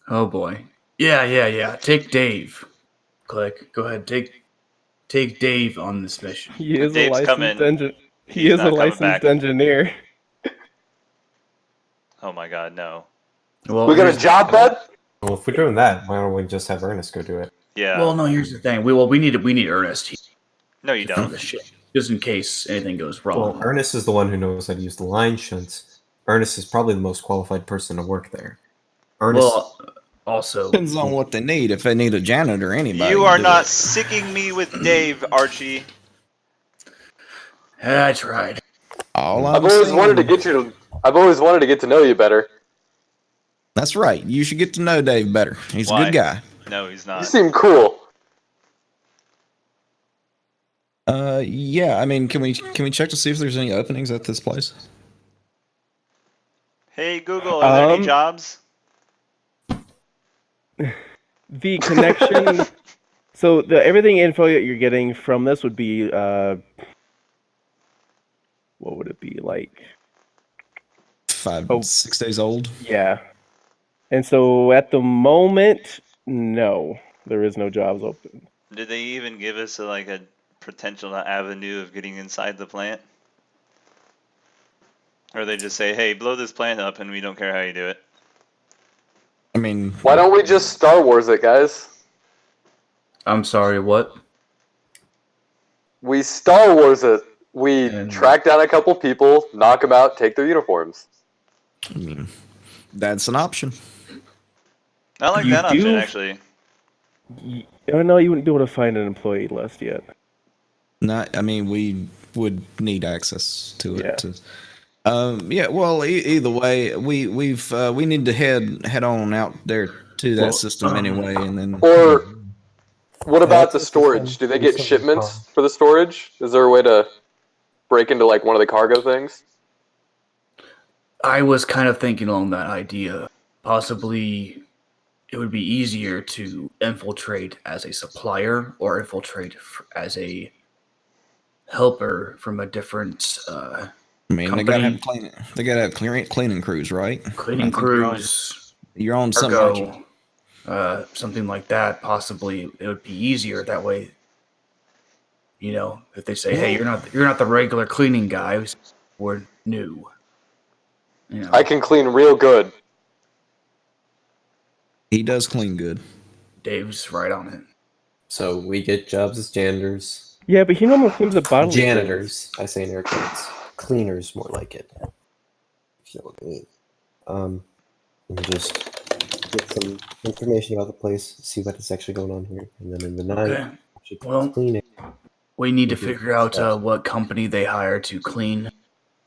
Oh boy. Yeah. Take Dave. Click. Go ahead. Take Dave on this mission. He is Dave's a licensed coming. He He's is not a coming licensed back. engineer. Oh my god, no. Well, We got a here's- job, bud? Well, if we're doing that, why don't we just have Ernest go do it? Yeah. Well, no. Here's the thing. We need Ernest here no, you for don't. the shit, just in case anything goes Well, wrong. Ernest is the one who knows how to use the line shunts. Ernest is probably the most qualified person to work there. Ernest, Well, also, Depends on what they need. If they need a janitor, anybody. You can are do not it. sicking me with Dave, Archie. I tried. All I've I'm always saying- wanted to get you to. I've always wanted to get to know you better. That's right. You should get to know Dave better. He's a Why? good guy. No, he's You not. seem cool. Yeah. I mean, can we check to see if there's any openings at this place? Hey Google, are there any Um, jobs? The connection. So the everything info that you're getting from this would be what would it be like? 6 days old. Yeah. And so at the moment, no, there is no jobs open. Did they even give us a potential avenue of getting inside the plant? Or they just say, hey, blow this plant up and we don't care how you do it? I mean, Why don't we just Star Wars it, guys? I'm sorry. What? We Star Wars it. We And- track down a couple people, knock them out, take their uniforms. I mean, that's an option. I like You that option, do- actually. Oh no, you wouldn't be able to find an employee list yet. Not. I mean, we would need access to it. Yeah. Yeah. Well, either way, we need to head on out there to that Well, system anyway, and then. Or what about the That's storage? Do they get something shipments fun. for the storage? Is there a way to break into one of the cargo things? I was kind of thinking along that idea. Possibly, it would be easier to infiltrate as a supplier or infiltrate as a helper from a different I mean, company. they gotta have cleaning crews, right? Cleaning I think crews, you're on something. aren't you? Ergo, something like that. Possibly, it would be easier that way. You know, if they say, "Hey, you're not the regular cleaning guy. We're new." You know, I can clean real good. He does clean good. Dave's right on it. So we get jobs as janitors. Yeah, but he normally cleans the bodily fluids. Janitors, I say in air quotes. Cleaners, more like it. If you know what I mean. And just get some information about the place, see what is actually going on here, and then in the night, Okay. actually Well, cleaning. we need to We do figure out stuff. what company they hire to clean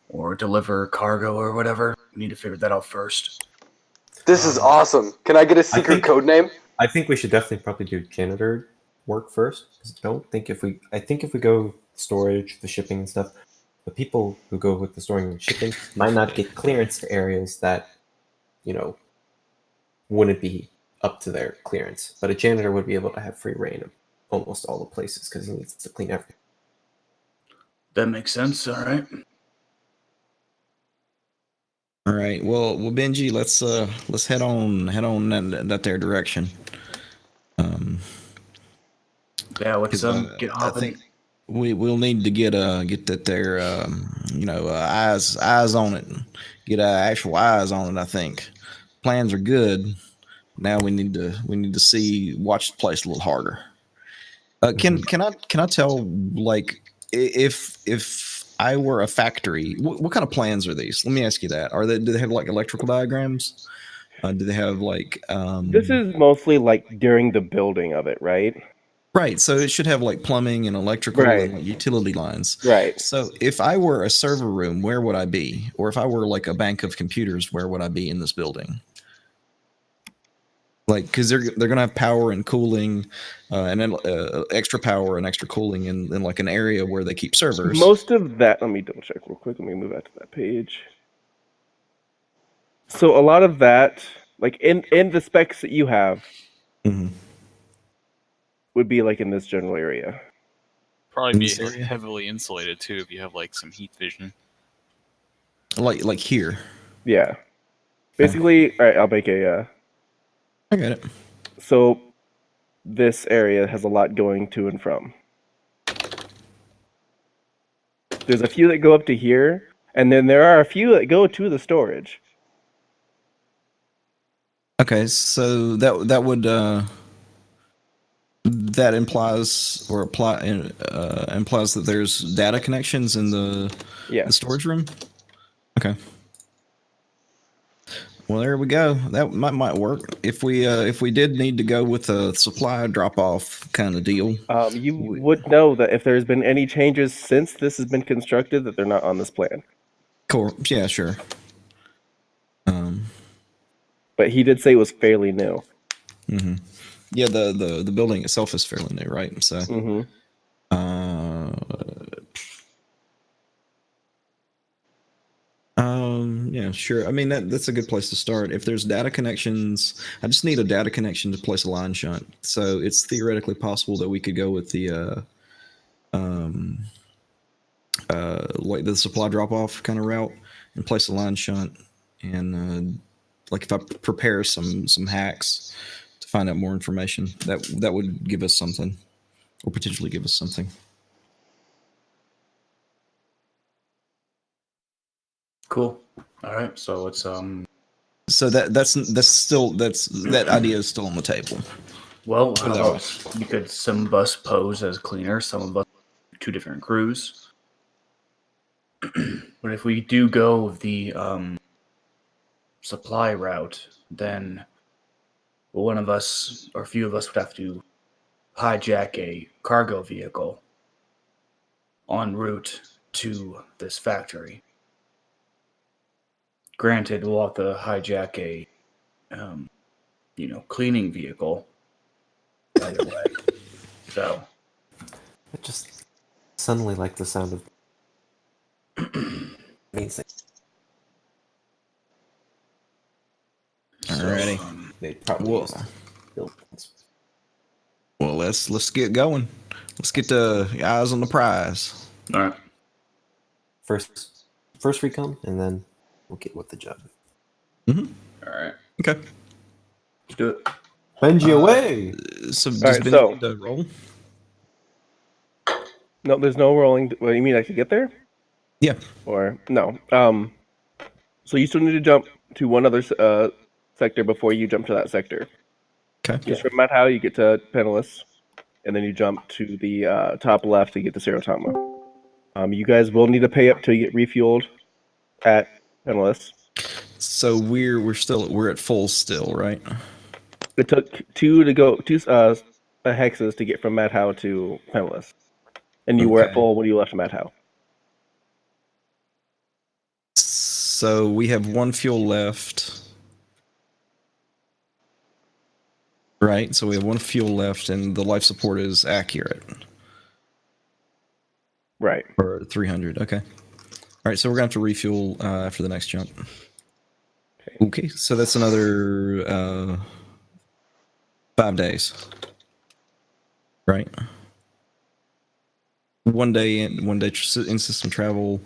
or deliver cargo or whatever. We need to figure that out first. This is awesome. Can I get a secret think- code name? I think we should definitely probably do janitor work first. 'Cause I think if we go storage, the shipping and stuff, the people who go with the storing and shipping might not get clearance to areas that, wouldn't be up to their clearance. But a janitor would be able to have free reign of almost all the places because he needs to clean everything. That makes sense. All right. All right. Well, Benji, let's head on that there direction. Yeah. Let's 'Cause, get I hopping. think we'll need to get that there eyes on it, get actual eyes on it. I think plans are good. Now we need to watch the place a little harder. Can I tell, like, if I were a factory, what kind of plans are these? Let me ask you that. Do they have like electrical diagrams? Do they have like This is mostly like during the building of it, right? right? So it should have like plumbing and electrical Right. and like utility lines. Right. So if I were a server room, where would I be? Or if I were like a bank of computers, where would I be in this building? Like, because they're gonna have power and cooling, and then extra power and extra cooling in like an area where they keep servers. Most of that, let me double check real quick. Let me move out to that page. So a lot of that, like in the specs that you have, Mhm. would be like in this general area. Probably In be this area? heavily insulated too if you have like some heat vision. Like here. Yeah. Basically, all right. I'll make a. I got it. So this area has a lot going to and from. There's a few that go up to here, and then there are a few that go to the storage. Okay, so that would that implies implies that there's data connections in the Yeah. storage room. Okay. Well, there we go. That might work if we did need to go with a supply drop off kind of deal. You would know that if there's been any changes since this has been constructed, that they're not on this plan. Cool. Yeah, sure. But he did say it was fairly new. Mm-hmm. Yeah, the building itself is fairly new, right? So, yeah, sure. I mean, that's a good place to start. If there's data connections, I just need a data connection to place a line shunt. So it's theoretically possible that we could go with the like the supply drop off kind of route and place a line shunt, and like if I prepare some hacks to find out more information, that would give us something, or potentially give us something. Cool. All right. So let's So that idea is still on the table. Well, how about you could some of us pose as cleaners, some of us two different crews. But if we do go the supply route, then one of us or a few of us would have to hijack a cargo vehicle en route to this factory. Granted, we'll have to hijack a cleaning vehicle either way. So I just suddenly like the sound of amazing. Alrighty. They probably Well, used to build things. well, let's get going. Let's get the eyes on the prize. All right. First recon, and then we'll get with the job. All right. Okay. Let's do it. Benji away. So does right, Benji so- need to roll? No, there's no rolling. What do you mean I could get there? Yeah. Or no. So you still need to jump to one other sector before you jump to that sector. Okay. Just from Mount Howe, you get to Penniless, and then you jump to the top left to get to Sarotama. You guys will need to pay up to get refueled at Penniless. So we're at full still, right? It took two hexes to get from Mad Howe to Penniless, and you were at Okay. full when you left Mad Howe. So we have one fuel left. Right, so we have one fuel left, and the life support is accurate. Right. Or 300, okay. All right, so we're going to have to refuel after the next jump. Okay, so that's another 5 days. Right? 1 day in system travel,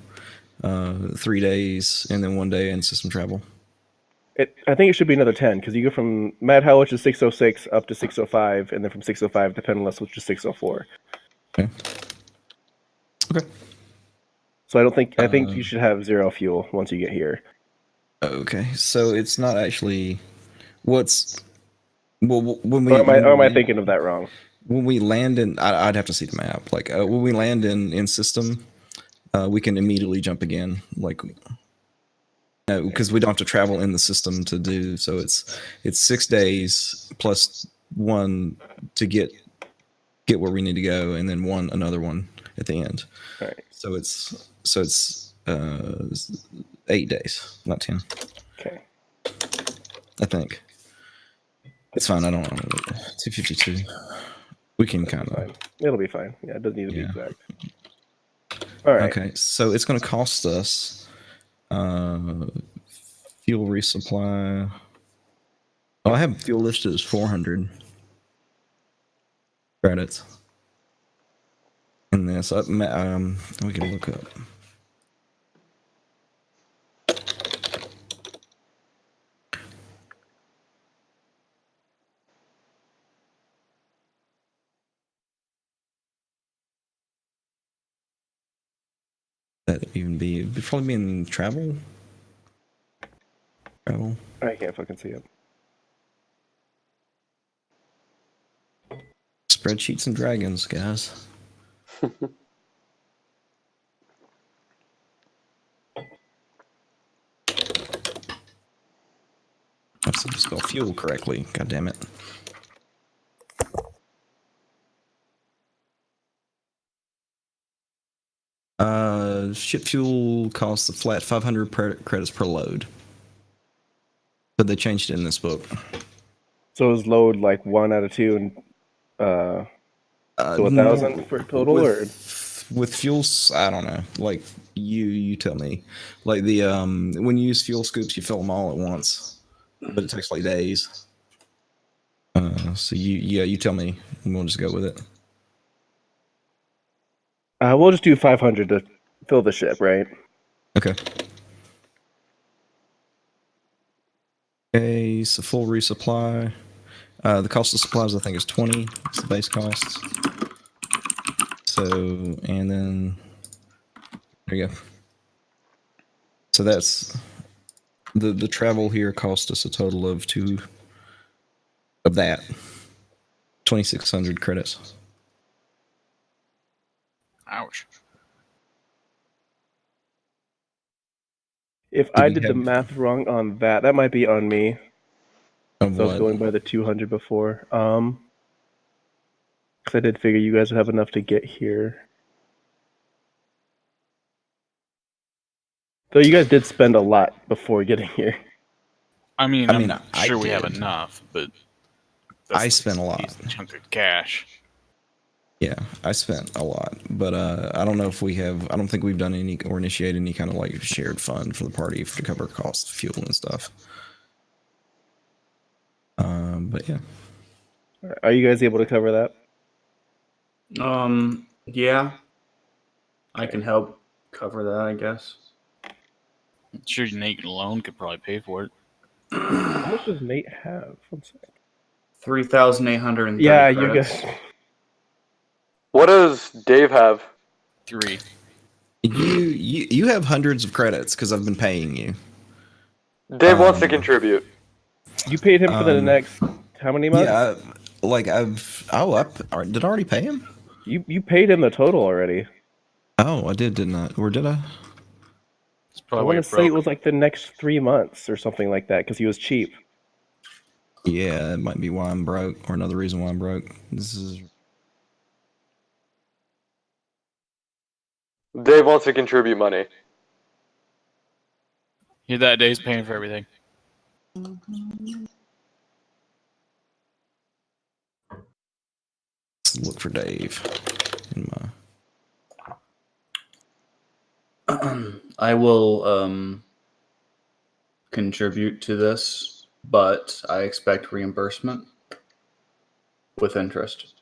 3 days, and then 1 day in system travel. I think it should be another 10, because you go from Mad Howe, which is 606, up to 605, and then from 605 to Penniless, which is 604. Okay. Okay. So I think you should have 0 fuel once you get here. Okay, so it's not actually when we Or am I thinking of that wrong? when we land in, I'd have to see the map. Like when we land in system, we can immediately jump again. Like because we don't have to travel in the system to do so. It's 6 days plus 1 to get where we need to go, and then another one at the end. All right. So it's 8 days, not 10. Okay. I think it's fine. I don't know. 252. We can kind of. Fine. It'll be fine. Yeah, it doesn't need to be Yeah. exact. All right. Okay, so it's going to cost us fuel resupply. Oh, I have fuel listed as 400 credits. And this, we can look up. That'd even be, it'd probably be in travel. Travel. I can't fucking see it. Spreadsheets and dragons, guys. I have to spell fuel correctly. God damn it. Ship fuel costs a flat 500 credits per load. But they changed it in this book. So is load like 1 out of 2 and so 1,000 for total, with fuels, I don't know. Like you tell me. Like the when you use fuel scoops, you fill them all at once, but it takes like days. So you tell me, and we'll just go with it. We'll just do 500 to fill the ship, right? Okay. Okay, so full resupply. The cost of supplies, I think, is 20. It's the base cost. So, and then there you go. So that's the travel here cost us a total of 2,600 credits. Ouch. If I did the math wrong on that, that might be on me. Of So I was what? going by the 200 before. Because I did figure you guys would have enough to get here. So you guys did spend a lot before getting here. I mean, I I'm sure we have did. enough, but I spent a lot. decent chunk of cash. Yeah, I spent a lot, but I don't know if we have. I don't think we've done any or initiated any kind of like shared fund for the party to cover costs of fuel and stuff. But yeah, Are you guys able to cover that? Yeah. I can help cover that, I guess. I'm sure Nate alone could probably pay for it. How much does Nate have? 1 second. 3,830 Yeah, credits. What does Dave have? 3. You have hundreds of credits because I've been paying you. Dave wants to contribute. You paid him for the next how many months? Yeah, did I already pay him? You paid him the total already. Oh, I didn't I? Or did I? It's I probably want why to you're say it broke. was like the next 3 months or something like that because he was cheap. Yeah, it might be why I'm broke, or another reason why I'm broke. This is Dave wants to contribute money. Here that day's paying for everything. let's look for Dave. In my I will contribute to this, but I expect reimbursement with interest.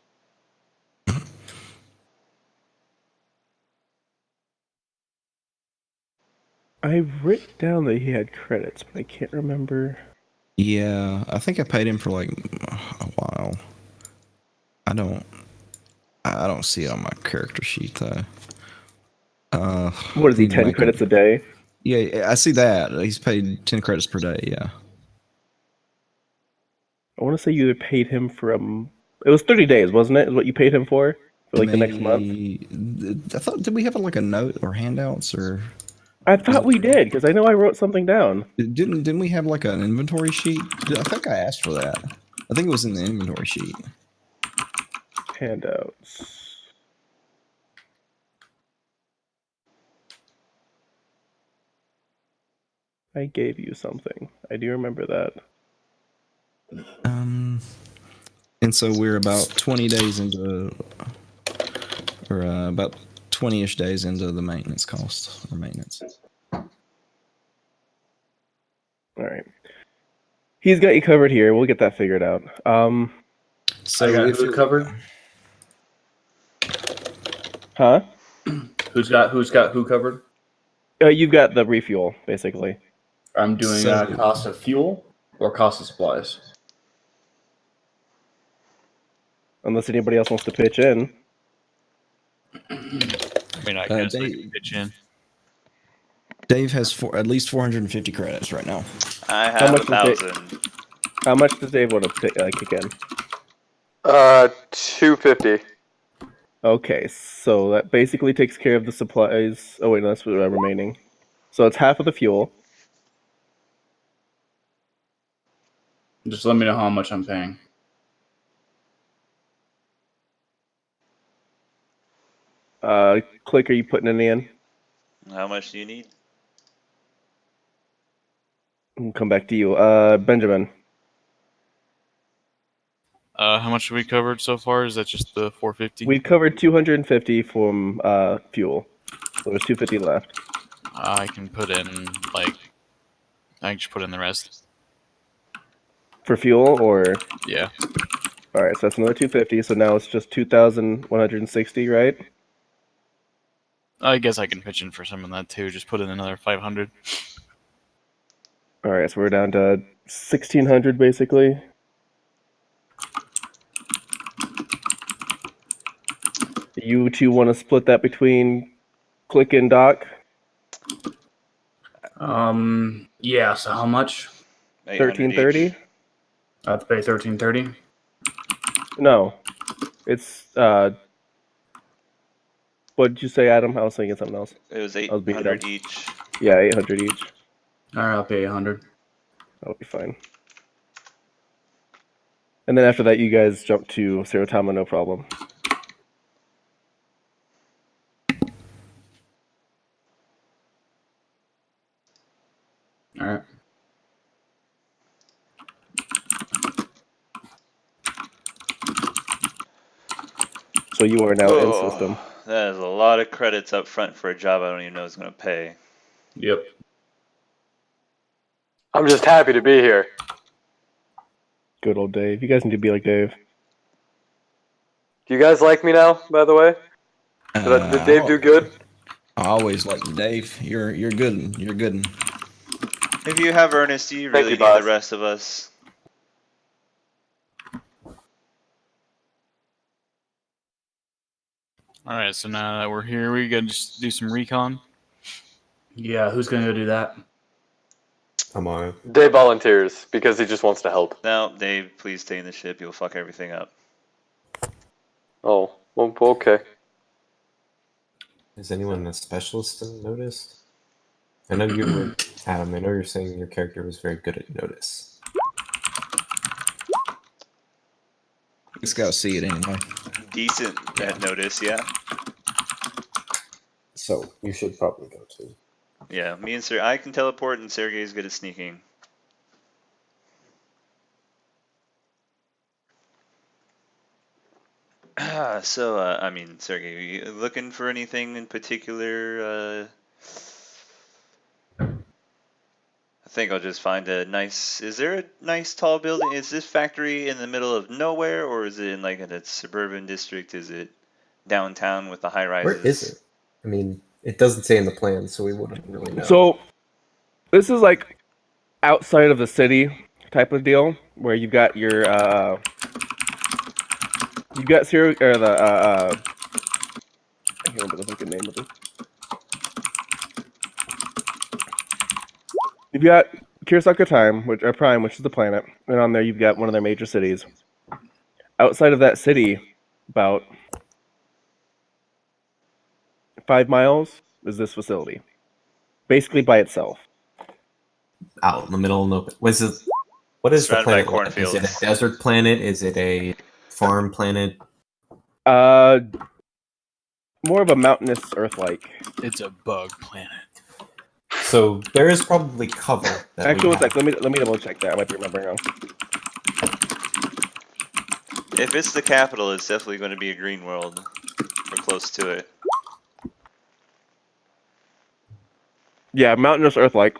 I wrote down that he had credits, but I can't remember. Yeah, I think I paid him for like a while. I don't see it on my character sheet though. What is he, need to 10 make credits a day? Yeah, I see that. He's paid 10 credits per day. Yeah. I want to say you paid him for it was 30 days, wasn't it? Is what you paid him for like the next month? I thought, did we have like a note or handouts or? I thought we did because I know I wrote something down. Didn't we have like an inventory sheet? I think I asked for that. I think it was in the inventory sheet. Handouts. I gave you something. I do remember that. And so we're about 20 days into, or about 20-ish days into the maintenance cost or maintenance. All right. He's got you covered here. We'll get that figured out. So I got if who covered? Huh? Who's got who covered? You've got the refuel, basically. I'm doing So- cost of fuel or cost of supplies. Unless anybody else wants to pitch in. I mean, I guess I Dave- can pitch in. Dave has at least 450 credits right now. I have much does 1,000. How much does Dave want to kick in? 250. Okay, so that basically takes care of the supplies. Oh wait, no, that's what remaining. So it's half of the fuel. Just let me know how much I'm paying. Click, are you putting any in? How much do you need? We'll come back to you. Benjamin. How much have we covered so far? Is that just the 450? We've covered 250 from fuel. So there's 250 left. I can put in I can just put in the rest. For fuel, or Yeah. alright, so that's another 250, so now it's just 2,160, right? I guess I can pitch in for some of that too. Just put in another 500. Alright, so we're down to 1,600 basically. You two want to split that between Click and Doc? Yeah. So how much? 800 1330? each. I have to pay 1330. No. It's what did you say, Adam? I was thinking something else. It was I was being 800 dumb. each. Yeah, 800 each. All right, I'll pay 800. That'll be fine. And then after that, you guys jump to Sarotama, no problem. All right. So you are now in system. That is a lot of credits up front for a job I don't even know is going to pay. Yep. I'm just happy to be here. Good old Dave. You guys need to be like Dave. Do you guys like me now, by the way? Did Dave do good? I always like Dave. You're good. You're good. If you have Ernest, do you Thank really you, need the boss. rest of us? All right, so now that we're here, we gotta just do some recon. Yeah, who's gonna go do that? Come on. Dave volunteers because he just wants to help. No, Dave, please stay in the ship. You'll fuck everything up. Oh, well, okay. Is anyone a specialist in notice? I know you were, Adam. I know you're saying your character was very good at notice. Let's go see it anyway. Decent at notice, yeah. So you should probably go too. Yeah, me and Sir, I can teleport, and Sergey's good at sneaking. So, I mean, Sergey, are you looking for anything in particular? I think I'll just find a nice. Is there a nice tall building? Is this factory in the middle of nowhere, or is it in like a suburban district? Is it downtown with the high rises? Where is it? I mean, it doesn't say in the plan, so we wouldn't really know. So this is like outside of the city type of deal, where you've got your you've got Syria or the I can't remember the fucking name of it. You've got Kirsaka Time, which or Prime, which is the planet, and on there you've got one of their major cities. Outside of that city, about 5 miles is this facility, basically by itself. Out in the middle of nowhere. What is the Surrounded by planet like? Is cornfields. it a desert planet? Is it a farm planet? More of a mountainous Earth-like. It's a bug planet. So there is probably cover. That Actually, we one sec. Let me double check that. I might be remembering wrong. If it's the capital, it's definitely going to be a green world, or close to it. Yeah, mountainous Earth-like.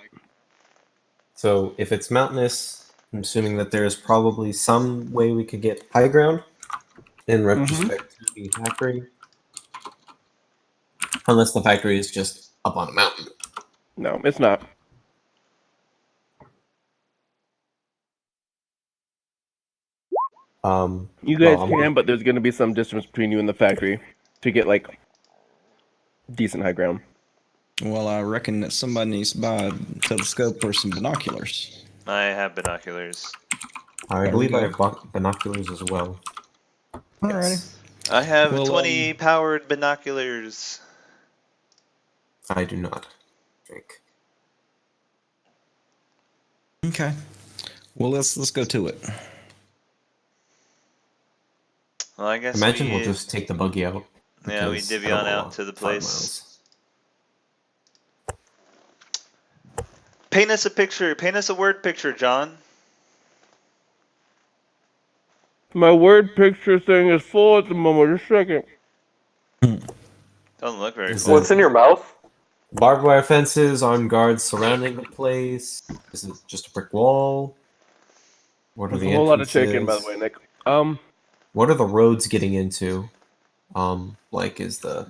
So if it's mountainous, I'm assuming that there is probably some way we could get high ground in retrospect to the factory. Unless the factory is just up on a mountain. No, it's not. You guys can, but there's going to be some distance between you and the factory to get like decent high ground. Well, I reckon that somebody needs to buy a telescope or some binoculars. I have binoculars. I believe I have binoculars as well. Alrighty. I have Well, 20 powered binoculars. I do not think. Okay. Well, let's go to it. Well, I guess Imagine we'll just take the buggy out. Yeah, we because divvy I don't on wanna out to the walk 5 place. miles. Paint us a picture. Paint us a word picture, John. My word picture thing is full at the moment. Just a second. Doesn't look very Is cool. What's in your mouth? Barbed wire fences, armed guards surrounding the place. Is it just a brick wall? What are There's the a whole lot of entrances? chicken, by the way, Nick. What are the roads getting into? Like is the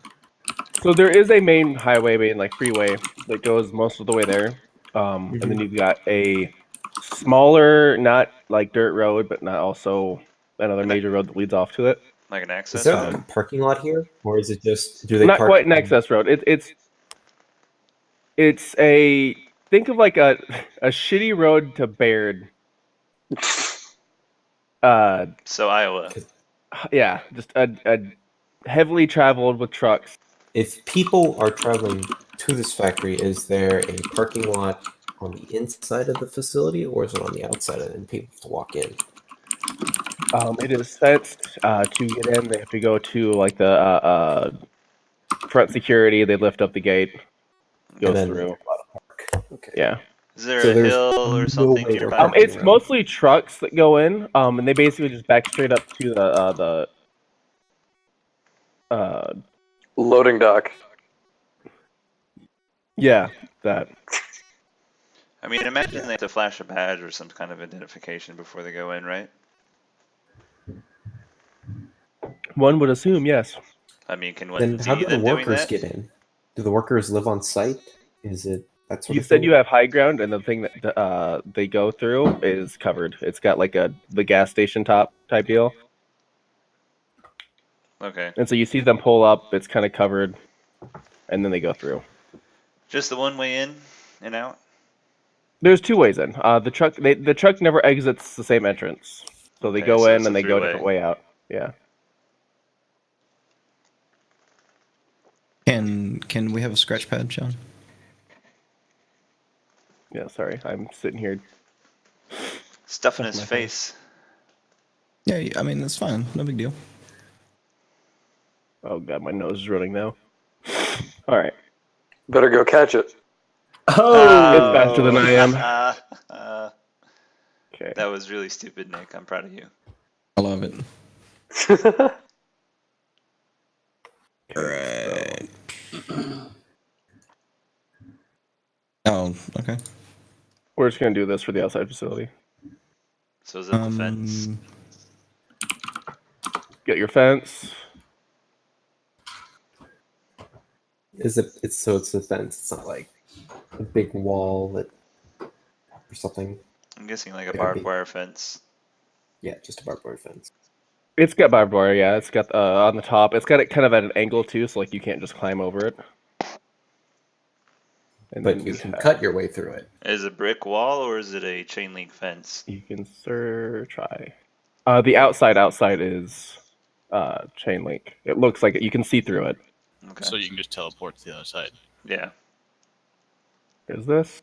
So there is a main highway, main like freeway that goes most of the way there. And then you've got a smaller, not like dirt road, but not also another major road that leads off to it. Like an is access there road. a parking lot here, or is it just do they Not park quite an access road. It's a think of like a shitty road to Baird. So Iowa. Yeah, just a heavily traveled with trucks. If people are traveling to this factory, is there a parking lot on the inside of the facility, or is it on the outside and people have to walk in? It is fenced. To get in, they have to go to like the front security. They lift up the gate, goes then through. Okay. Yeah. Is there So a there's hill or no something way nearby? they're parking It's around. mostly trucks that go in, and they basically just back straight up to the Loading dock. yeah, that. I mean, imagine they have to flash a badge or some kind of identification before they go in, right? One would assume, yes. I mean, can Then one how see do the them doing workers that? get in? Do the workers live on site? Is it that sort You of said thing? you have high ground, and the thing that they go through is covered. It's got like the gas station top type deal, Okay. and so you see them pull up. It's kind of covered, and then they go through. Just the one way in and out? There's two ways in. The truck never exits the same entrance, so they Okay, go so in it's a and they go a three-way. different way out. Yeah. Can we have a scratch pad, Sean? Yeah. Sorry, I'm sitting here. Stuff in Stuff his my face. Yeah, I mean that's fine. No big deal. Oh god, my nose is running now. All right, Better go catch it. Oh, it's faster than I am. am. Okay. That was really stupid, Nick. I'm proud of you. I love it. Okay, Right. Oh, okay. we're just gonna do this for the outside facility. So is that the fence? Get your fence. Is it? It's a fence. It's not like a big wall that or something. I'm guessing like a Yeah, barbed big. wire fence. Yeah, just a barbed wire fence. It's got barbed wire. Yeah, it's got on the top. It's got it kind of at an angle too, so like you can't just climb over it. And But then you we can have- cut your way through it. Is it a brick wall or is it a chain link fence? You can try. The outside is chain link. It looks like it. You can see through it. Okay. So you can just teleport to the other side. Yeah. Is this?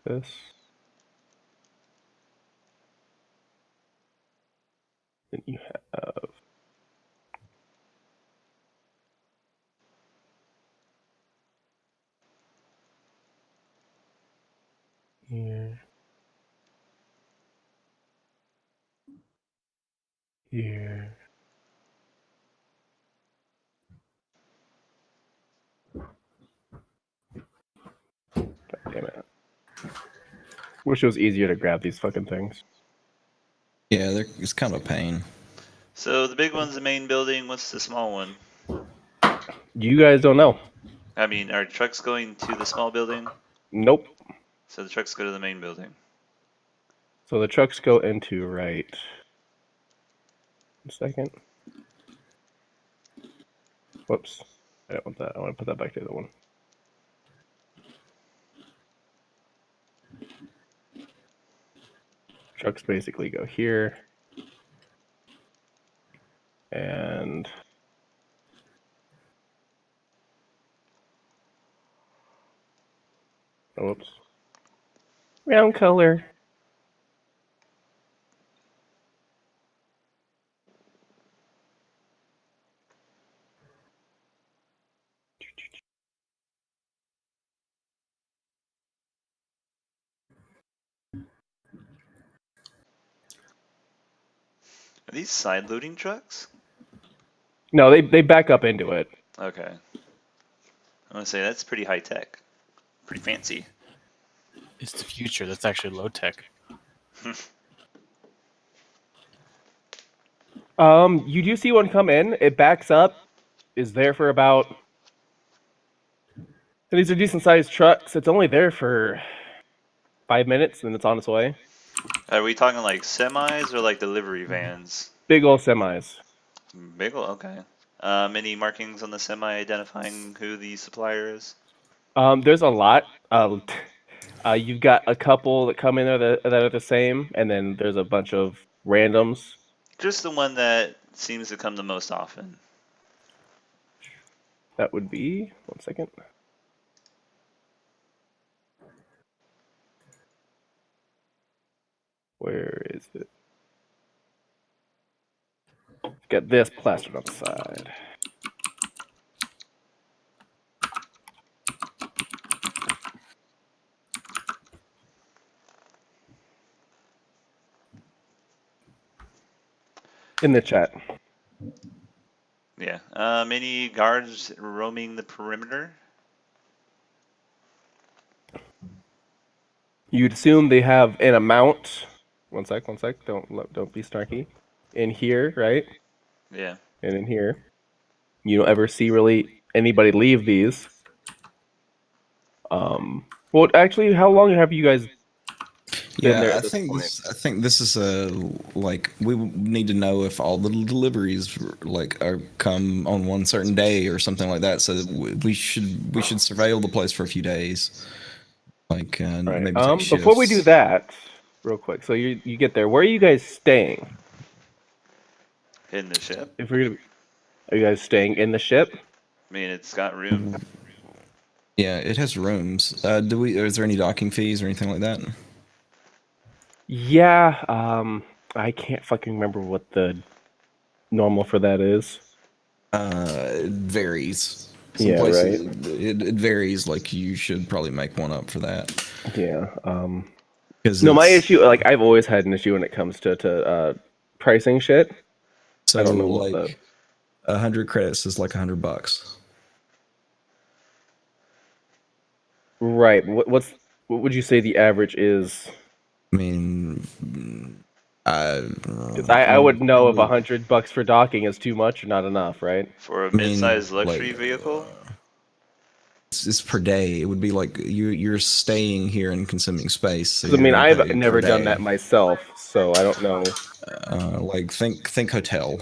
This. Then you have. Here. Here. God damn it. Wish it was easier to grab these fucking things. Yeah, it's kind of a pain. So the big one's the main building. What's the small one? You guys don't know. I mean, are trucks going to the small building? Nope. So the trucks go to the main building. So the trucks go into right. A second. Whoops. I don't want that. I want to put that back to the other one. Trucks basically go here. And whoops. Round color. Are these side loading trucks? No, they back up into it. Okay. I want to say that's pretty high tech. Pretty fancy. It's the future. That's actually low tech. You do see one come in. It backs up. Is there for about. And these are decent sized trucks. It's only there for 5 minutes, and it's on its way. Are we talking like semis or like delivery vans? Big old semis. Big ol', okay. Any markings on the semi identifying who the supplier is? There's a lot. You've got a couple that come in there that are the same, and then there's a bunch of randoms. Just the one that seems to come the most often. That would be 1 second. Where is it? Got this plastered on the side. In the chat. Yeah. Any guards roaming the perimeter? You'd assume they have an amount. One sec. Don't be snarky. In here, right? Yeah. and in here. You don't ever see really anybody leave these. Well, actually, how long have you guys been there Yeah, at this point? I think this is like we need to know if all the deliveries like are come on one certain day or something like that. So we should surveil the place for a few days, like Right. maybe take shifts. Before we do that, real quick. So you get there. Where are you guys staying? In the ship. If we're gonna, are you guys staying in the ship? I mean, it's got room. Yeah, it has rooms. Do we? Is there any docking fees or anything like that? Yeah. I can't fucking remember what the normal for that is. It varies. Some Yeah, places right. it varies. Like you should probably make one up for that. Yeah. Because No, my issue, like I've always had an issue when it comes to pricing shit. So I don't know what like 100 credits is like $100. Right. What would you say the average is? I mean, I 'Cause I would know if probably, $100 for docking is too much or not enough, right? For a I mean, mid-sized luxury like, vehicle? it's per day. It would be like you're staying here and consuming space. So 'Cause I you're mean, gonna I've pay per never done day. that myself, so I don't know. Like think hotel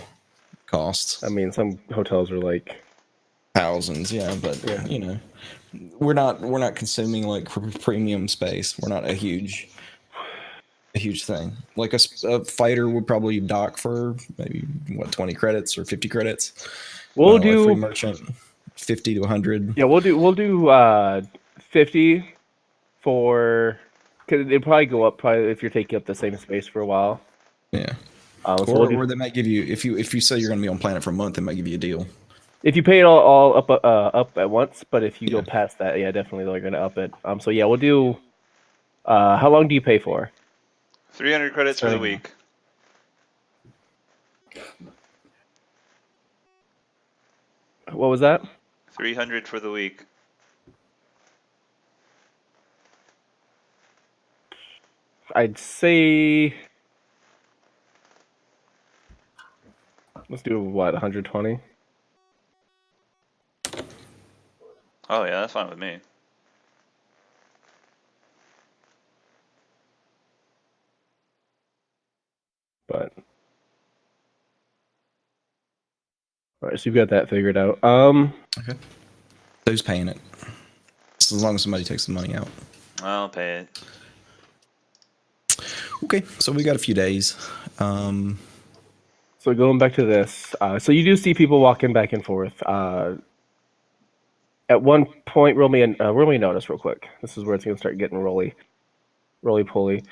costs I mean, some hotels are like, thousands, yeah, but yeah. you know, we're not consuming like premium space. We're not a huge thing. Like a fighter would probably dock for maybe what 20 credits or 50 credits. We'll A free do, merchant 50 to 100. yeah, we'll do 50 for, because it'd probably go up probably if you're taking up the same space for a while. Yeah. So we'll do, Or they might give you if you say you're going to be on planet for a month, they might give you a deal. if you pay it all up at once, but if you go Yeah. past that, yeah, definitely they're gonna up it. So yeah, we'll do. How long do you pay for? 300 credits for the Starting- week. What was that? 300 for the week. I'd say. Let's do what, 120? Oh yeah, that's fine with me. But all right, so you've got that figured out. Okay. Who's paying it? Just as long as somebody takes the money out. I'll pay it. Okay, so we got a few days. So going back to this, so you do see people walking back and forth. At one point, roll me a notice real quick. This is where it's gonna start getting roly poly.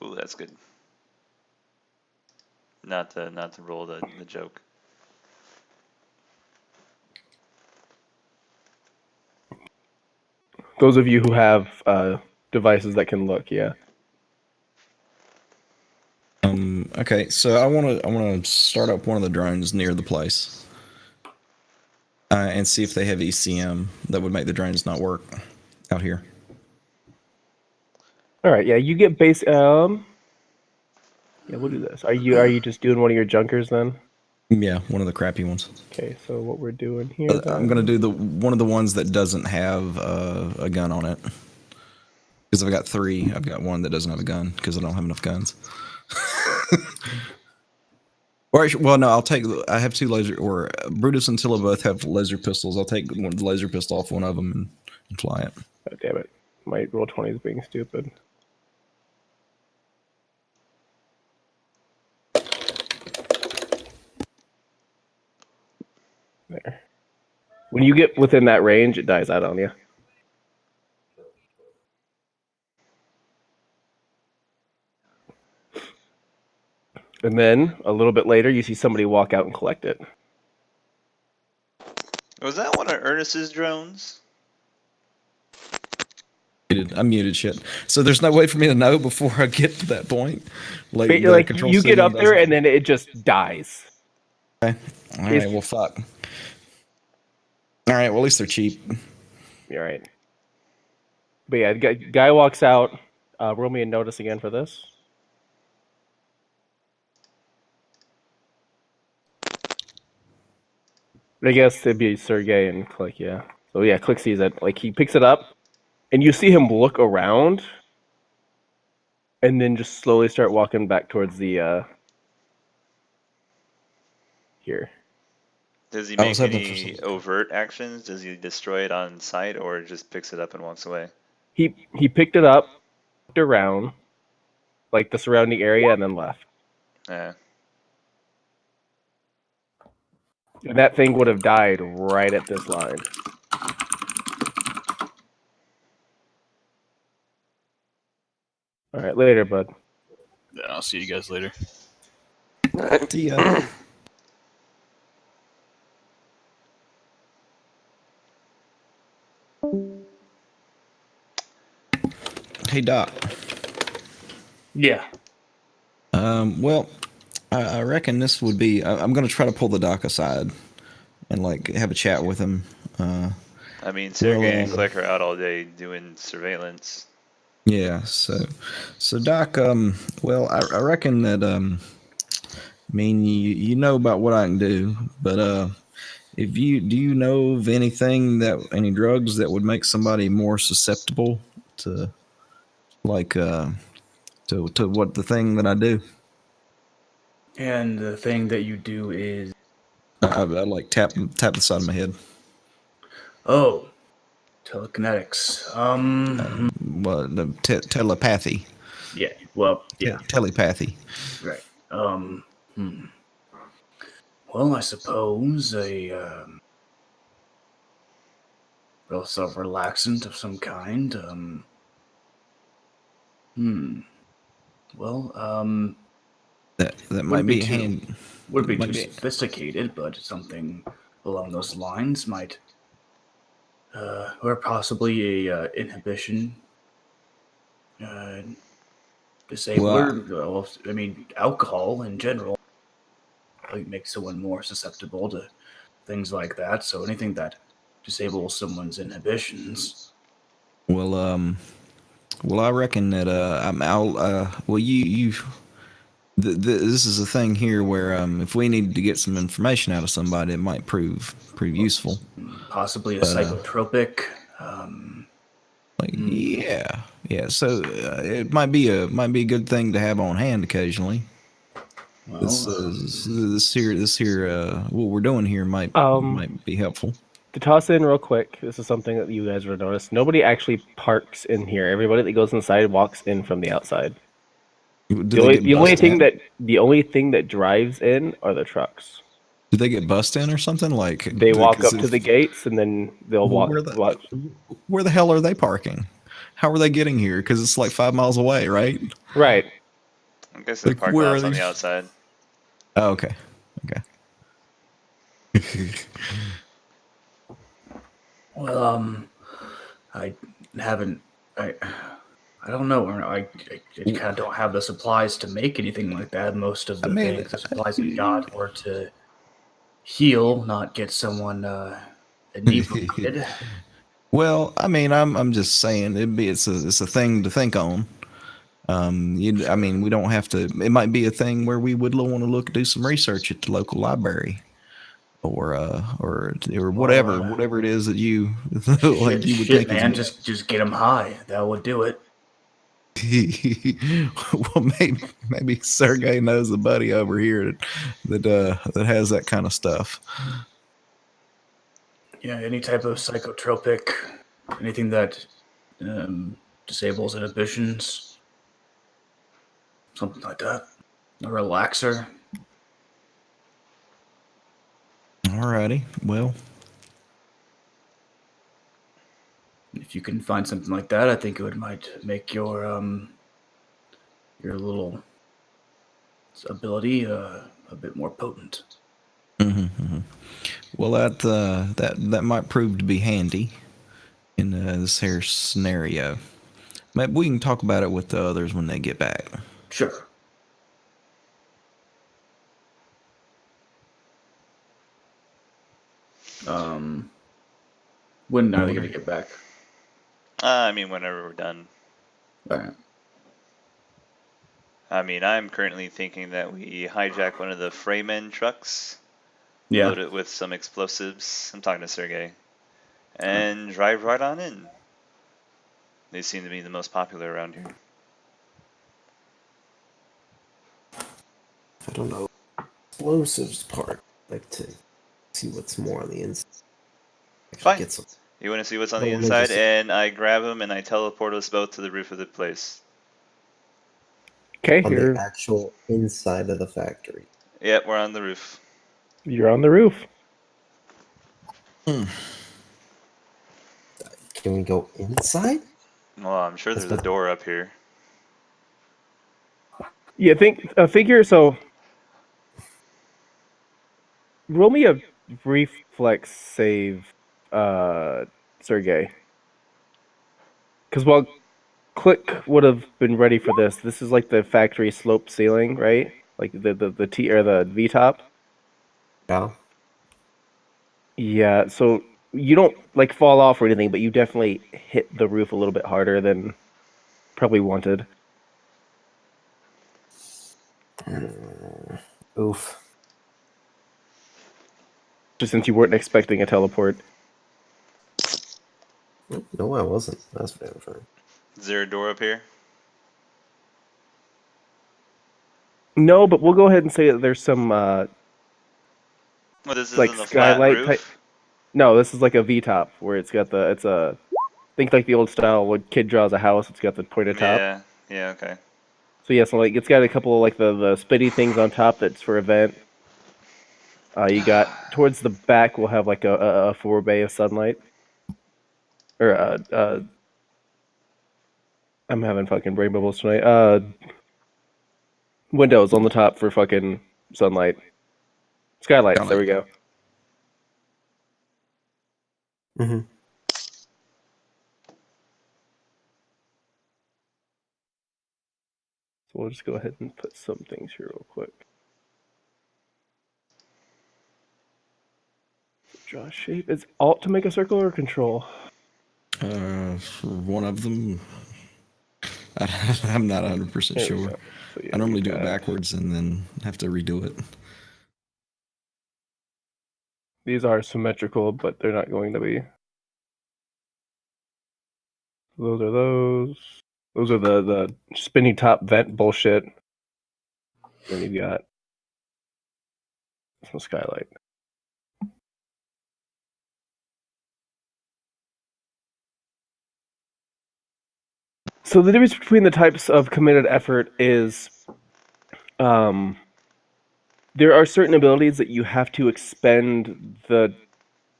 Ooh, that's good. Not to roll the joke. Those of you who have devices that can look, yeah. Okay, so I want to start up one of the drones near the place, and see if they have ECM that would make the drones not work out here. All right, yeah, you get base. Yeah, we'll do this. Are you just doing one of your junkers then? Yeah, one of the crappy ones. Okay, so what we're doing here. I'm gonna do one of the ones that doesn't have a gun on it. Because I've got 3. I've got one that doesn't have a gun because I don't have enough guns. Or well, no, I have 2 laser, or Brutus and Tilla both have laser pistols. I'll take the laser pistol off one of them and fly it. Oh, damn it, my roll 20 is being stupid. There. When you get within that range, it dies out on you. And then a little bit later, you see somebody walk out and collect it. Was that one of Ernest's drones? I muted shit. So there's no way for me to know before I get to that point. Like the control you get signal up there doesn't- and then it just dies. Okay. All right. Well, fuck. All right. Well, at least they're cheap. You're right. But yeah, the guy walks out. Roll me a notice again for this. I guess it'd be Sergey and Click, yeah. So yeah, Click sees it. Like he picks it up, and you see him look around, and then just slowly start walking back towards the here. Does he I was make hoping for any some. overt actions? Does he destroy it on sight, or just picks it up and walks away? He picked it up, looked around, like the surrounding area, and then left. Yeah. And that thing would have died right at this line. All right, later, bud. Yeah, I'll see you guys later. See ya. Hey Doc. Yeah. Well, I reckon this would be. I'm going to try to pull the doc aside and like have a chat with him. I mean, Sergey and Well, Click are out all day doing surveillance. Yeah. So Doc. Well, I reckon that. I mean, you know about what I can do, but if you know of anything any drugs that would make somebody more susceptible to like to what the thing that I do? And the thing that you do is, I like tap the side of my head. oh, telekinetics. Well, the telepathy. Yeah. Well, yeah. Telepathy. Right. Well, I suppose a real self-relaxant of some kind. Well, That might wouldn't be be a too hand. would be might too be- sophisticated, but something along those lines might, or possibly a inhibition disabler. Well, I mean, alcohol in general like makes someone more susceptible to things like that. So anything that disables someone's inhibitions. Well, I reckon that I'll well you this is a thing here where if we need to get some information out of somebody, it might prove useful. Possibly a But, psychotropic. Like yeah. So it might be a good thing to have on hand occasionally. Well, This here what we're doing here might be helpful. To toss in real quick, this is something that you guys would notice. Nobody actually parks in here. Everybody that goes inside walks in from the outside. Do The they only, get the only bussed thing in? that the only thing that drives in are the trucks. Do they get bussed in or something? Like They walk 'cause up to the gates and then they'll Well, walk. where the hell are they parking? How are they getting here? Because it's like 5 miles away, right? Right. I guess the Like, parking where are lot's on they? the outside. Oh, okay. well, I haven't. I don't know. I kind of don't have the supplies to make anything like that. Most of the the supplies I got were to heal, not get someone inebriated. Well, I mean, I'm just saying it's a thing to think on. I mean, we don't have to. It might be a thing where we would want to do some research at the local library, or whatever it is that you like. You would Shit, think is man, just get them high. That would do it. well, maybe Sergey knows a buddy over here that has that kind of stuff. Yeah, any type of psychotropic, anything that disables inhibitions, something like that. A relaxer. Alrighty, well, If you can find something like that, I think might make your little ability a bit more potent. well that might prove to be handy in this here scenario. Maybe we can talk about it with the others when they get back. Sure. When are they going to get back? I mean, whenever we're done. All right. I mean, I'm currently thinking that we hijack one of the Freyman trucks Yeah. load it with some explosives. I'm talking to Sergey. And drive right on in. They seem to be the most popular around here. I don't know. Explosives part. I'd like to see what's more on the inside. Actually Fine. get some. You want to see what's on I the wanna inside? just- And I grab him and I teleport us both to the roof of the place. Okay, On the actual inside of the factory. Yep, we're on the roof. you're on the roof. Can we go inside? Well, I'm sure That's there's a what- door up here. Yeah, figure. So, roll me a reflex save, Sergey. Because while Click would have been ready for this, this is like the factory slope ceiling, right? Like the T or the V top. Yeah. Yeah, so you don't like fall off or anything, but you definitely hit the roof a little bit harder than probably wanted. Oof. Just since you weren't expecting a teleport. No, I wasn't. That's for damn sure. Is there a door up here? No, but we'll go ahead and say that there's some Well, this like isn't a flat skylight roof. type. No, this is like a V top where it's a think like the old style when kid draws a house. It's got the pointed top. Yeah, yeah, okay. So yeah, so like it's got a couple of like the spitty things on top that's for event. You got towards the back we'll have like a forebay of sunlight. Or I'm having fucking brain bubbles tonight. Windows on the top for fucking sunlight. Skylights, there we go. Mm-hmm. So we'll just go ahead and put some things here real quick. Draw shape. Is Alt to make a circle or Control? For one of them, I'm not 100% There we sure. go. So, yeah, I normally you do it got- backwards and then have to redo it. These are symmetrical, but they're not going to be. Those are those. Those are the spinny top vent bullshit. Then you've got some skylight. So the difference between the types of committed effort is there are certain abilities that you have to expend the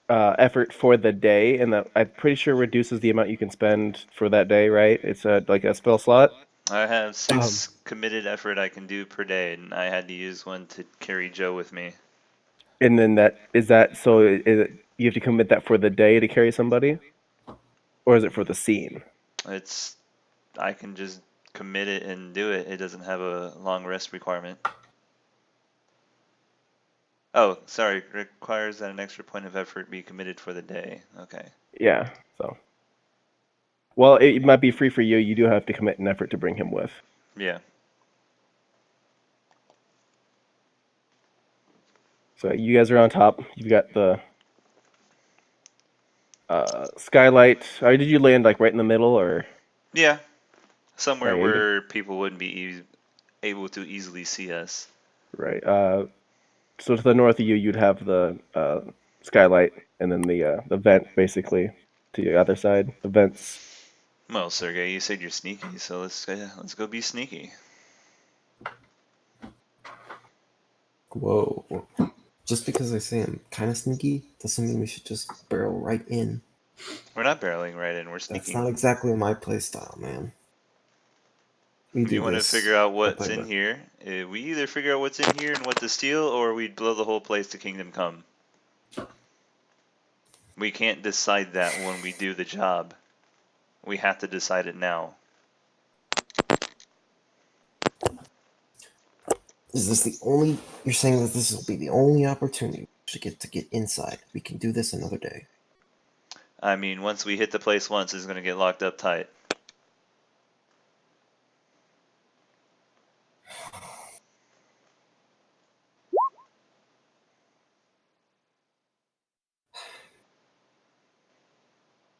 effort for the day, and that I'm pretty sure reduces the amount you can spend for that day, right? It's like a spell slot. I have 6 committed effort I can do per day, and I had to use one to carry Joe with me. And then you have to commit that for the day to carry somebody? Or is it for the scene? I can just commit it and do it. It doesn't have a long rest requirement. Oh, sorry. Requires that an extra point of effort be committed for the day. Okay. Yeah, so. Well, it might be free for you. You do have to commit an effort to bring him with. Yeah. So you guys are on top. You've got the skylight. Or did you land like right in the middle, or? Yeah. Somewhere Right, where people wouldn't be able to easily see us. Right. So to the north of you, you'd have the skylight, and then the vent basically to the other side. The vents. Well, Sergey, you said you're sneaky, so let's go be sneaky. Whoa. Just because I say I'm kind of sneaky doesn't mean we should just barrel right in. We're not barreling right in. We're That's sneaking. not exactly my playstyle, man. We If do you want to this figure out step what's by in step. here, we either figure out what's in here and what to steal, or we blow the whole place to Kingdom Come. We can't decide that when we do the job. We have to decide it now. Is this the only? You're saying that this will be the only opportunity to get inside? We can do this another day. I mean, once we hit the place once, it's going to get locked up tight.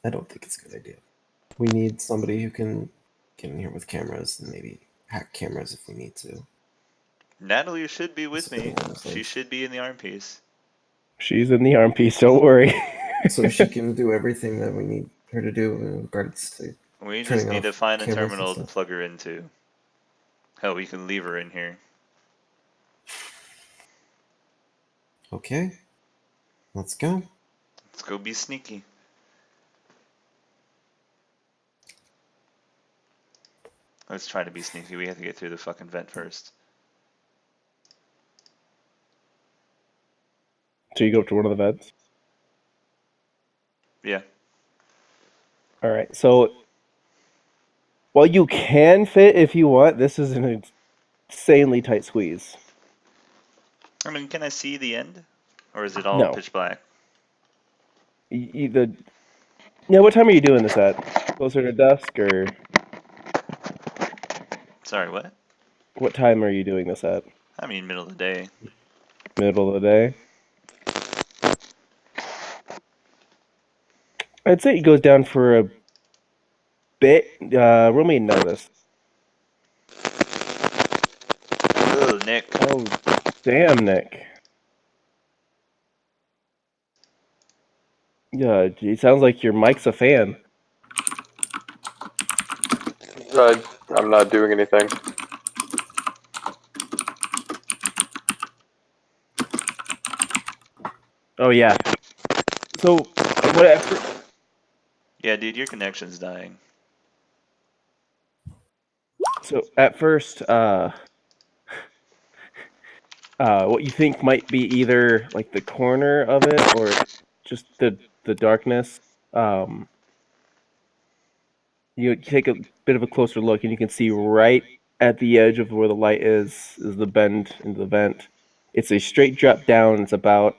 I don't think it's a good idea. We need somebody who can get in here with cameras and maybe hack cameras if we need to. Natalie should be with So we me. don't lose She those. should be in the arm piece. She's in the arm piece. Don't worry. So she can do everything that we need her to do in regards to We just turning need to off find a cameras and terminal to stuff. plug her into. Hell, we can leave her in here. Okay, let's go. Let's go be sneaky. Let's try to be sneaky. We have to get through the fucking vent first. So you go up to one of the vents. Yeah. All right. So while you can fit if you want, this is an insanely tight squeeze. I mean, can I see the end? Or is it all No. pitch black? Either. Yeah. What time are you doing this at? Closer to dusk, or Sorry, what? what time are you doing this at? I mean, middle of the day. Middle of the day. I'd say it goes down for a bit. Roll me a notice. Oh, Nick. Oh, damn, Nick. Yeah, it sounds like your mic's a fan. I'm not doing anything. Oh yeah. So whatever. Yeah, dude, your connection's dying. So at first, what you think might be either like the corner of it or just the darkness. You take a bit of a closer look, and you can see right at the edge of where the light is the bend into the vent. It's a straight drop down. It's about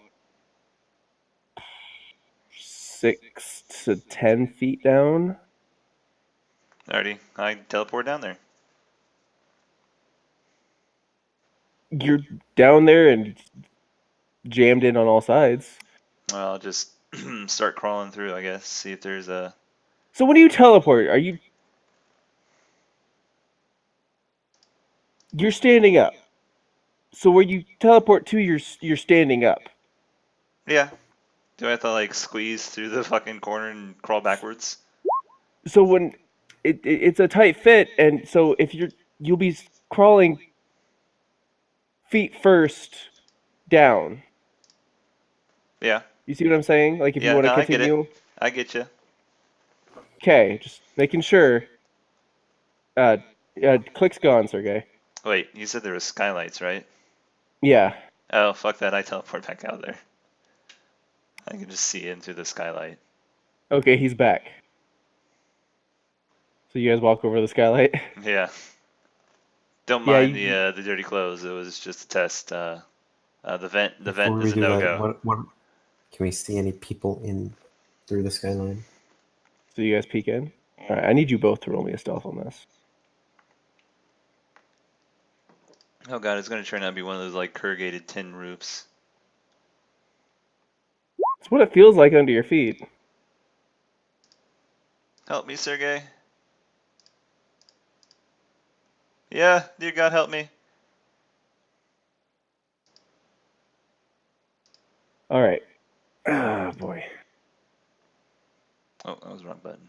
6 to 10 feet down. Alrighty, I teleport down there. You're down there and jammed in on all sides. Well, I'll just start crawling through, I guess. See if there's a... So when you teleport, you're standing up. So where you teleport to, you're standing up. Yeah. Do I have to, like, squeeze through the fucking corner and crawl backwards? So when it's a tight fit, and so if you'll be crawling feet first down. Yeah. You see what I'm saying? Like if you Yeah, want to no, I get it. continue. I get you. Okay, just making sure. Click's gone, Sergey. Wait, you said there was skylights, right? Yeah. Oh, fuck that. I teleport back out there. I can just see in through the skylight. Okay, he's back. So you guys walk over the skylight. Yeah. Don't Yeah, mind the dirty clothes. It was just a test. The vent Before we is a do that, no-go. what can we see any people in through the skyline? So you guys peek in. All right, I need you both to roll me a stealth on this. Oh god, it's gonna turn out to be one of those like corrugated tin roofs. It's what it feels like under your feet. Help me, Sergey. Yeah, dear God, help me. All right. Ah, boy. Oh, that was the wrong button.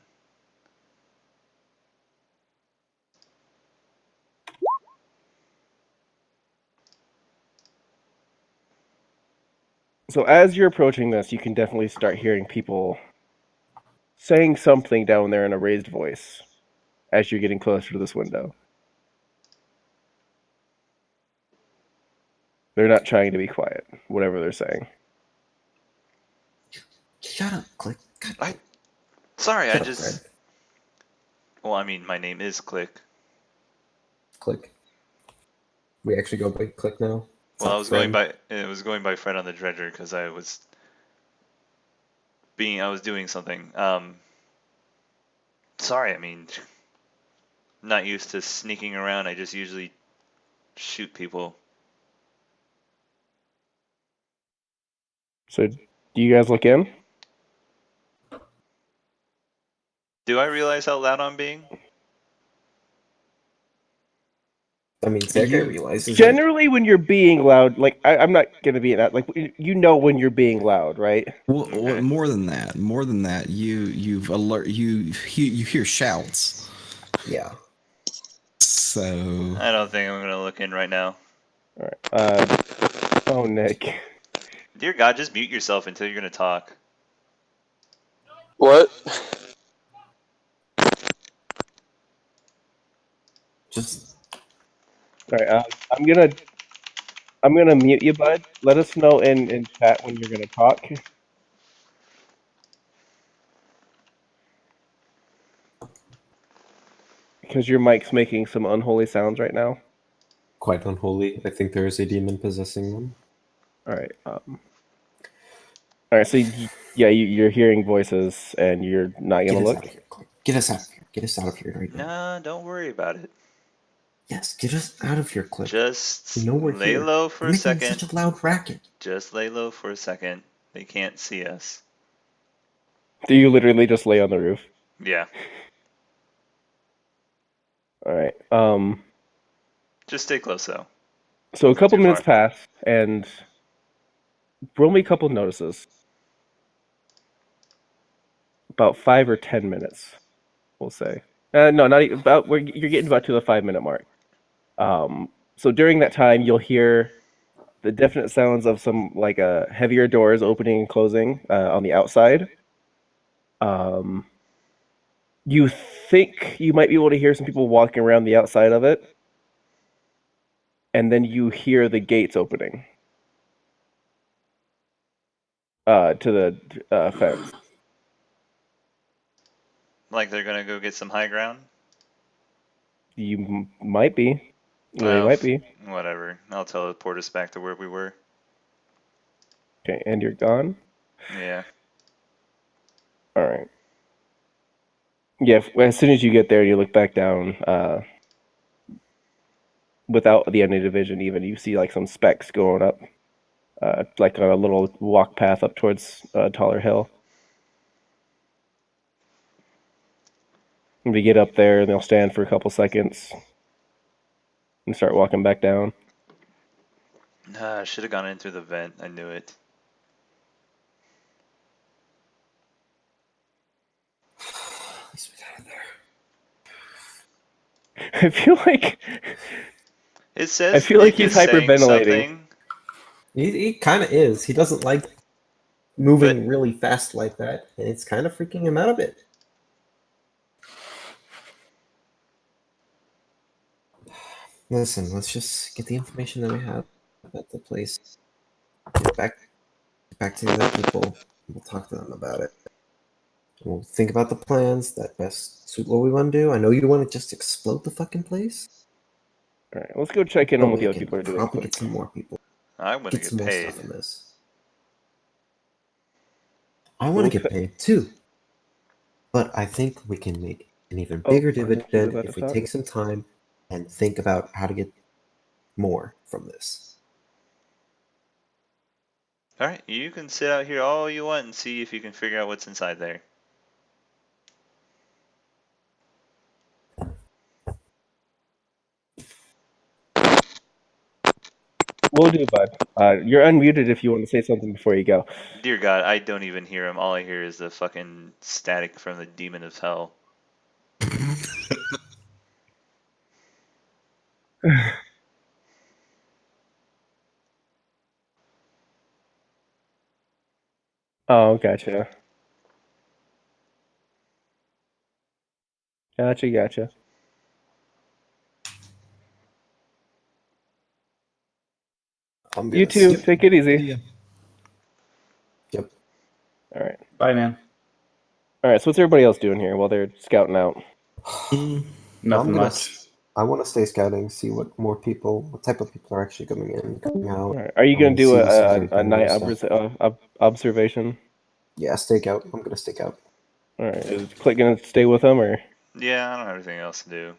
So as you're approaching this, you can definitely start hearing people saying something down there in a raised voice as you're getting closer to this window. They're not trying to be quiet, whatever they're saying. Shut up, Click. God, Sorry, shut I up, just... Fred. Well, I mean, my name is Click. Click. We actually go by Click now. It's Well, not I was going Fred. by... It was going by Fred on the Dredger because I was doing something. Sorry, I mean... Not used to sneaking around. I just usually shoot people. So do you guys look in? Do I realize how loud I'm being? I mean, that guy realizes it. Generally, when you're being loud, like I'm not gonna be that. Like you know when you're being loud, right? Well, Okay. more than that, you hear shouts. Yeah. So I don't think I'm gonna look in right now. All right. Oh, Nick. Dear God, just mute yourself until you're gonna talk. What? Just All right. I'm gonna mute you, bud. Let us know in chat when you're gonna talk. Because your mic's making some unholy sounds right now. quite unholy. I think there is a demon possessing them. All right. All right. So yeah, you're hearing voices, and you're not Get gonna us look. out of here, Click. Get us out of here. Get us out of here right now. Nah, don't worry about it. Yes, get us out of here, Click. Just You know we're lay here. low for You're a making second. such a loud racket. Just lay low for a second. They can't see us. Do you literally just lay on the roof? Yeah. All right. Just stay close though. So a couple Too minutes far. pass, and roll me a couple notices. About 5 or 10 minutes, we'll say. No, not even, about. You're getting about to the 5-minute mark. So during that time, you'll hear the definite sounds of some like heavier doors opening and closing on the outside. You think you might be able to hear some people walking around the outside of it, and then you hear the gates opening to the fence. Like they're gonna go get some high ground? You might be. They Well, might be. whatever. I'll teleport us back to where we were. Okay, and you're gone? Yeah. All right. Yeah, as soon as you get there and you look back down, without the end of division even, you see like some specks going up, like on a little walk path up towards Taller Hill. And we get up there and they'll stand for a couple seconds and start walking back down. I should have gone in through the vent. I knew it. At least we got out of there. I feel like It says I feel like Nick he's is saying hyperventilating. something, He kind of is. He doesn't like moving really fast like that, and it's kind of freaking him out a bit. Listen, let's just get the information that we have about the place. Get back to the other people. We'll talk to them about it. We'll think about the plans that best suit what we want to do. I know you want to just explode the fucking place. All right, let's go check in But on what the we other can people are doing. probably Quick. get some more people. I'm gonna Get some get more paid. stuff in this. I want to get paid too. But I think we can make an even bigger Keep it dividend at if the we top. take some time and think about how to get more from this. Alright, you can sit out here all you want and see if you can figure out what's inside there. We'll do, bud. You're unmuted if you want to say something before you go. Dear God, I don't even hear him. All I hear is the fucking static from the demon of hell. Oh, gotcha. Gotcha. You too. Take it easy. Yeah. Yep. All right. Bye, man. All right. So what's everybody else doing here while they're scouting out? Nothing much. I want to stay scouting, see what type of people are actually coming in, coming out. All right. Are you I going to wanna do see some a night stuff. observation? Yeah, stake out. I'm gonna stake out. All right. Is Click going to stay with them or? Yeah, I don't have anything else to do.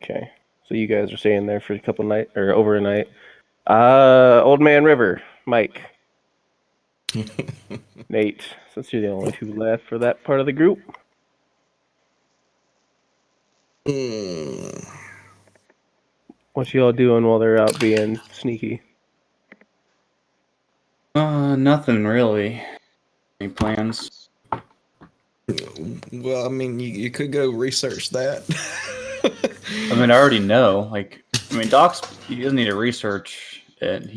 Okay. So you guys are staying there for a couple night or over a night. Old Man River, Mike, Nate. Since you're the only two left for that part of the group. Mm. What y'all doing while they're out being sneaky? Nothing really. Any plans? Well, I mean, you could go research that. I mean, I already know. Like, I mean, Doc's he doesn't need to research it.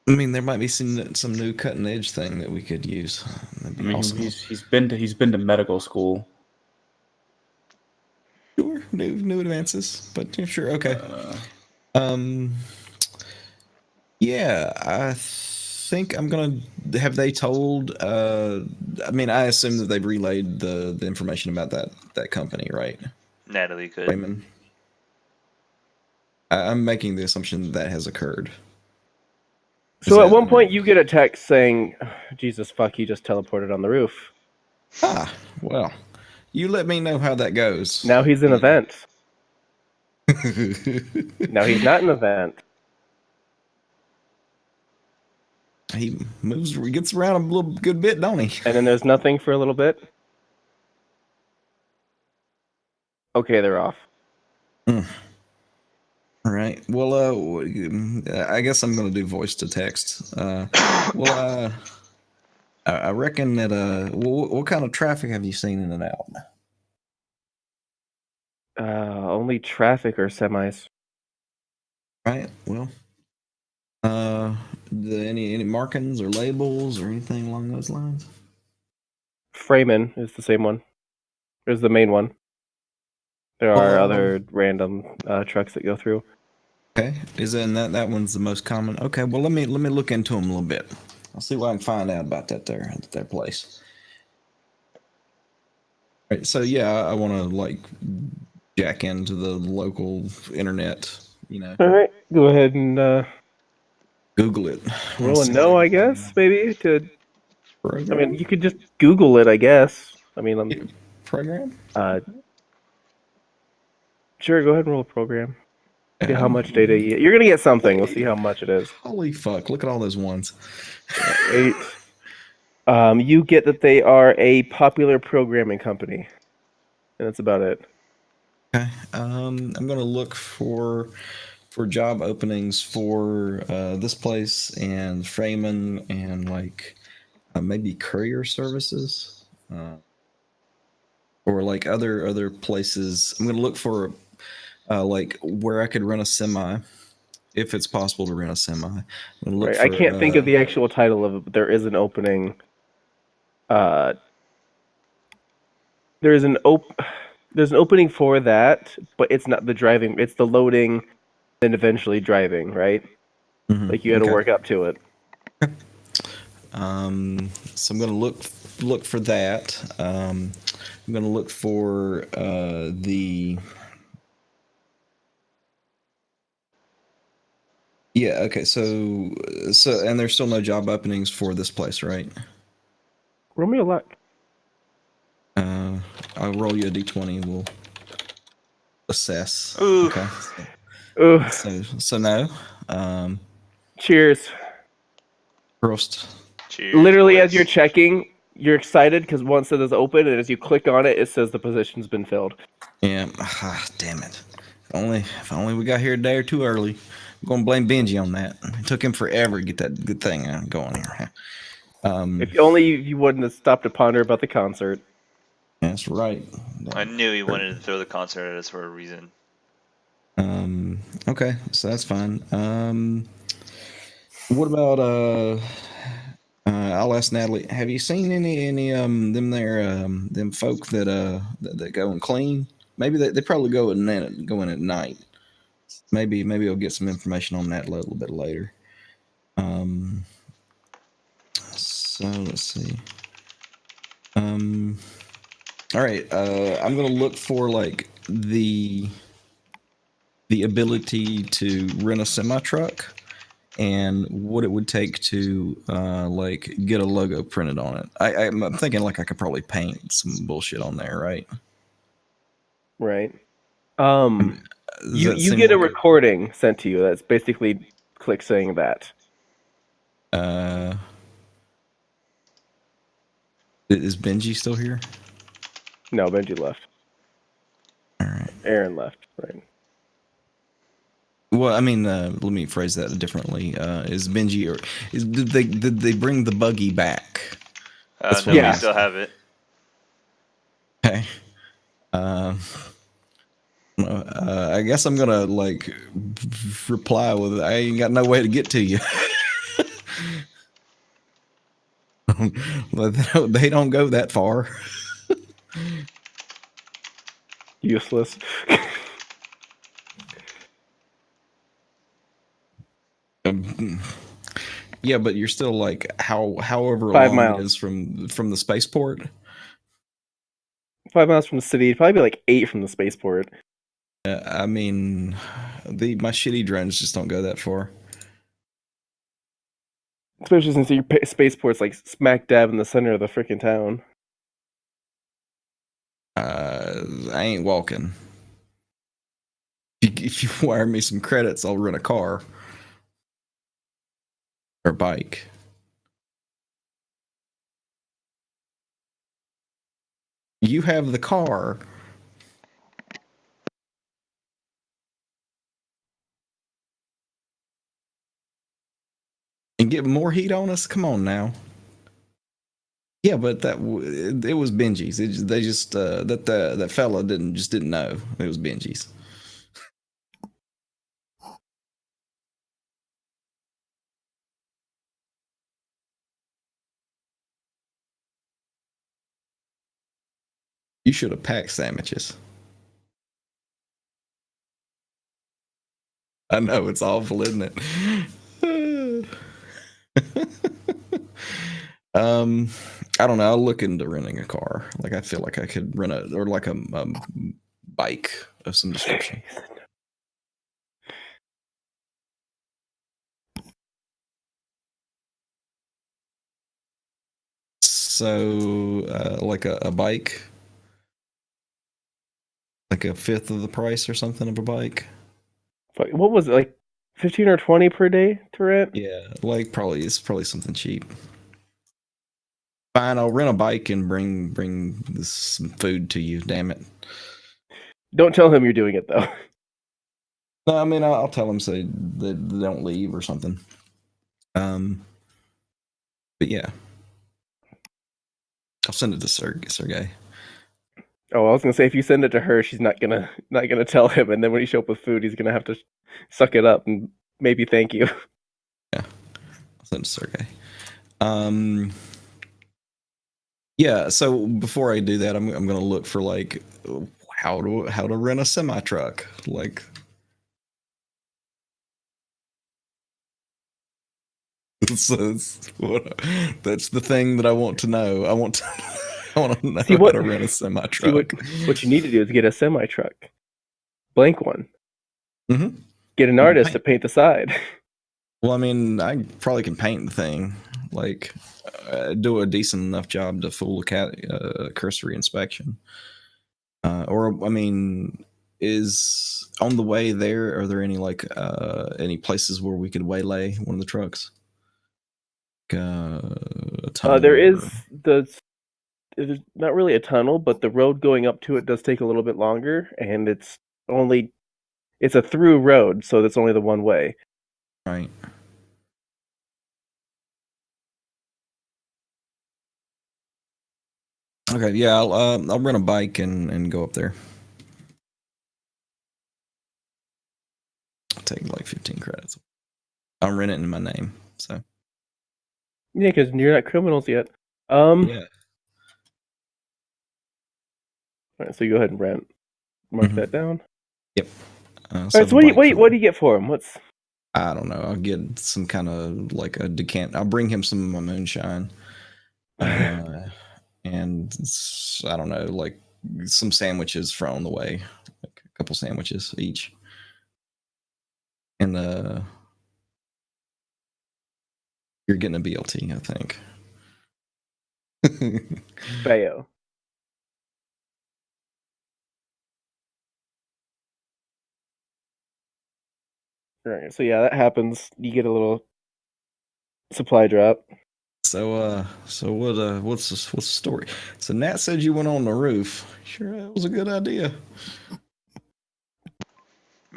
I mean, there might be some new cutting edge thing that we could use. That'd I be mean, awesome. he's been to medical school. Sure, new advances, but yeah, sure, okay. Uh, Um, yeah, I think I'm gonna. Have they told? I mean, I assume that they've relayed the information about that company, right? Natalie could. Raymond. I'm making the assumption that has occurred. So at one point, you get a text saying, "Jesus fuck, he just teleported on the roof." Ah, well, you let me know how that goes. Now he's an event. Now he's not an event. He gets around a little good bit, don't he? And then there's nothing for a little bit. Okay, they're off. All right. Well, I guess I'm gonna do voice to text. I reckon that. What kind of traffic have you seen in and out? Only traffic or semis. Right. Well. Any markings or labels or anything along those lines? Freeman is the same one. There's the main one. There are other random trucks that go through. Okay, is that one's the most common? Okay, well let me look into them a little bit. I'll see what I can find out about their place. All right, so yeah, I want to like jack into the local internet. All right, go ahead and Google it. roll a no, I guess. Maybe to. Program? I mean, you could just Google it, I guess. I mean, Program? Sure, go ahead and roll a program. See how much data you're gonna get something. We'll see how much it is. Holy fuck! Look at all those ones. 8. You get that they are a popular programming company, and that's about it. Okay. I'm gonna look for job openings for this place and Freeman and like maybe courier services or like other places. I'm gonna look for like where I could rent a semi. If it's possible to rent a semi. I'm gonna look Right. for, I can't think of the actual title of it, but there is an opening. There's an opening for that, but it's not the driving. It's the loading, and eventually driving. Right. Mhm, Like you got to okay. work up to it. So I'm gonna look for that. I'm gonna look for the. Yeah. Okay. So and there's still no job openings for this place, right? Roll me a luck. I'll roll you a d20. We'll assess. Ooh. Okay. Ooh. So no. Cheers. Prost. Cheers. Literally, boys. as you're checking, you're excited because once it is open, and as you click on it, it says the position's been filled. Yeah. Damn it. If only we got here a day or two early. I'm gonna blame Benji on that. It took him forever to get that good thing going here. If only you wouldn't have stopped to ponder about the concert. That's right. I knew he wanted to throw the concert at us for a reason. Okay, so that's fine. What about I'll ask Natalie. Have you seen any them folk that go and clean? Maybe they probably go in at night. Maybe I'll get some information on that a little bit later. So let's see. All right. I'm gonna look for like the ability to rent a semi truck and what it would take to like get a logo printed on it. I'm thinking like I could probably paint some bullshit on there, right? Right. Does that You seem get a like recording sent to you that's basically click saying that. Is Benji still here? No, Benji left. All right. Aaron left, right? Well, I mean, let me phrase that differently. Is Benji or did they bring the buggy back? That's No, what I'm we Yeah. still asking. have it. Okay. I guess I'm gonna like reply with, I ain't got no way to get to you. They don't go that far. Useless. Yeah, but you're still like however 5 long it miles. is from the spaceport. 5 miles from the city. It'd probably be like 8 from the spaceport. I mean, my shitty drones just don't go that far. Especially since your spaceport's like smack dab in the center of the freaking town. I ain't walking. If you wire me some credits, I'll rent a car or bike. You have the car. And get more heat on us? Come on now. Yeah, but it was Benji's. They just that fella didn't know it was Benji's. You should have packed sandwiches. I know it's awful, isn't it? I don't know. I'll look into renting a car. Like I feel like I could rent a bike of some description. So, like a bike, like a fifth of the price or something of a bike. What was it, like 15 or 20 per day to rent? Yeah, like it's probably something cheap. Fine, I'll rent a bike and bring some food to you. Damn it! Don't tell him you're doing it though. No, I mean I'll tell them so they don't leave or something. But yeah, I'll send it to Sergey. Oh, I was gonna say if you send it to her, she's not gonna tell him, and then when you show up with food, he's gonna have to suck it up and maybe thank you. Yeah, I'll send it to Sergey. Yeah. So before I do that, I'm gonna look for like how to rent a semi truck. Like, that's the thing that I want to know. I want to know how to rent a semi truck. What you need to do is get a semi truck, blank one. Mm-hmm. Get an artist to paint the side. Well, I mean, I probably can paint the thing. Like, do a decent enough job to fool a cursory inspection. Or, I mean, is on the way there, are there any any places where we could waylay one of the trucks? A tunnel There is there's not really a tunnel, but the road going up to it does take a little bit longer, and it's a through road, so that's only the one way. Right. Okay, yeah, I'll rent a bike and go up there. I'll take like 15 credits. I'll rent it in my name, so. Yeah, because you're not criminals yet. Yeah. Alright, so you go ahead and rent. Mark that down. Yep. Alright, so what do you get for him? I don't know. I'll get some kind of like a decant. I'll bring him some of my moonshine. And I don't know, like some sandwiches for on the way. Like a couple sandwiches each. And you're getting a BLT, I think. Bayo. Alright, so yeah, that happens. You get a little supply drop. So what's the story? So Nat said you went on the roof. Sure, that was a good idea.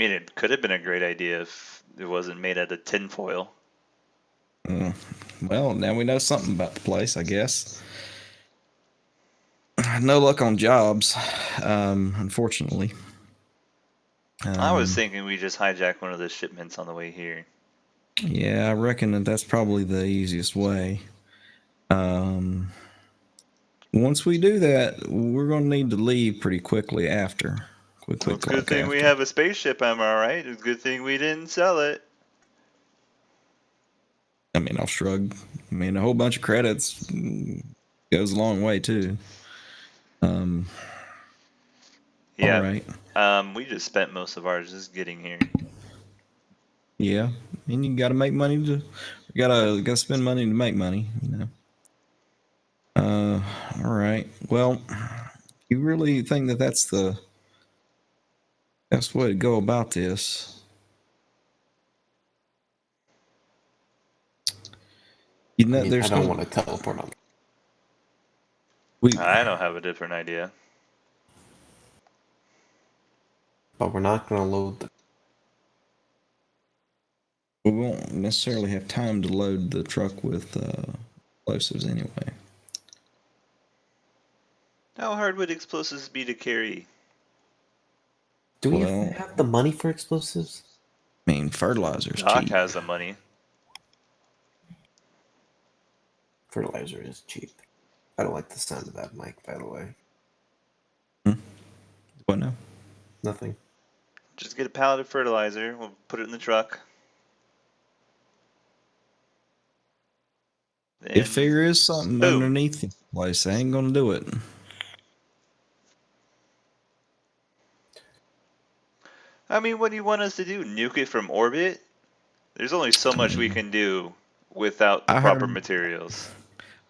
mean, it could have been a great idea if it wasn't made out of tinfoil. Well, now we know something about the place, I guess. No luck on jobs, unfortunately. I was thinking we just hijack one of the shipments on the way here. Yeah, I reckon that's probably the easiest way. Once we do that, we're going to need to leave pretty quickly after. Well, it's a good thing we have a spaceship, am I right? It's a good thing we didn't sell it. I mean, I'll shrug. I mean, a whole bunch of credits goes a long way, too. Yeah. All right. We just spent most of ours just getting here. Yeah, and you got to make money to, gotta spend money to make money, you know. All right. Well, you really think that that's the best way to go about this? You know, I mean, I there's don't no. want to teleport on. I don't have a different idea. But we're not going to load the. We won't necessarily have time to load the truck with explosives anyway. How hard would explosives be to carry? Do we Well, even have the money for explosives? I mean, fertilizer's Doc cheap. has the money. Fertilizer is cheap. I don't like the sound of that mic, by the way. What now? Nothing. Just get a pallet of fertilizer. We'll put it in the truck. If Then- there is something Boom. underneath the place, I ain't gonna do it. I mean, what do you want us to do? Nuke it from orbit? There's only so much we can do without the I proper heard- materials.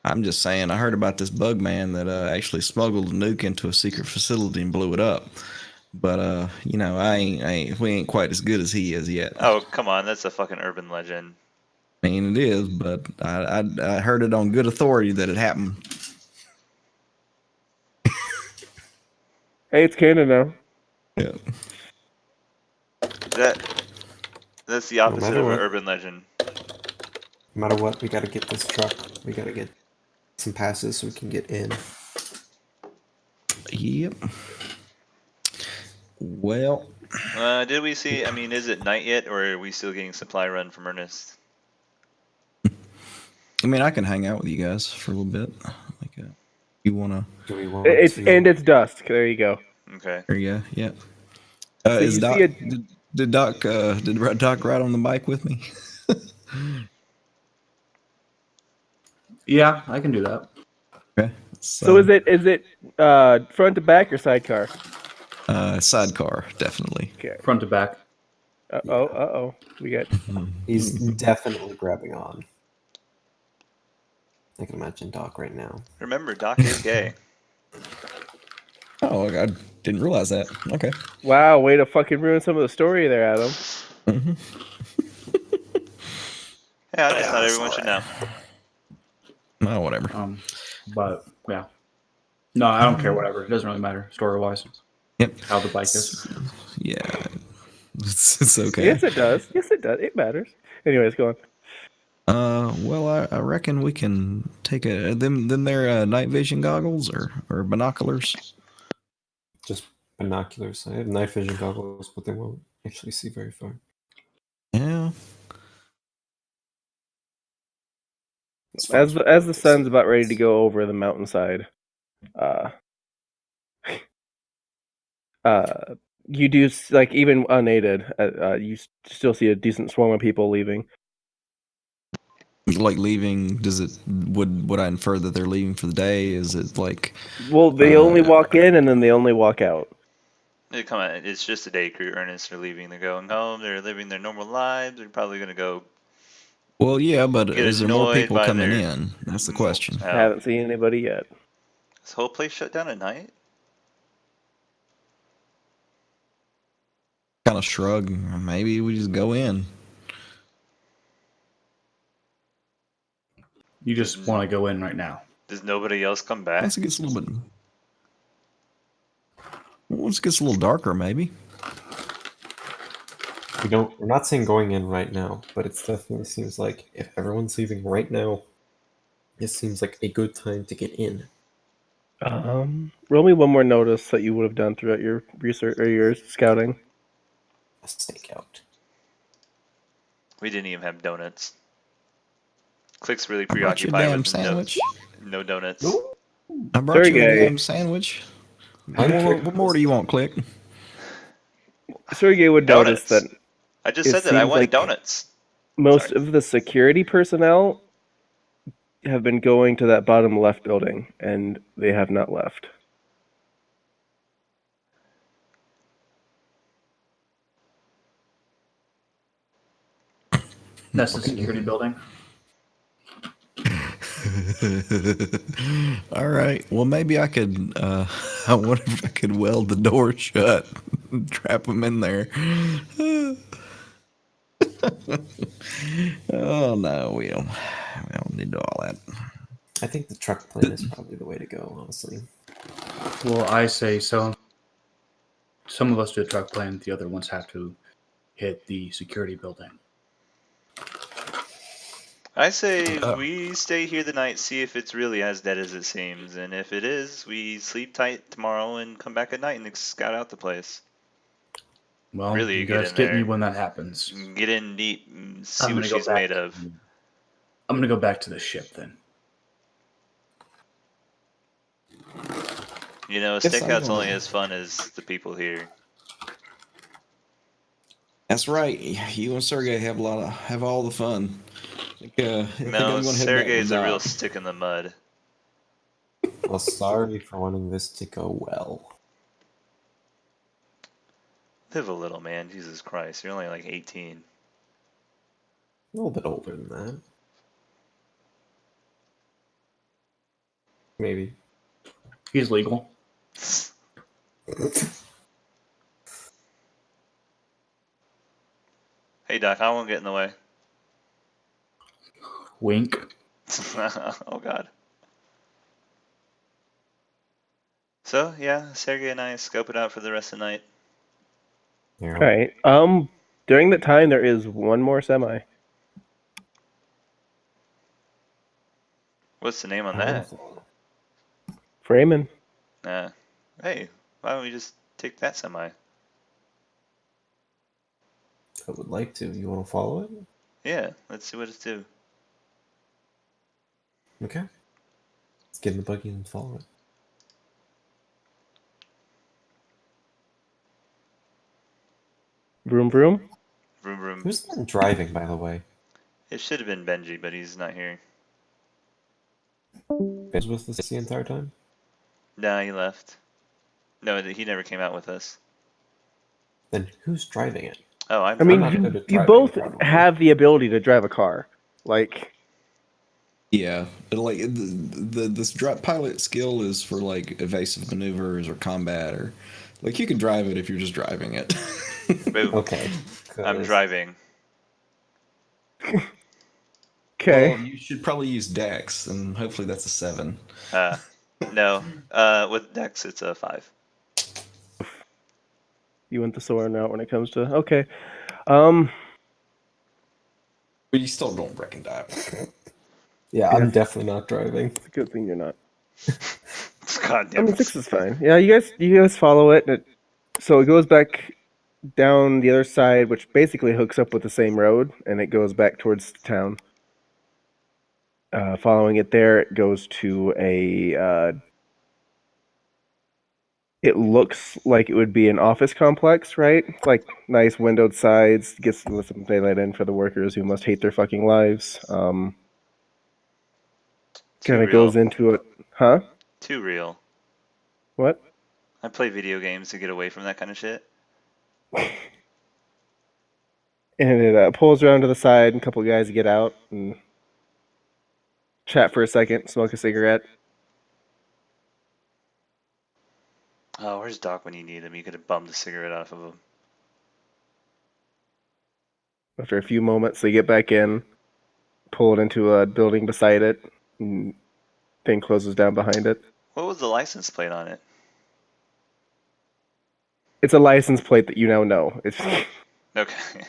I'm just saying, I heard about this bug man that actually smuggled a nuke into a secret facility and blew it up. But you know, we ain't quite as good as he is yet. Oh, come on, that's a fucking urban legend. I mean, it is, but I heard it on good authority that it happened. Hey, it's canon now. Yeah. That's the opposite matter of an what. urban legend. No matter what, we got to get this truck. We got to get some passes so we can get in. Yep. Well, Did we see? I mean, is it night yet, or are we still getting supply run from Ernest? I mean, I can hang out with you guys for a little bit. Like, you wanna? Do we want It's to? and it's dusk. There you go. Okay. There you go. Yeah. So Is you Doc? see Did Doc? Did Doc ride on the bike with me? Yeah, I can do that. Okay. So is it front to back or sidecar? Sidecar, definitely. Okay. Front to back. Oh. We got. He's definitely grabbing on. I can imagine Doc right now. Remember, Doc is gay. Oh, I didn't realize that. Okay. Wow, way to fucking ruin some of the story there, Adam. Mm-hmm. Yeah, I just thought everyone should know. Oh, whatever. But yeah, no, I don't care. Whatever, it doesn't really matter story wise. Yep. How the bike is. Yeah. It's okay. Yes, it does. Yes, it does. It matters. Anyways, go on. Well, I reckon we can take them their night vision goggles or binoculars. Just binoculars. I have night vision goggles, but they won't actually see very far. Yeah. As the sun's about ready to go over the mountainside, you do like even unaided, you still see a decent swarm of people leaving. Like leaving, would I infer that they're leaving for the day? Is it like, Well, they only walk in and then they only walk out. Come on, it's just a day crew. Ernest are leaving. They're going home. They're living their normal lives. They're probably gonna go. well, yeah, but Get is there more annoyed people by coming their- in? That's the question. I haven't seen anybody yet. This whole place shut down at night. Kind of shrug. Maybe we just go in. You just want to go in right now. Does nobody else come back? Once it gets a little bit. Once it gets a little darker, maybe. We're not saying going in right now, but it definitely seems like if everyone's leaving right now, it seems like a good time to get in. Roll me one more notice that you would have done throughout your research or your scouting. A stakeout. We didn't even have donuts. Click's really I brought you a preoccupied damn with sandwich. no donuts. I brought you a Sergey. damn sandwich. What more do you want, Click? Sergey would notice that Donuts. I just it said that I seems want like donuts. most Sorry. of the security personnel have been going to that bottom left building, and they have not left. That's the security building. All right. Well, maybe I could. I wonder if I could weld the door shut, and trap them in there. Oh no, we don't need to do all that. I think the truck plane is probably the way to go, honestly. Well, I say so. Some of us do a truck plan. The other ones have to hit the security building. I say Oh. we stay here the night, see if it's really as dead as it seems, and if it is, we sleep tight tomorrow and come back at night and scout out the place. Well, Really you get guys in get me there. when that happens. Get in deep and see I'm what gonna go she's back. made of. I'm gonna go back to the ship then. You know, a Yes, I'm stakeout's gonna- only as fun as the people here. That's right. You and Sergey have all the fun. I think I'm No, gonna head back to Sergey's a real dock. stick in the mud. Well, sorry for wanting this to go well. Live a little, man. Jesus Christ. You're only like 18. A little bit older than that. Maybe. He's legal. Hey, Doc, I won't get in the way. Wink. Oh, God. So, yeah, Sergey and I scope it out for the rest of the night. Yeah. All right. During that time, there is one more semi. What's the name on that? Freeman. Hey, why don't we just take that semi? I would like to. You want to follow it? Yeah, let's see what it's do. Okay. Let's get in the buggy and follow it. Vroom vroom. Vroom vroom. Who's the one driving, by the way? It should have been Benji, but he's not here. Was with us the entire time? Nah, he left. No, he never came out with us. Then who's driving it? Oh, I'm I mean, not good you, at you driving, both probably. have the ability to drive a car. Like, Yeah, but like this pilot skill is for like evasive maneuvers or combat, or like you can drive it if you're just driving it. Boom. Okay. I'm 'cause- driving. okay. Well, you should probably use Dex, and hopefully that's a 7. No. With Dex, it's a 5. You went the Soren route when it comes to okay. But you still don't reckon die. Yeah, I'm definitely not driving. It's a good thing you're not. God I damn mean, it. 6 is fine. Yeah, you guys follow it, and so it goes back down the other side, which basically hooks up with the same road, and it goes back towards town. Following it there, it goes to a. It looks like it would be an office complex, right? It's like nice windowed sides, gets some daylight in for the workers who must hate their fucking lives. Too Kind of real. goes into it, huh? Too real. What? I play video games to get away from that kind of shit. And it pulls around to the side, and a couple guys get out and chat for a second, smoke a cigarette. Oh, where's Doc when you need him? You could have bummed a cigarette off of him. After a few moments, they get back in, pull it into a building beside it, and thing closes down behind it. What was the license plate on it? It's a license plate that you now know. It's Okay.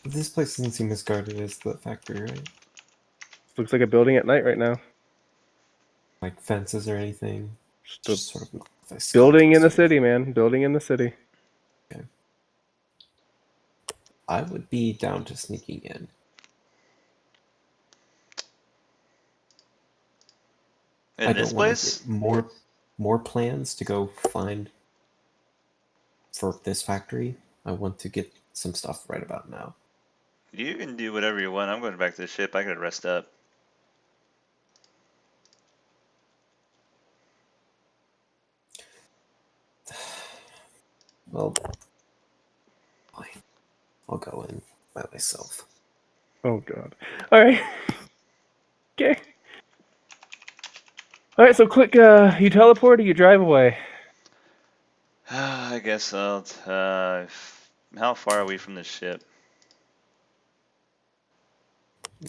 This place doesn't seem as guarded as the factory, right? Looks like a building at night right now. Like fences or anything. Just Just a sort of a building in the skeleton. city, man. Building in the city. I would be down to sneaking in. In I this don't want to place? get more plans to go find for this factory. I want to get some stuff right about now. You can do whatever you want. I'm going back to the ship. I gotta rest up. Well, fine. I'll go in by myself. Oh god. All right. Okay. All right. So click. You teleport or you drive away. I guess I'll. How far are we from the ship?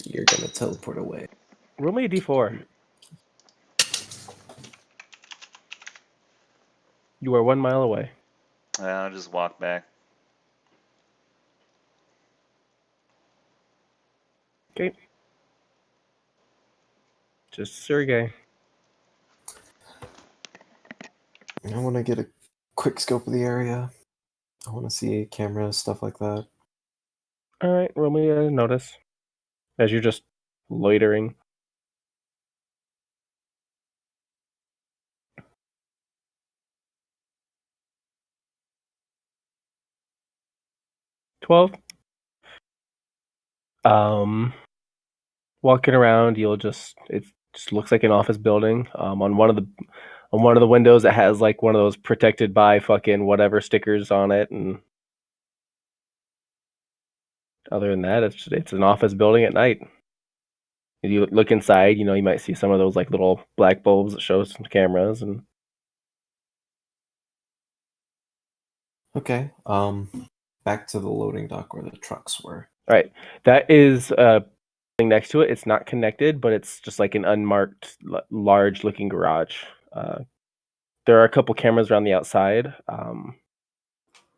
You're gonna teleport away. Roll me a d4. You are 1 mile away. I'll just walk back. Okay. Just Sergey. I want to get a quick scope of the area. I want to see cameras, stuff like that. All right. Roll me a notice. As you're just loitering. $12. Walking around, it just looks like an office building. On one of the windows, it has like one of those protected by fucking whatever stickers on it, and other than that, it's an office building at night. If you look inside, you might see some of those like little black bulbs that show some cameras and. Okay. Back to the loading dock where the trucks were. All right, that is thing next to it. It's not connected, but it's just like an unmarked, large-looking garage. There are a couple cameras around the outside.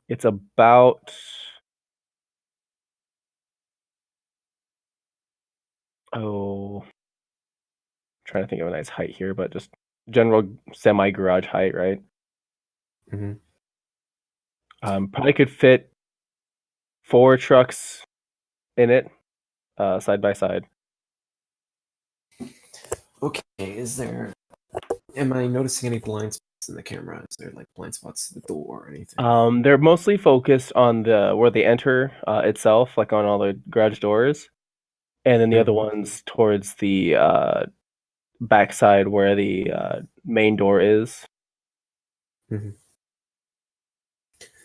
It's about trying to think of a nice height here, but just general semi-garage height, right? Mm-hmm. Probably could fit 4 trucks in it, side by side. Okay, am I noticing any blind spots in the camera? Is there like blind spots to the door or anything? They're mostly focused on where they enter itself, like on all the garage doors, and then the other ones towards the backside where the main door is. Mhm.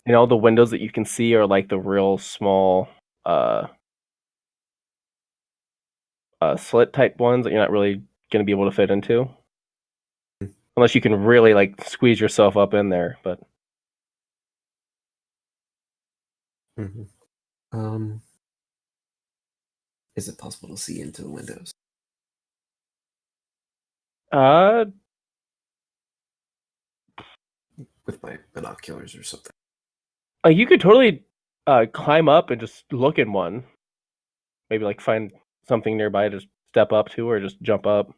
And all the windows that you can see are like the real small slit type ones that you're not really going to be able to fit into. Unless you can really like squeeze yourself up in there, but Mm-hmm. Is it possible to see into the windows? With my binoculars or something. You could totally climb up and just look in one. Maybe like find something nearby to step up to, or just jump up.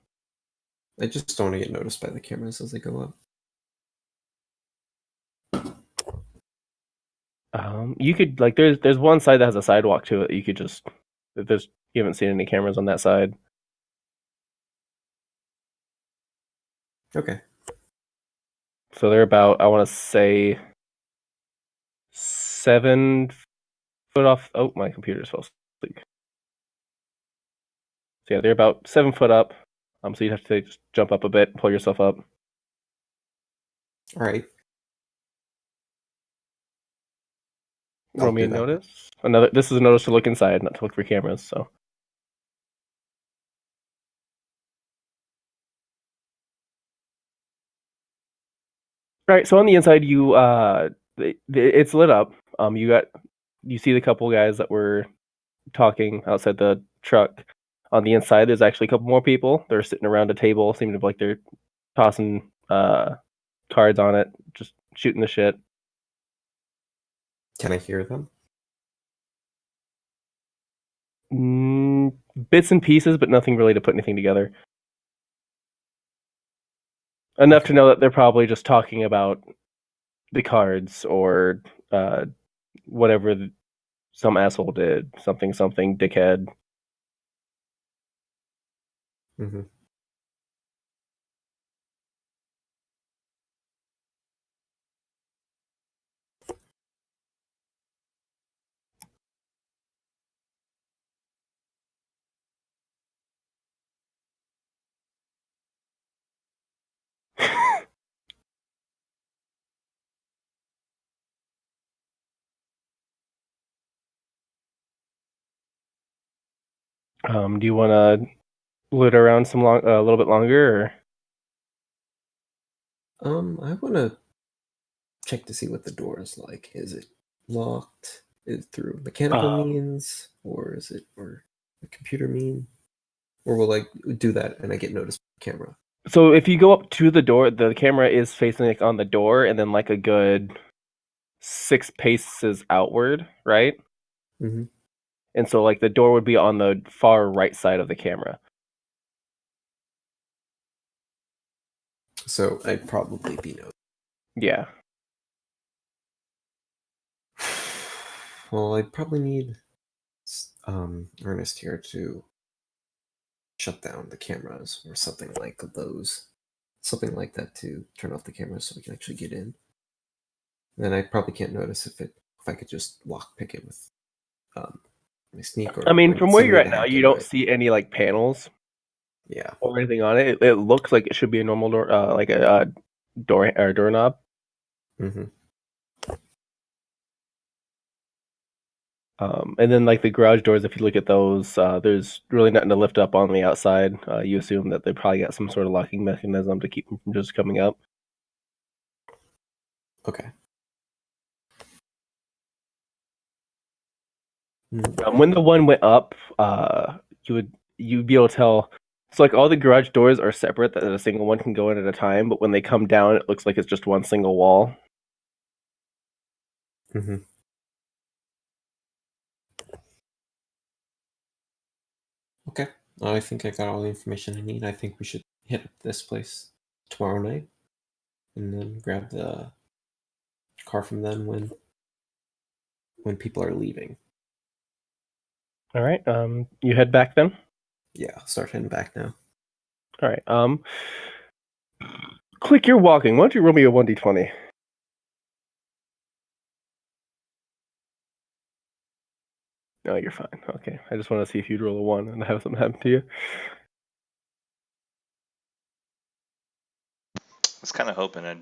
I just don't want to get noticed by the cameras as they go up. You could like there's one side that has a sidewalk to it. You could just you haven't seen any cameras on that side. Okay. So they're about, I want to say, 7 foot off. Oh, my computer's fell asleep. So yeah, they're about 7 foot up. So you'd have to just jump up a bit, pull yourself up. All right. Roll me a do that. notice. This is a notice to look inside, not to look for cameras. So. All right. So on the inside, it's lit up. You see the couple guys that were talking outside the truck. On the inside, there's actually a couple more people. They're sitting around a table, seeming to like they're tossing cards on it, just shooting the shit. Can I hear them? Bits and pieces, but nothing really to put anything together. Enough to know that they're probably just talking about the cards or whatever some asshole did. Something, dickhead. Mm-hmm. Do you want to loot around a little bit longer? Or? I want to check to see what the door is like. Is it locked? Is it through mechanical means, or is it or a computer mean? Or will I do that and I get noticed by the camera? So if you go up to the door, the camera is facing like on the door, and then like a good 6 paces outward, right? Mm-hmm. And so like the door would be on the far right side of the camera. So I'd probably be noticed. Yeah. Well, I'd probably need Ernest here to shut down the cameras or something like those. Something like that to turn off the cameras so we can actually get in. Then I probably can't notice if I could just lock pick it with my sneak or I mean, from where some you're way at to now, hack you into don't it. see any like panels Yeah. or anything on it. It looks like it should be a normal door, like a door or doorknob. Mm-hmm. And then like the garage doors, if you look at those, there's really nothing to lift up on the outside. You assume that they probably got some sort of locking mechanism to keep them from just coming up. Okay. When the one went up, you'd be able to tell. So like all the garage doors are separate, that a single one can go in at a time. But when they come down, it looks like it's just one single wall. Mm-hmm. Okay. I think I got all the information I need. I think we should hit this place tomorrow night and then grab the car from them when people are leaving. All right. You head back then. Yeah, I'll start heading back now. All right. Click. You're walking. Why don't you roll me a 1d20? No, you're fine. Okay. I just want to see if you'd roll a 1 and have something happen to you. I was kind of hoping I'd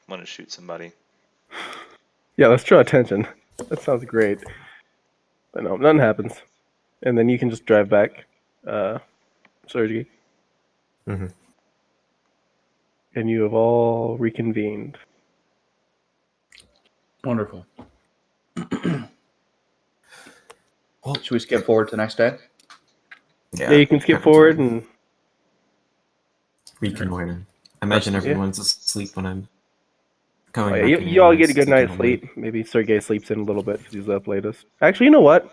want to shoot somebody. Yeah, let's draw attention. That sounds great. But no, nothing happens. And then you can just drive back, Sergey. Mm-hmm. And you have all reconvened. Wonderful. Well, Should we skip forward to the next day? Yeah, you can skip forward and reconnoiter. I imagine everyone's asleep when I'm coming back. you all get a good night's sleep. Maybe Sergey sleeps in a little bit because he's up latest. Actually, you know what?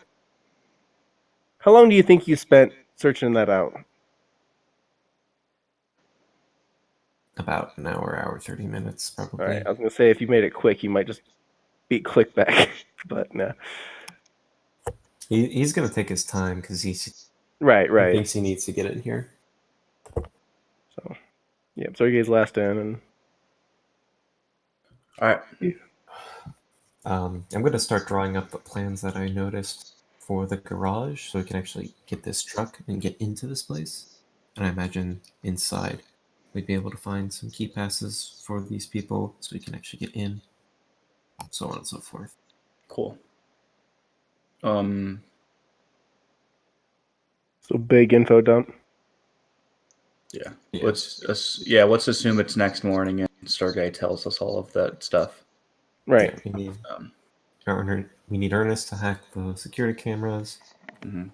How long do you think you spent searching that out? About an hour, 30 minutes, probably. All right, I was gonna say if you made it quick, you might just beat click back, but no. He's gonna take his time because he's right. He thinks he needs to get it here. So, yeah, Sergey's last in, and all right. I'm gonna start drawing up the plans that I noticed for the garage, so we can actually get this truck and get into this place. And I imagine inside we'd be able to find some key passes for these people, so we can actually get in, so on and so forth. Cool. So big info dump. Yeah. Let's assume it's next morning and Sergey tells us all of that stuff. Right. Yeah, we need Ernest to hack the security cameras,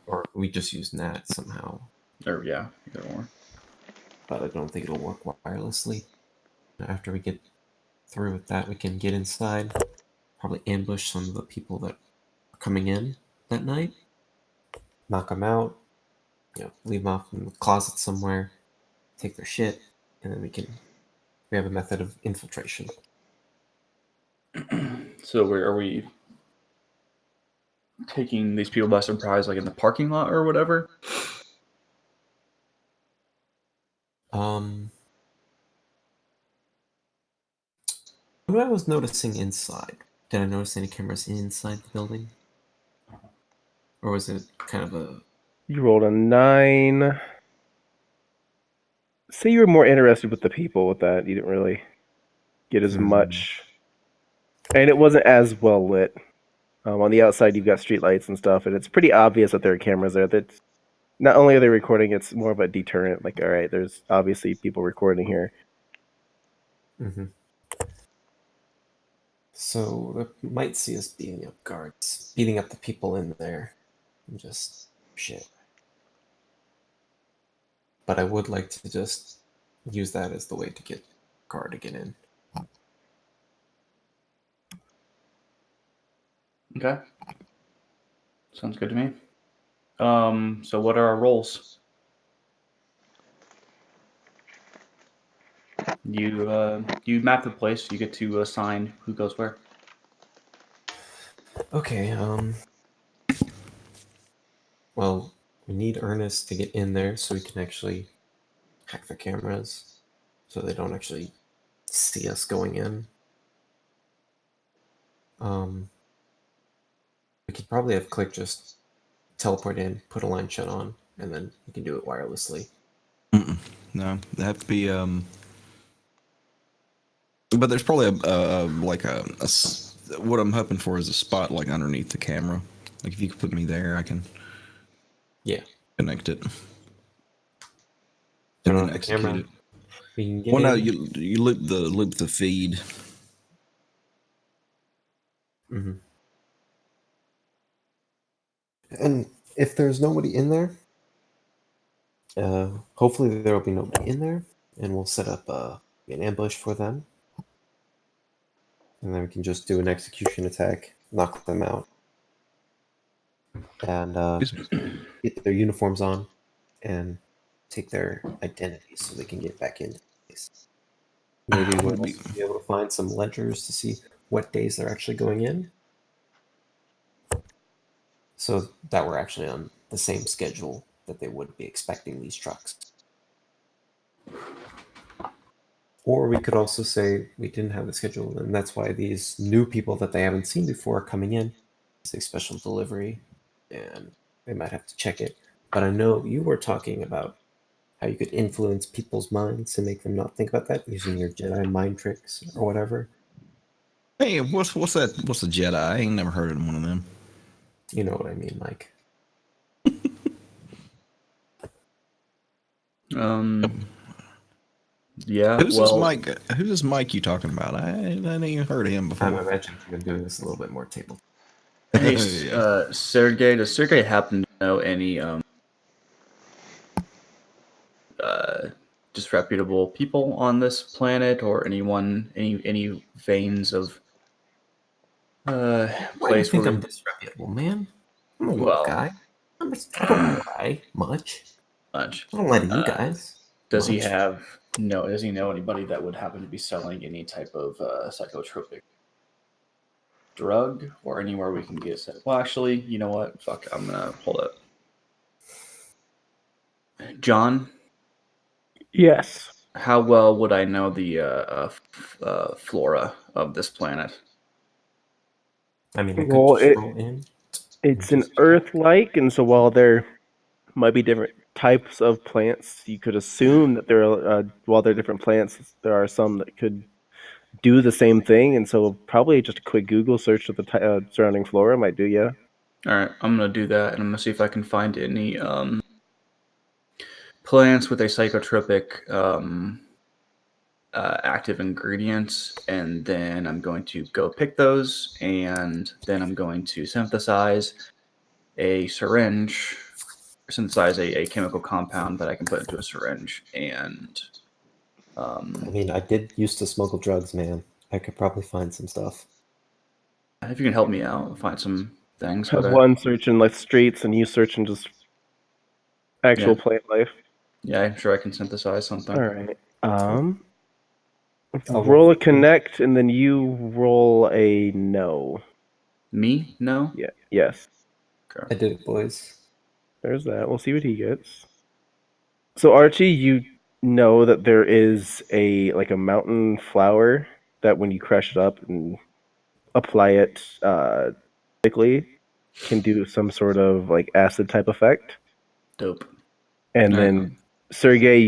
or we just use NAT somehow. Or yeah, either or. But I don't think it'll work wirelessly after we get through with that, we can get inside, probably ambush some of the people that are coming in that night, knock them out, leave them off in the closet somewhere, take their shit, and then we have a method of infiltration. So are we taking these people by surprise, like in the parking lot or whatever? What I was noticing inside, did I notice any cameras inside the building? Or was it kind of a... You rolled a 9. Say you were more interested with the people with that. You didn't really get as much. And it wasn't as well lit. On the outside, you've got streetlights and stuff, and it's pretty obvious that there are cameras there. That not only are they recording, it's more of a deterrent. Like, all right, there's obviously people recording here. Mm-hmm. So they might see us beating up guards, beating up the people in there, and just shit. But I would like to just use that as the way to get guard to get in. Okay. Sounds good to me. So what are our roles? You map the place. You get to assign who goes where. Okay, well, we need Ernest to get in there so we can actually hack the cameras so they don't actually see us going in. We could probably have Click just teleport in, put a line shut on, and then we can do it wirelessly. No, that'd be But there's probably what I'm hoping for is a spot like underneath the camera. Like if you could put me there, I can connect it and then execute it. We can get Well, no, in. you loop the feed. Mm-hmm. And if there's nobody in there, hopefully there will be nobody in there, and we'll set up an ambush for them. And then we can just do an execution attack, knock them out, and get their uniforms on, and take their identities so they can get back into place. Maybe we'll also be able to find some ledgers to see what days they're actually going in, so that we're actually on the same schedule that they would be expecting these trucks. Or we could also say we didn't have the schedule, and that's why these new people that they haven't seen before are coming in. It's a special delivery, and they might have to check it. But I know you were talking about how you could influence people's minds to make them not think about that using your Jedi mind tricks or whatever. Hey, what's that? What's a Jedi? I ain't never heard of one of them. You know what I mean, Mike. Yeah. Who's this Mike? Who's this Mike you talking about? I ain't even heard of him before. I'm imagining you're doing this a little bit more table. Hey, Sergey, does Sergey happen to know any disreputable people on this planet, or any veins of Why do you think I'm disreputable, man? I'm a little guy. I don't lie much. I don't lie to you guys. Does he know anybody that would happen to be selling any type of psychotropic drug, or anywhere we can get it? Well, actually, you know what? Fuck, I'm gonna hold up. John? Yes. How well would I know the flora of this planet? I mean, I could Well, just roll in. It's an Earth-like, and so while there might be different types of plants, you could assume that there are, while there are different plants, there are some that could do the same thing, and so probably just a quick Google search of the surrounding flora might do, yeah. All right, I'm gonna do that, and I'm gonna see if I can find any plants with a psychotropic active ingredients, and then I'm going to go pick those, and then I'm going to synthesize a chemical compound that I can put into a syringe, and I mean, I did used to smuggle drugs, man. I could probably find some stuff. If you can help me out, find some things. Have But one searching like streets and you searching just actual Yeah. plant life. yeah, I'm sure I can synthesize something. All right. I'll Roll a connect and then you roll a no. Me? No. Yeah. Yes. I Okay. did it, boys. There's that. We'll see what he gets. So Archie, you know that there is a mountain flower that when you crush it up and apply it quickly can do some sort of like acid type effect. Dope. And Alright. then Sergey,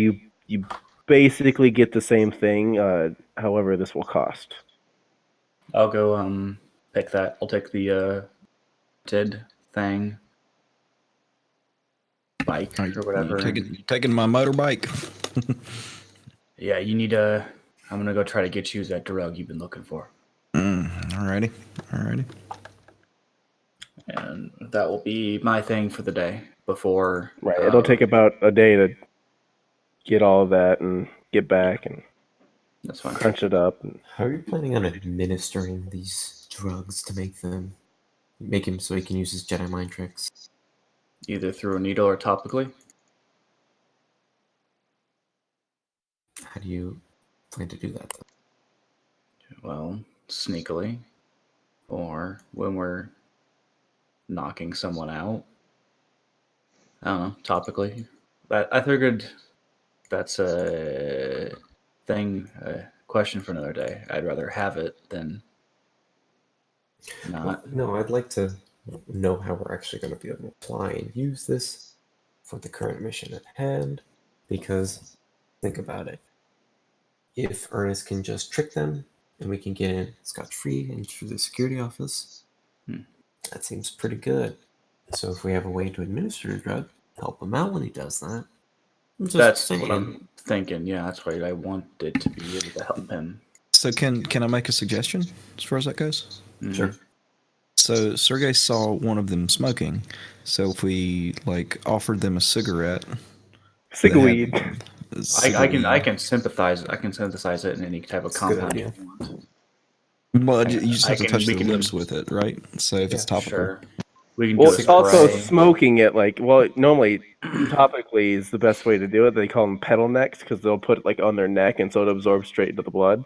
you basically get the same thing. However, this will cost. I'll go pick that. I'll take the TID thing. Bike or whatever. Taking my motorbike. Yeah, you need I'm gonna go try to get you that drug you've been looking for. Alrighty. And that will be my thing for the day before Right. It'll take about a day to get all of that and get back and that's fine. crunch it up. And How are you planning on administering these drugs to make him so he can use his Jedi mind tricks? Either through a needle or topically. How do you plan to do that? Then? Well, sneakily. Or when we're knocking someone out. I don't know, topically. But I figured that's a question for another day. I'd rather have it than not. Well, no, I'd like to know how we're actually going to be able to apply and use this for the current mission at hand. Because think about it. If Ernest can just trick them and we can get in scotch-free and through the security office, that seems pretty good. So if we have a way to administer the drug, help him out when he does that. That's what I'm thinking. Yeah, that's why I wanted to be able to help him. So can I make a suggestion as far as that goes? Sure. So Sergey saw one of them smoking. So if we offered them a cigarette, Cigarweed. I can sympathize. I can synthesize it in any type of compound you want. Well, you just have to touch we the lips with it, right? So if it's topical. Sure. We can Well, do also spray. smoking it normally topically is the best way to do it. They call them pedal necks because they'll put it on their neck and so it absorbs straight into the blood.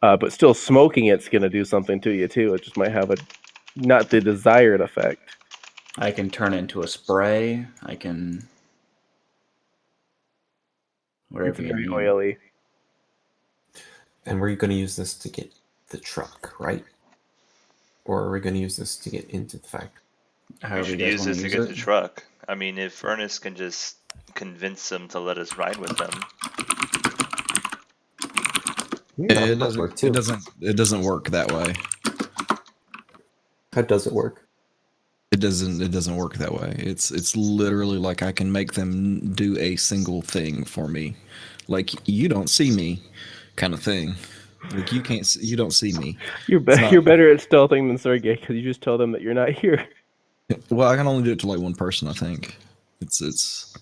But still, smoking it's going to do something to you too. It just might have not the desired effect. I can turn it into a spray. I can whatever It's you very need. oily. And we're going to use this to get the truck, right? Or are we going to use this to get into the factory? We However should you guys use wanna this to use get it. the truck. I mean, if Ernest can just convince them to let us ride with them. That might work too. It doesn't work that way. How does it work? It doesn't work that way. It's literally like I can make them do a single thing for me, like you don't see me, kind of thing. Like you don't see me. You're better at stealthing than Sergey because you just tell them that you're not here. Well, I can only do it to one person. I think it's.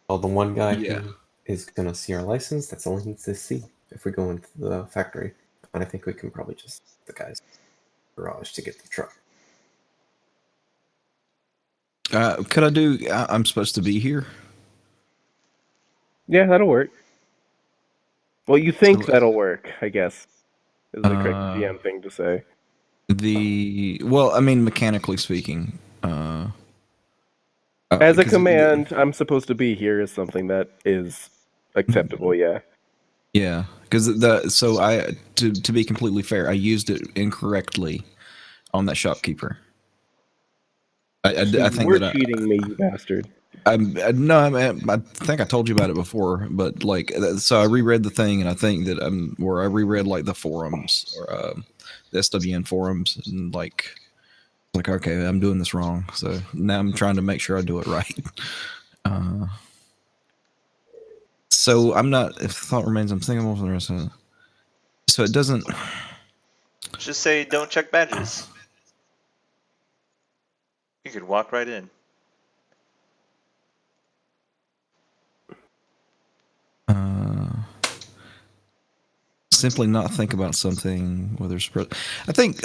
Well, the one guy Yeah. who is going to see our license, that's all he needs to see if we go into the factory. And I think we can probably just the guy's garage to get the truck. Could I do? I'm supposed to be here. Yeah, that'll work. Well, you think that'll work, I guess, is the correct DM thing to say. Well, I mean, mechanically speaking. As a command, I'm supposed to be here is something that is acceptable, yeah. Yeah, because so to be completely fair, I used it incorrectly on that shopkeeper. I think you were that cheating me, you bastard. I think I told you about it before, but so I reread the thing, and I think that where I reread the forums or the SWN forums, and okay, I'm doing this wrong. So now I'm trying to make sure I do it right. So I'm not. If thought remains, I'm thinking for the rest of it. So it doesn't. Just say don't check badges. You could walk right in. simply not think about something, whether it's. I think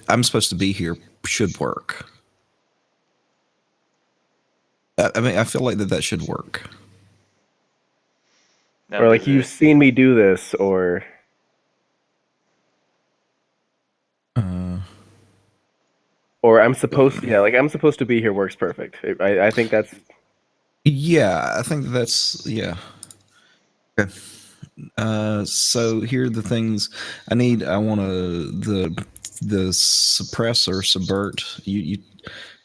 I'm supposed to be here should work. I mean, I feel like that should work. Now, Or does like you've it- seen me do this, or I'm supposed to, like I'm supposed to be here works perfect. I think that's Yeah, I think that's yeah. Okay. So here are the things I need. I want to the suppress or subvert.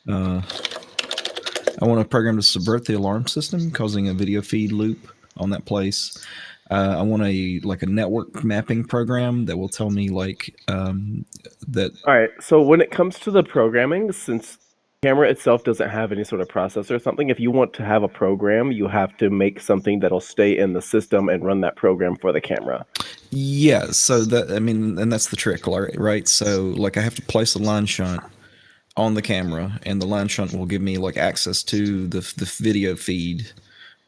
I want a program to subvert the alarm system, causing a video feed loop on that place. I want a network mapping program that will tell me that. all right. So when it comes to the programming, since the camera itself doesn't have any sort of processor or something, if you want to have a program, you have to make something that'll stay in the system and run that program for the camera. Yeah, so and that's the trick, right? So like I have to place a line shunt on the camera, and the line shunt will give me access to the video feed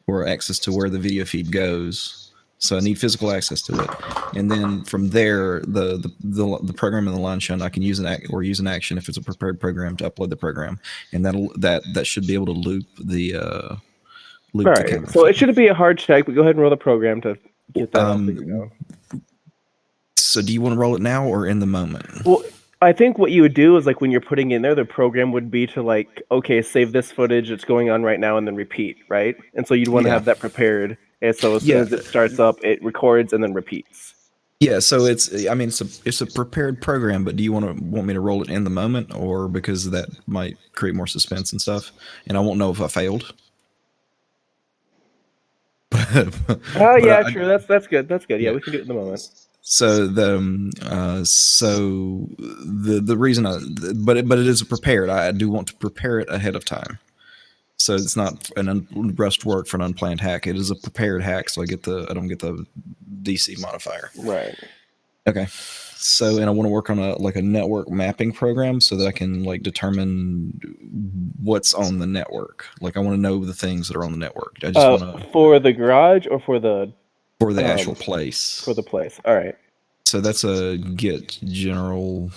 or access to where the video feed goes. So I need physical access to it, and then from there, the program in the line shunt I can use use an action if it's a prepared program to upload the program, and that should be able to loop the All camera. right. So it feed. shouldn't be a hard check, but go ahead and roll the program to get that all figured out. So do you want to roll it now or in the moment? Well, I think what you would do is when you're putting in there, the program would be to okay, save this footage that's going on right now and then repeat, right? And so you'd want to have that prepared. And so as soon as it starts up, it records and then repeats. Yeah, so it's a prepared program, but do you want me to roll it in the moment, or because that might create more suspense and stuff, and I won't know if I failed? Oh yeah, true. That's good. That's good. Yeah, we can do it in the moment. So the reason but it is prepared. I do want to prepare it ahead of time, so it's not an rushed work for an unplanned hack. It is a prepared hack, so I don't get the DC modifier. Right. Okay. So, and I want to work on a network mapping program so that I can determine what's on the network. I want to know the things that are on the network. I just want to for the garage or for the actual place. For the place. All right. So that's a get general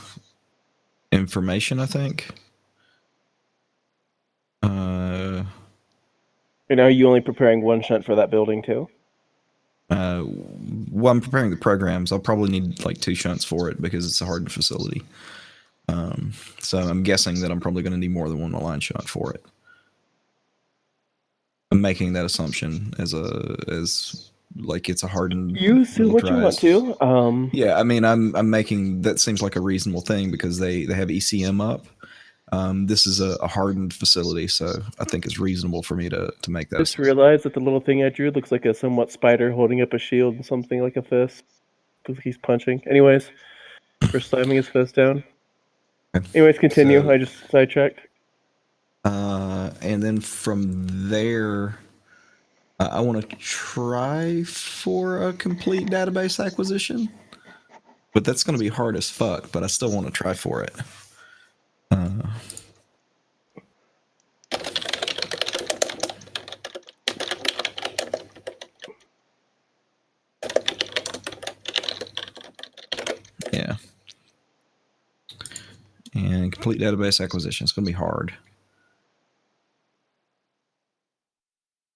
information, I think. And are you only preparing one shunt for that building too? Well, I'm preparing the programs. I'll probably need 2 shunts for it because it's a hardened facility. So I'm guessing that I'm probably going to need more than one line shunt for it. I'm making that assumption as it's a hardened. You assume what you want to. Yeah, I mean, I'm making that seems like a reasonable thing because they have ECM up. This is a hardened facility, so I think it's reasonable for me to make that. Just realized that the little thing I drew looks like a somewhat spider holding up a shield and something like a fist. Because he's punching. Anyways, for slamming his fist down. Anyways, continue. I just sidetracked. And then from there, I want to try for a complete database acquisition. But that's going to be hard as fuck, but I still want to try for it. Yeah. And complete database acquisition. It's going to be hard.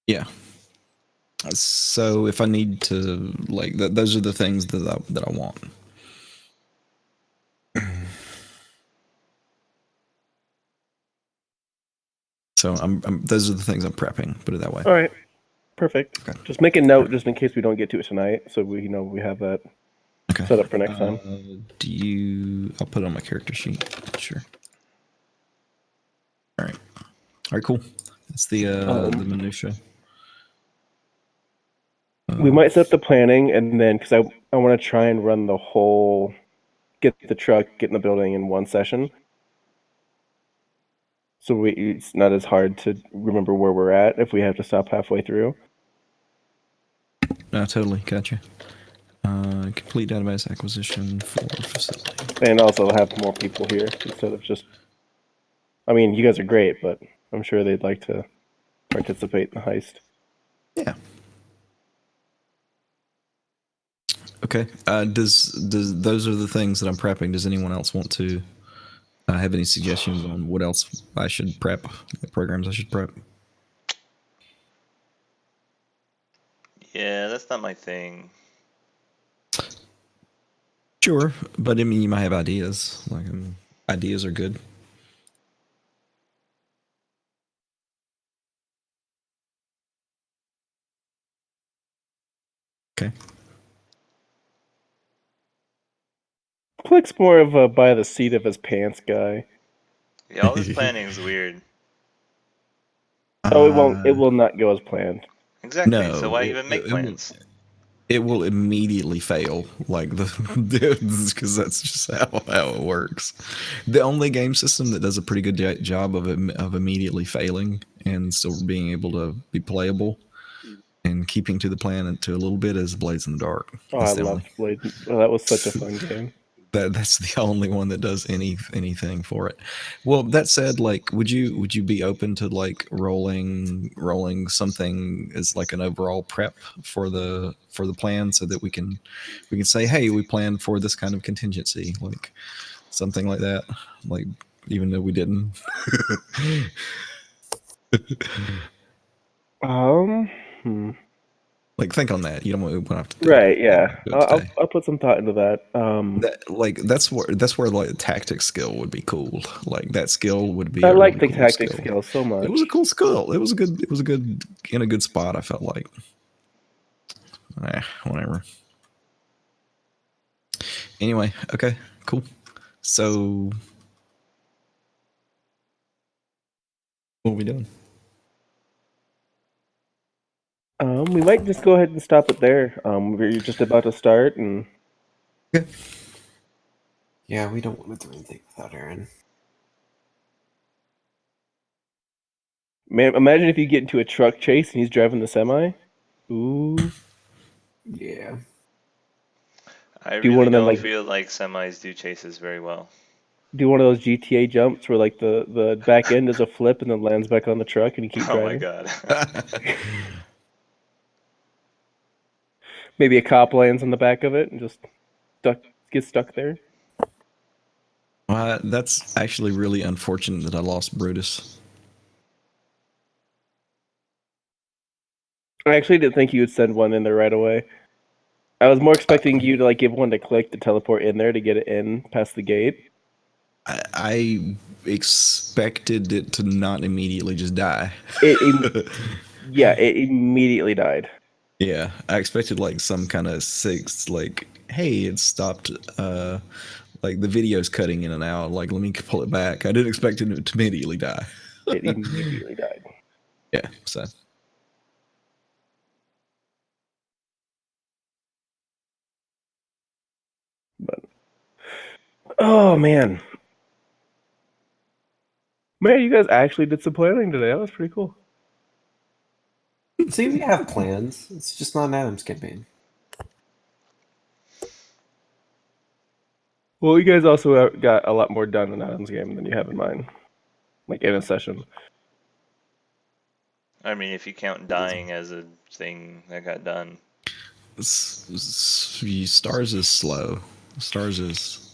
Yeah. So if I need to, those are the things that I want. So those are the things I'm prepping. Put it that way. All right. Perfect. Okay. Just make a note just in case we don't get to it tonight, so we we have that set up for next time. I'll put it on my character sheet. Sure. All right. Cool. That's the minutia. We might set up the planning, and then because I want to try and run the whole, get the truck, get in the building in one session. So it's not as hard to remember where we're at if we have to stop halfway through. No, totally. Gotcha. Complete database acquisition for facility. And also have more people here instead of just... I mean, you guys are great, but I'm sure they'd like to participate in the heist. Yeah. Okay. Does those are the things that I'm prepping. Does anyone else want to have any suggestions on what else I should prep? Programs I should prep? Yeah, that's not my thing. Sure, but I mean, you might have ideas. Like, ideas are good. Okay. Click's more of a by the seat of his pants guy. Yeah, all this planning is weird. Oh, it won't. It will not go as planned. Exactly. So No, why even make plans? it will immediately fail. Like because that's just how it works. The only game system that does a pretty good job of immediately failing and still being able to be playable and keeping to the plan to a little bit is Blades in the Dark. Oh, That's I the loved only. Blade. Oh, that was such a fun game. That's the only one that does anything for it. Well, that said, like, would you be open to like rolling something as like an overall prep for the plan so that we can say, hey, we plan for this kind of contingency, like something like that, like even though we didn't. Hmm. Like, think on that. You don't want to have to do Right. it, Yeah. do it today. I'll put some thought into that. That's where like the tactics skill would be cool. Like that skill would be I a like really the cool tactics skill. skill so much. It was a cool skill. It was a good in a good spot. I felt like. Whatever. Anyway, okay, cool. So, what are we doing? We might just go ahead and stop it there. We're just about to start, and Okay. Yeah, we don't want to do anything without Aaron. man, imagine if you get into a truck chase and he's driving the semi. Ooh. Yeah. I Do one really of them don't like feel like semis do chases very well. do one of those GTA jumps where like the back end does a flip and then lands back on the truck and you keep Oh my driving. god. Maybe a cop lands on the back of it and just gets stuck there. That's actually really unfortunate that I lost Brutus. I actually didn't think you would send one in there right away. I was more expecting you to like give one to Click to teleport in there to get it in past the gate. I expected it to not immediately just die. Yeah, it immediately died. Yeah, I expected like some kind of like, hey, it stopped. Like the video's cutting in and out. Like, let me pull it back. I didn't expect it to immediately die. It immediately died. Yeah, so. But oh man, you guys actually did some planning today. That was pretty cool. See, we have plans. It's just not an Adams campaign. Well, you guys also got a lot more done in Adam's game than you have in mine, like in a session. I mean, if you count dying as a thing that got done. Stars is slow. Stars is